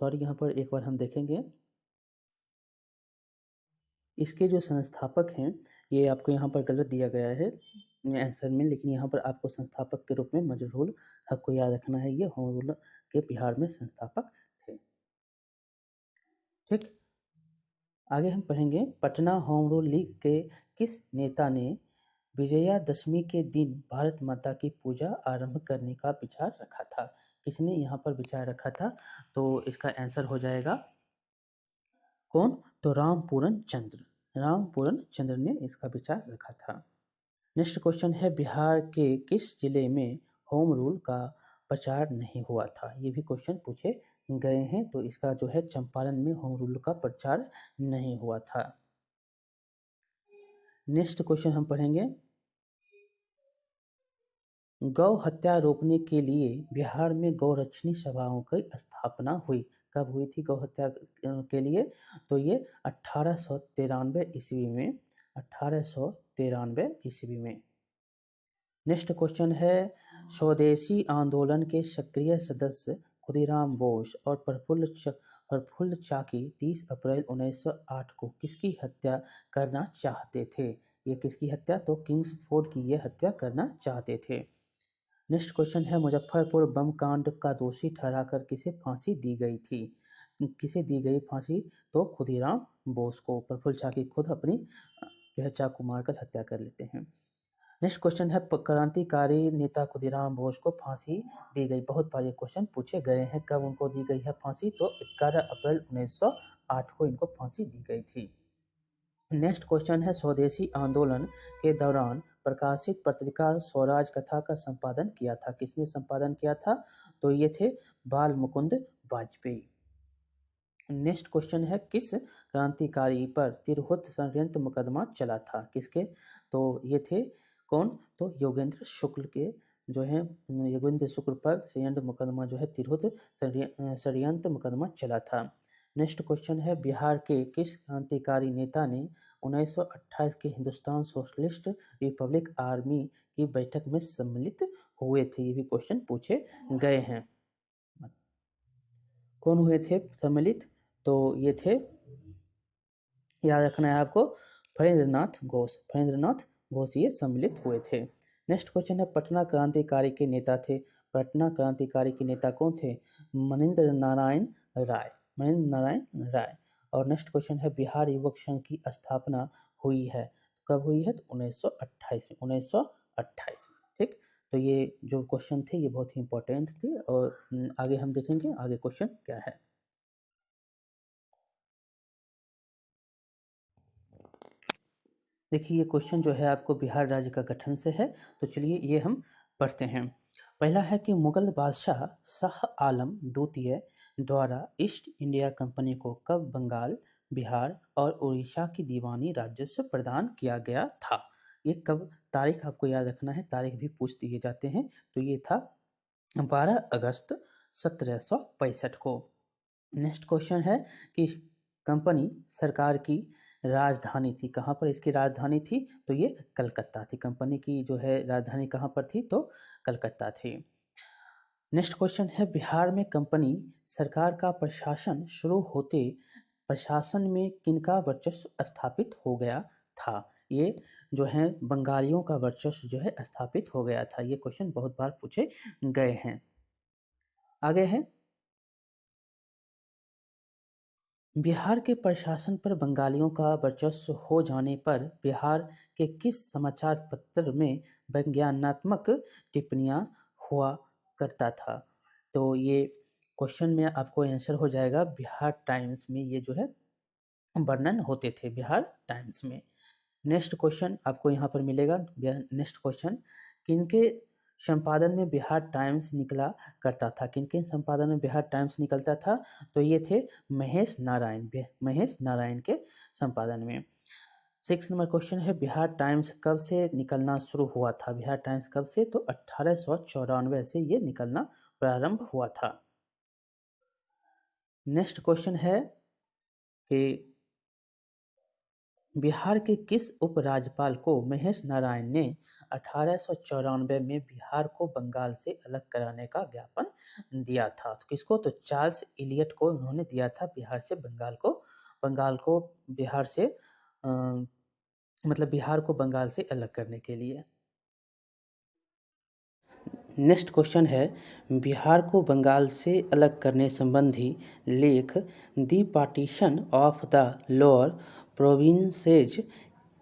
सॉरी, यहाँ पर एक बार हम देखेंगे, इसके जो संस्थापक हैं ये आपको यहाँ पर गलत दिया गया है। आंसर में, लेकिन यहाँ पर आपको संस्थापक के रूप में मजरूल हक को याद रखना है। ये होम रूल के बिहार में संस्थापक थे। ठीक, आगे हम पढ़ेंगे पटना होम रूल लीग के किस नेता ने विजयादशमी के दिन भारत माता की पूजा आरंभ करने का विचार रखा था? किसने यहाँ पर विचार रखा था? तो इसका आंसर हो जाएगा कौन? तो रामपूरन चंद्र। रामपूरन चंद्र ने इसका विचार रखा था। नेक्स्ट क्वेश्चन है बिहार के किस जिले में होम रूल का प्रचार नहीं हुआ था? ये भी क्वेश्चन पूछे गए हैं। तो इसका जो है चंपारण में होम रूल का प्रचार नहीं हुआ था। नेक्स्ट क्वेश्चन हम पढ़ेंगे गौ हत्या रोकने के लिए बिहार में गौरक्षणी सभाओं की स्थापना हुई। कब हुई थी गौ हत्या के लिए? तो ये 1893 ईस्वी में। 1893 ईस्वी में। नेक्स्ट क्वेश्चन है स्वदेशी आंदोलन के सक्रिय सदस्य खुदीराम बोस और प्रफुल्ल चाकी 30 अप्रैल 1908 को किसकी हत्या करना चाहते थे? ये किसकी हत्या? तो किंग्सफोर्ड की ये हत्या करना चाहते थे। नेक्स्ट क्वेश्चन है मुजफ्फरपुर बम कांड का दोषी ठहराकर किसे फांसी दी गई थी? किसे दी गई फांसी? तो खुदीराम बोस को। प्रफुल्ल चाकी खुद अपनी जो है चाकू मारकर हत्या कर लेते हैं। नेक्स्ट क्वेश्चन है क्रांतिकारी नेता खुदीराम बोस को फांसी दी गई। बहुत बार ये क्वेश्चन पूछे गए हैं। कब उनको दी गई है फांसी? तो 11 अप्रैल 1908 को इनको फांसी दी गई थी। नेक्स्ट क्वेश्चन है स्वदेशी आंदोलन के दौरान प्रकाशित पत्रिका स्वराज कथा का संपादन किया था। किसने संपादन किया था? तो ये थे बाल मुकुंद वाजपेयी। नेक्स्ट क्वेश्चन है किस क्रांतिकारी पर तिरहुत षड्यंत्र मुकदमा चला था? किसके? तो ये थे कौन? तो योगेंद्र शुक्ल के जो है योगेंद्र शुक्ल पर षड्यंत्र मुकदमा जो है तिरहुत षड्यंत्र मुकदमा चला था। नेक्स्ट क्वेश्चन है बिहार के किस क्रांतिकारी नेता ने 1928 के हिंदुस्तान सोशलिस्ट रिपब्लिक आर्मी की बैठक में सम्मिलित हुए थे? ये भी क्वेश्चन पूछे गए हैं। कौन हुए थे सम्मिलित? तो ये थे, याद रखना है आपको, फणींद्रनाथ घोष। फणींद्रनाथ घोष ये सम्मिलित हुए थे। नेक्स्ट क्वेश्चन है पटना क्रांतिकारी के नेता थे। पटना क्रांतिकारी के नेता कौन थे? मनिंद्र नारायण राय। मनिंद्र नारायण राय। और नेक्स्ट क्वेश्चन है बिहार युवक संघ की स्थापना हुई है। कब हुई है? तो 1928 में। 1928 में। ठीक, तो ये जो क्वेश्चन थे ये बहुत ही इंपॉर्टेंट थे। और आगे हम देखेंगे आगे क्वेश्चन क्या है। देखिए ये क्वेश्चन जो है आपको बिहार राज्य का गठन से है। तो चलिए ये हम पढ़ते हैं। पहला है कि मुगल बादशाह शाह आलम द्वितीय द्वारा ईस्ट इंडिया कंपनी को कब बंगाल, बिहार और उड़ीसा की दीवानी राजस्व प्रदान किया गया था? ये कब? तारीख आपको याद रखना है, तारीख भी पूछ दिए जाते हैं। तो ये था 12 अगस्त 1765 को। नेक्स्ट क्वेश्चन है कि कंपनी सरकार की राजधानी थी। कहाँ पर इसकी राजधानी थी? तो ये कलकत्ता थी। कंपनी की जो है राजधानी कहाँ पर थी? तो कलकत्ता थी। नेक्स्ट क्वेश्चन है बिहार में कंपनी सरकार का प्रशासन शुरू होते प्रशासन में किनका वर्चस्व स्थापित हो गया था? ये जो है बंगालियों का वर्चस्व जो है स्थापित हो गया था। ये क्वेश्चन बहुत बार पूछे गए हैं। आगे है बिहार के प्रशासन पर बंगालियों का वर्चस्व हो जाने पर बिहार के किस समाचार पत्र में व्यंग्यात्मक टिप्पणियां हुआ करता था? तो ये क्वेश्चन में आपको आंसर हो जाएगा बिहार टाइम्स में। ये जो है वर्णन होते थे बिहार टाइम्स में। नेक्स्ट क्वेश्चन आपको यहाँ पर मिलेगा। नेक्स्ट क्वेश्चन किनके संपादन में बिहार टाइम्स निकला करता था? किनके संपादन में बिहार टाइम्स निकलता था? तो ये थे महेश नारायण। महेश नारायण के संपादन में। 6 नंबर क्वेश्चन है बिहार टाइम्स कब से निकलना शुरू हुआ था? बिहार टाइम्स कब से? तो 1894 से ये निकलना प्रारंभ हुआ था। नेक्स्ट क्वेश्चन है कि बिहार के किस उपराज्यपाल को महेश नारायण ने 1894 में बिहार को बंगाल से अलग कराने का ज्ञापन दिया था? तो किसको? तो चार्ल्स इलियट को उन्होंने दिया था बिहार से बंगाल को बिहार से मतलब बिहार को बंगाल से अलग करने के लिए। नेक्स्ट क्वेश्चन है, बिहार को बंगाल से अलग करने संबंधी लेख the partition of the lower provinces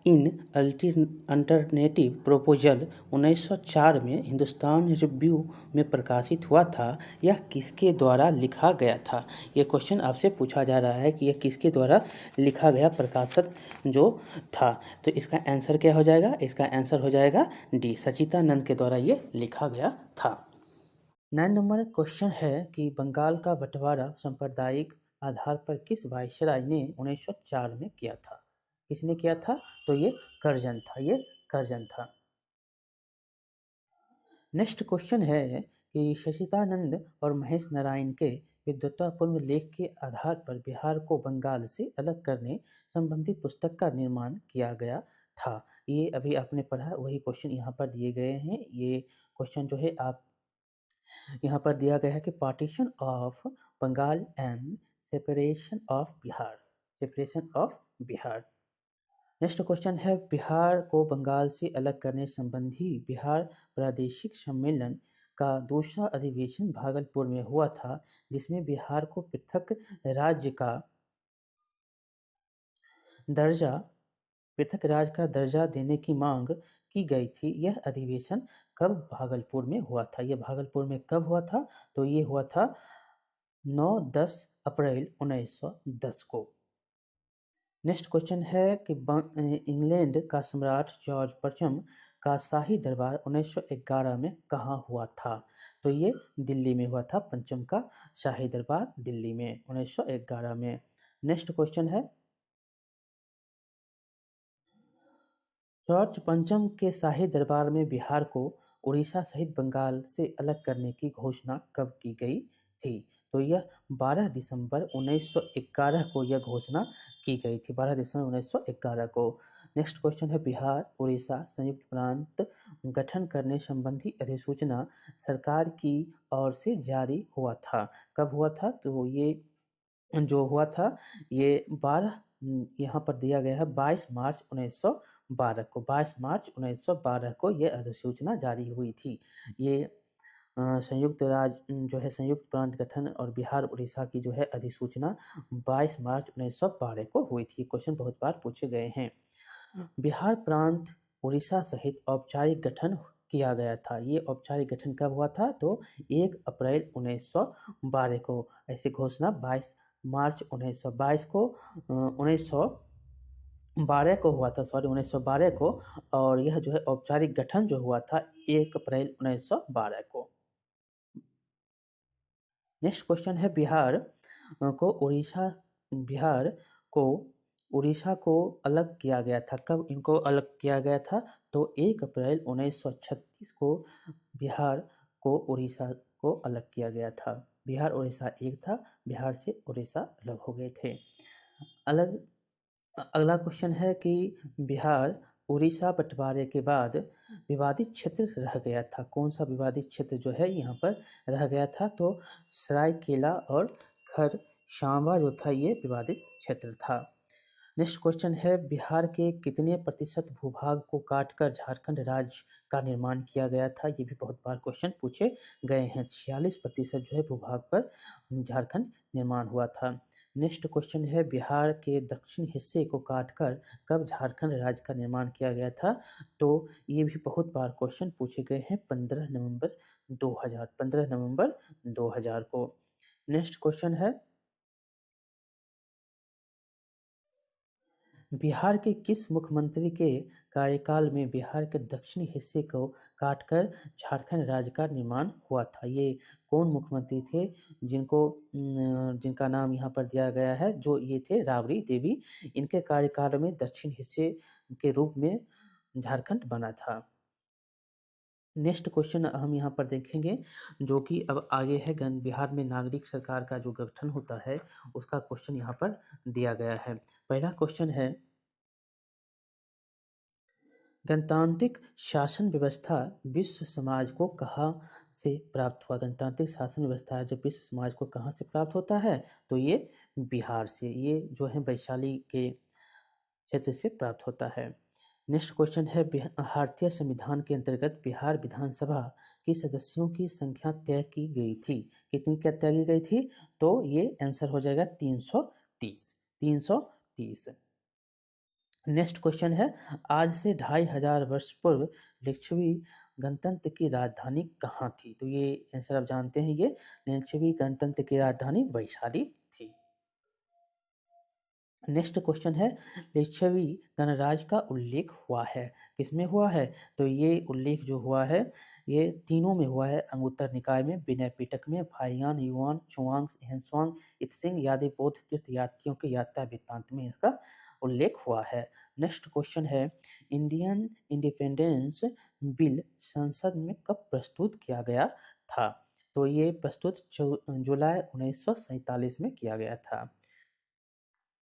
in alternative proposal 1904 में हिंदुस्तान रिव्यू में प्रकाशित हुआ था। यह किसके द्वारा लिखा गया था? यह क्वेश्चन आपसे पूछा जा रहा है कि यह किसके द्वारा लिखा गया प्रकाशक जो था। तो इसका आंसर क्या हो जाएगा? इसका आंसर हो जाएगा डी, सचिदानंद के द्वारा ये लिखा गया था। 9 नंबर क्वेश्चन है कि बंगाल का बंटवारा सांप्रदायिक आधार पर किस वायसराय ने 1904 में किया था? किसने किया था? तो ये करजन था, ये करजन था। नेक्स्ट क्वेश्चन है कि सचिदानंद और महेश नारायण के विद्वत्तापूर्ण लेख के आधार पर बिहार को बंगाल से अलग करने संबंधी पुस्तक का निर्माण किया गया था। ये अभी आपने पढ़ा वही क्वेश्चन यहाँ पर दिए गए हैं। ये क्वेश्चन जो है आप यहाँ पर दिया गया है कि partition of Bengal and separation of Bihar, separation of Bihar. Next question है, बिहार को बंगाल से अलग करने संबंधी बिहार प्रादेशिक सम्मेलन का दूसरा अधिवेशन भागलपुर में हुआ था, जिसमें बिहार को पृथक राज्य का दर्जा देने की मांग की गई थी। यह अधिवेशन कब भागलपुर में हुआ था? यह भागलपुर में कब हुआ था? तो ये हुआ था 9-10 अप्रैल 1910 को। नेक्स्ट क्वेश्चन है कि इंग्लैंड का सम्राट जॉर्ज पंचम का शाही दरबार 1911 में कहाँ हुआ था? तो ये दिल्ली में हुआ था। पंचम का शाही दरबार दिल्ली में 1911 में। नेक्स्ट क्वेश्चन है, जॉर्ज पंचम के शाही दरबार में बिहार को उड़ीसा सहित बंगाल से अलग करने की घोषणा कब की गई थी? तो यह 12 दिसंबर 1911 को यह घोषणा की गई थी, 12 दिसंबर 1911 को। नेक्स्ट क्वेश्चन है, बिहार उड़ीसा संयुक्त प्रांत गठन करने संबंधी अधिसूचना सरकार की ओर से जारी हुआ था। कब हुआ था? तो ये जो हुआ था ये 12 यहाँ पर दिया गया है 22 मार्च 1912 को, 22 मार्च 1912 को ये अधिसूचना जारी हुई थी। ये संयुक्त राज्य जो है संयुक्त प्रांत गठन और बिहार उड़ीसा की जो है अधिसूचना 22 मार्च 1912 को हुई थी। क्वेश्चन बहुत बार पूछे गए हैं। बिहार प्रांत उड़ीसा सहित औपचारिक गठन किया गया था। ये औपचारिक गठन कब हुआ था? तो 1 अप्रैल 1912 को। ऐसी घोषणा 22 मार्च 1922 को 1912 को हुआ था, 1912 को। और यह जो है औपचारिक गठन जो हुआ था 1 अप्रैल 1912 को। नेक्स्ट क्वेश्चन है, बिहार को उड़ीसा को अलग किया गया था। कब इनको अलग किया गया था? तो 1 अप्रैल 1936 को बिहार को उड़ीसा को अलग किया गया था। बिहार उड़ीसा एक था, बिहार से उड़ीसा अलग हो गए थे। अगला क्वेश्चन है कि बिहार उड़ीसा बंटवारे के बाद विवादित क्षेत्र रह गया था। कौन सा विवादित क्षेत्र जो है यहाँ पर रह गया था? तो सरायकेला और खरसावां जो था ये विवादित क्षेत्र था। नेक्स्ट क्वेश्चन है, बिहार के कितने प्रतिशत भूभाग को काटकर झारखंड राज्य का निर्माण किया गया था? ये भी बहुत बार क्वेश्चन पूछे गए हैं। 46% जो है भूभाग पर झारखंड निर्माण हुआ था। नेक्स्ट क्वेश्चन है, बिहार के दक्षिण हिस्से को काटकर कब झारखंड राज्य का निर्माण किया गया था? तो ये भी बहुत बार क्वेश्चन पूछे गए हैं। 15 नवंबर 2000 को। नेक्स्ट क्वेश्चन है, बिहार के किस मुख्यमंत्री के कार्यकाल में बिहार के दक्षिणी हिस्से को काटकर झारखंड राज्य का निर्माण हुआ था? ये कौन मुख्यमंत्री थे जिनका नाम यहाँ पर दिया गया है? जो ये थे राबड़ी देवी। इनके कार्यकाल में दक्षिण हिस्से के रूप में झारखंड बना था। नेक्स्ट क्वेश्चन हम यहाँ पर देखेंगे जो कि अब आगे है, बिहार में नागरिक सरकार का जो गठन होता है उसका क्वेश्चन यहाँ पर दिया गया है। पहला क्वेश्चन है, गणतांत्रिक शासन व्यवस्था विश्व समाज को कहाँ से प्राप्त हुआ? गणतांत्रिक शासन व्यवस्था जो विश्व समाज को कहाँ से प्राप्त होता है? तो ये बिहार से, ये जो है वैशाली के क्षेत्र से प्राप्त होता है। नेक्स्ट क्वेश्चन है भारतीय संविधान के अंतर्गत बिहार विधानसभा की सदस्यों की संख्या तय की गई थी। कितनी क्या तय की गई थी? तो ये आंसर हो जाएगा 330। 330। नेक्स्ट क्वेश्चन है आज से 2500 वर्ष पूर्व लिच्छवी गणतंत्र की राजधानी कहाँ थी? तो ये आंसर आप जानते हैं, ये लिच्छवी गणतंत्र की राजधानी वैशाली थी। नेक्स्ट क्वेश्चन है लिच्छवी गणराज्य का उल्लेख हुआ है, किसमें हुआ है? तो ये उल्लेख जो हुआ है ये तीनों में हुआ है, अंगुत्तर निकाय में, विनय पिटक में, फाहियान युआन चुआंग हेंसवांग इत्सिंग आदि बौद्ध तीर्थ यात्रियों के यात्रा वृत्तांत में इसका उल्लेख हुआ है। नेक्स्ट क्वेश्चन है इंडियन इंडिपेंडेंस बिल संसद में कब प्रस्तुत किया गया था? तो ये प्रस्तुत जुलाई 1947 में किया गया था।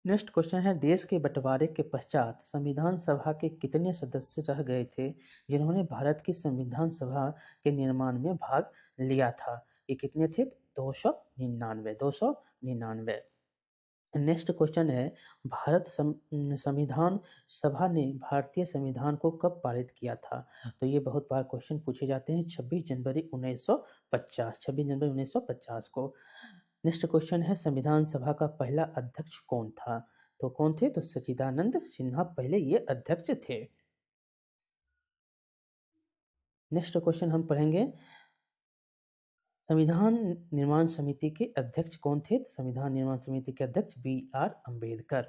नेक्स्ट क्वेश्चन है देश के बंटवारे के पश्चात संविधान सभा के कितने सदस्य रह गए थे जिन्होंने भारत की संविधान सभा के निर्माण में भाग लिया था? ये कितने थे? 299। 299। नेक्स्ट क्वेश्चन है भारत संविधान सभा ने भारतीय संविधान को कब पारित किया था? तो ये बहुत बार क्वेश्चन पूछे जाते हैं, 26 जनवरी 1950। 26 जनवरी 1950 को। नेक्स्ट क्वेश्चन है संविधान सभा का पहला अध्यक्ष कौन था? तो कौन थे? तो सच्चिदानंद सिन्हा पहले ये अध्यक्ष थे। नेक्स्ट क्वेश्चन हम पढ़ेंगे संविधान निर्माण समिति के अध्यक्ष कौन थे? तो संविधान निर्माण समिति के अध्यक्ष BR अम्बेडकर।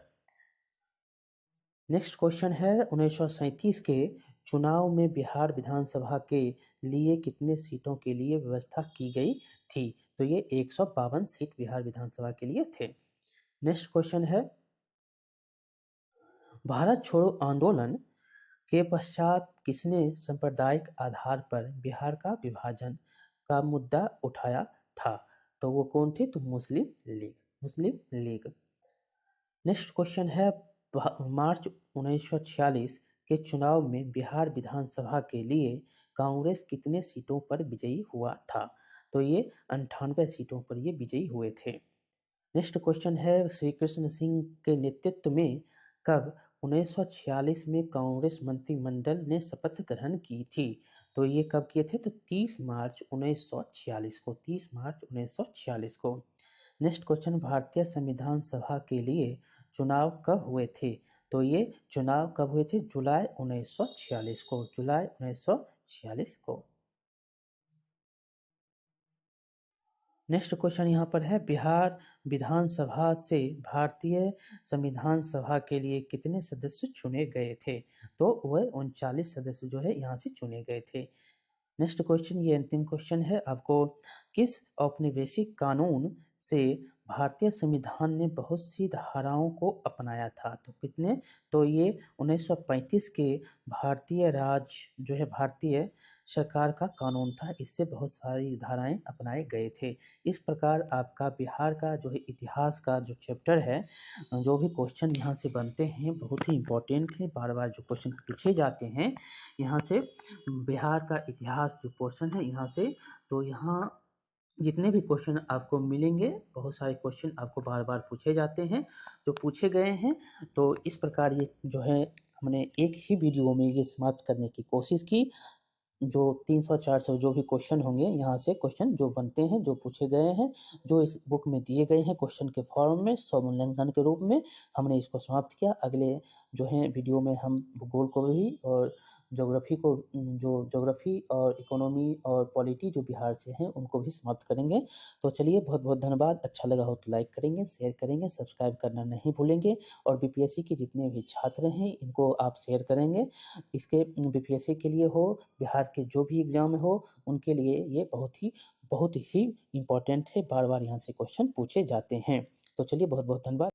नेक्स्ट क्वेश्चन है 1937 के चुनाव में बिहार विधानसभा के लिए कितने सीटों के लिए व्यवस्था की गई थी? तो ये 152 सीट बिहार विधानसभा के लिए थे। नेक्स्ट क्वेश्चन है भारत छोड़ो आंदोलन के पश्चात किसने सांप्रदायिक आधार पर बिहार का विभाजन का मुद्दा उठाया था? तो वो कौन थे? तो मुस्लिम लीग। मुस्लिम लीग। नेक्स्ट क्वेश्चन है मार्च 1946 के चुनाव में बिहार विधानसभा के लिए कांग्रेस कितने सीटों पर विजयी हुआ था? तो ये 98 सीटों पर ये विजयी हुए थे। नेक्स्ट क्वेश्चन है श्री कृष्ण सिंह के नेतृत्व में कब 1946 में कांग्रेस मंत्रिमंडल ने शपथ ग्रहण की थी? तो ये कब किए थे? तो 30 मार्च 1946 को। 30 मार्च 1946 को। नेक्स्ट क्वेश्चन भारतीय संविधान सभा के लिए चुनाव कब हुए थे? तो ये चुनाव कब हुए थे? जुलाई 1946 को। जुलाई 1946 को। नेक्स्ट क्वेश्चन यहाँ पर है बिहार विधानसभा से भारतीय संविधान सभा के लिए कितने सदस्य चुने गए थे? तो वह 39 सदस्य जो है यहाँ से चुने गए थे। नेक्स्ट क्वेश्चन, ये अंतिम क्वेश्चन है आपको, किस औपनिवेशिक कानून से भारतीय संविधान ने बहुत सी धाराओं को अपनाया था? तो कितने? तो ये 1935 के भारतीय जो है भारतीय सरकार का कानून था, इससे बहुत सारी धाराएं अपनाए गए थे। इस प्रकार आपका बिहार का जो है इतिहास का जो चैप्टर है, जो भी क्वेश्चन यहाँ से बनते हैं बहुत ही इम्पोर्टेंट है, बार बार जो क्वेश्चन पूछे जाते हैं यहाँ से बिहार का इतिहास जो पोर्शन है यहाँ से, तो यहाँ जितने भी क्वेश्चन आपको मिलेंगे बहुत सारे क्वेश्चन आपको बार बार पूछे जाते हैं, जो पूछे गए हैं। तो इस प्रकार ये जो है हमने एक ही वीडियो में ये समाप्त करने की कोशिश की। जो 300-400 जो भी क्वेश्चन होंगे यहाँ से क्वेश्चन जो बनते हैं, जो पूछे गए हैं, जो इस बुक में दिए गए हैं क्वेश्चन के फॉर्म में स्वमूल्यांकन के रूप में, हमने इसको समाप्त किया। अगले जो है वीडियो में हम भूगोल को भी और ज्योग्राफी को, जो ज्योग्राफी और इकोनॉमी और पॉलिटी जो बिहार से हैं उनको भी समाप्त करेंगे। तो चलिए, बहुत बहुत धन्यवाद। अच्छा लगा हो तो लाइक करेंगे, शेयर करेंगे, सब्सक्राइब करना नहीं भूलेंगे। और बीपीएससी के जितने भी छात्र हैं इनको आप शेयर करेंगे। इसके बीपीएससी के लिए हो, बिहार के जो भी एग्जाम हो, उनके लिए ये बहुत ही इम्पोर्टेंट है। बार बार यहाँ से क्वेश्चन पूछे जाते हैं। तो चलिए, बहुत बहुत धन्यवाद।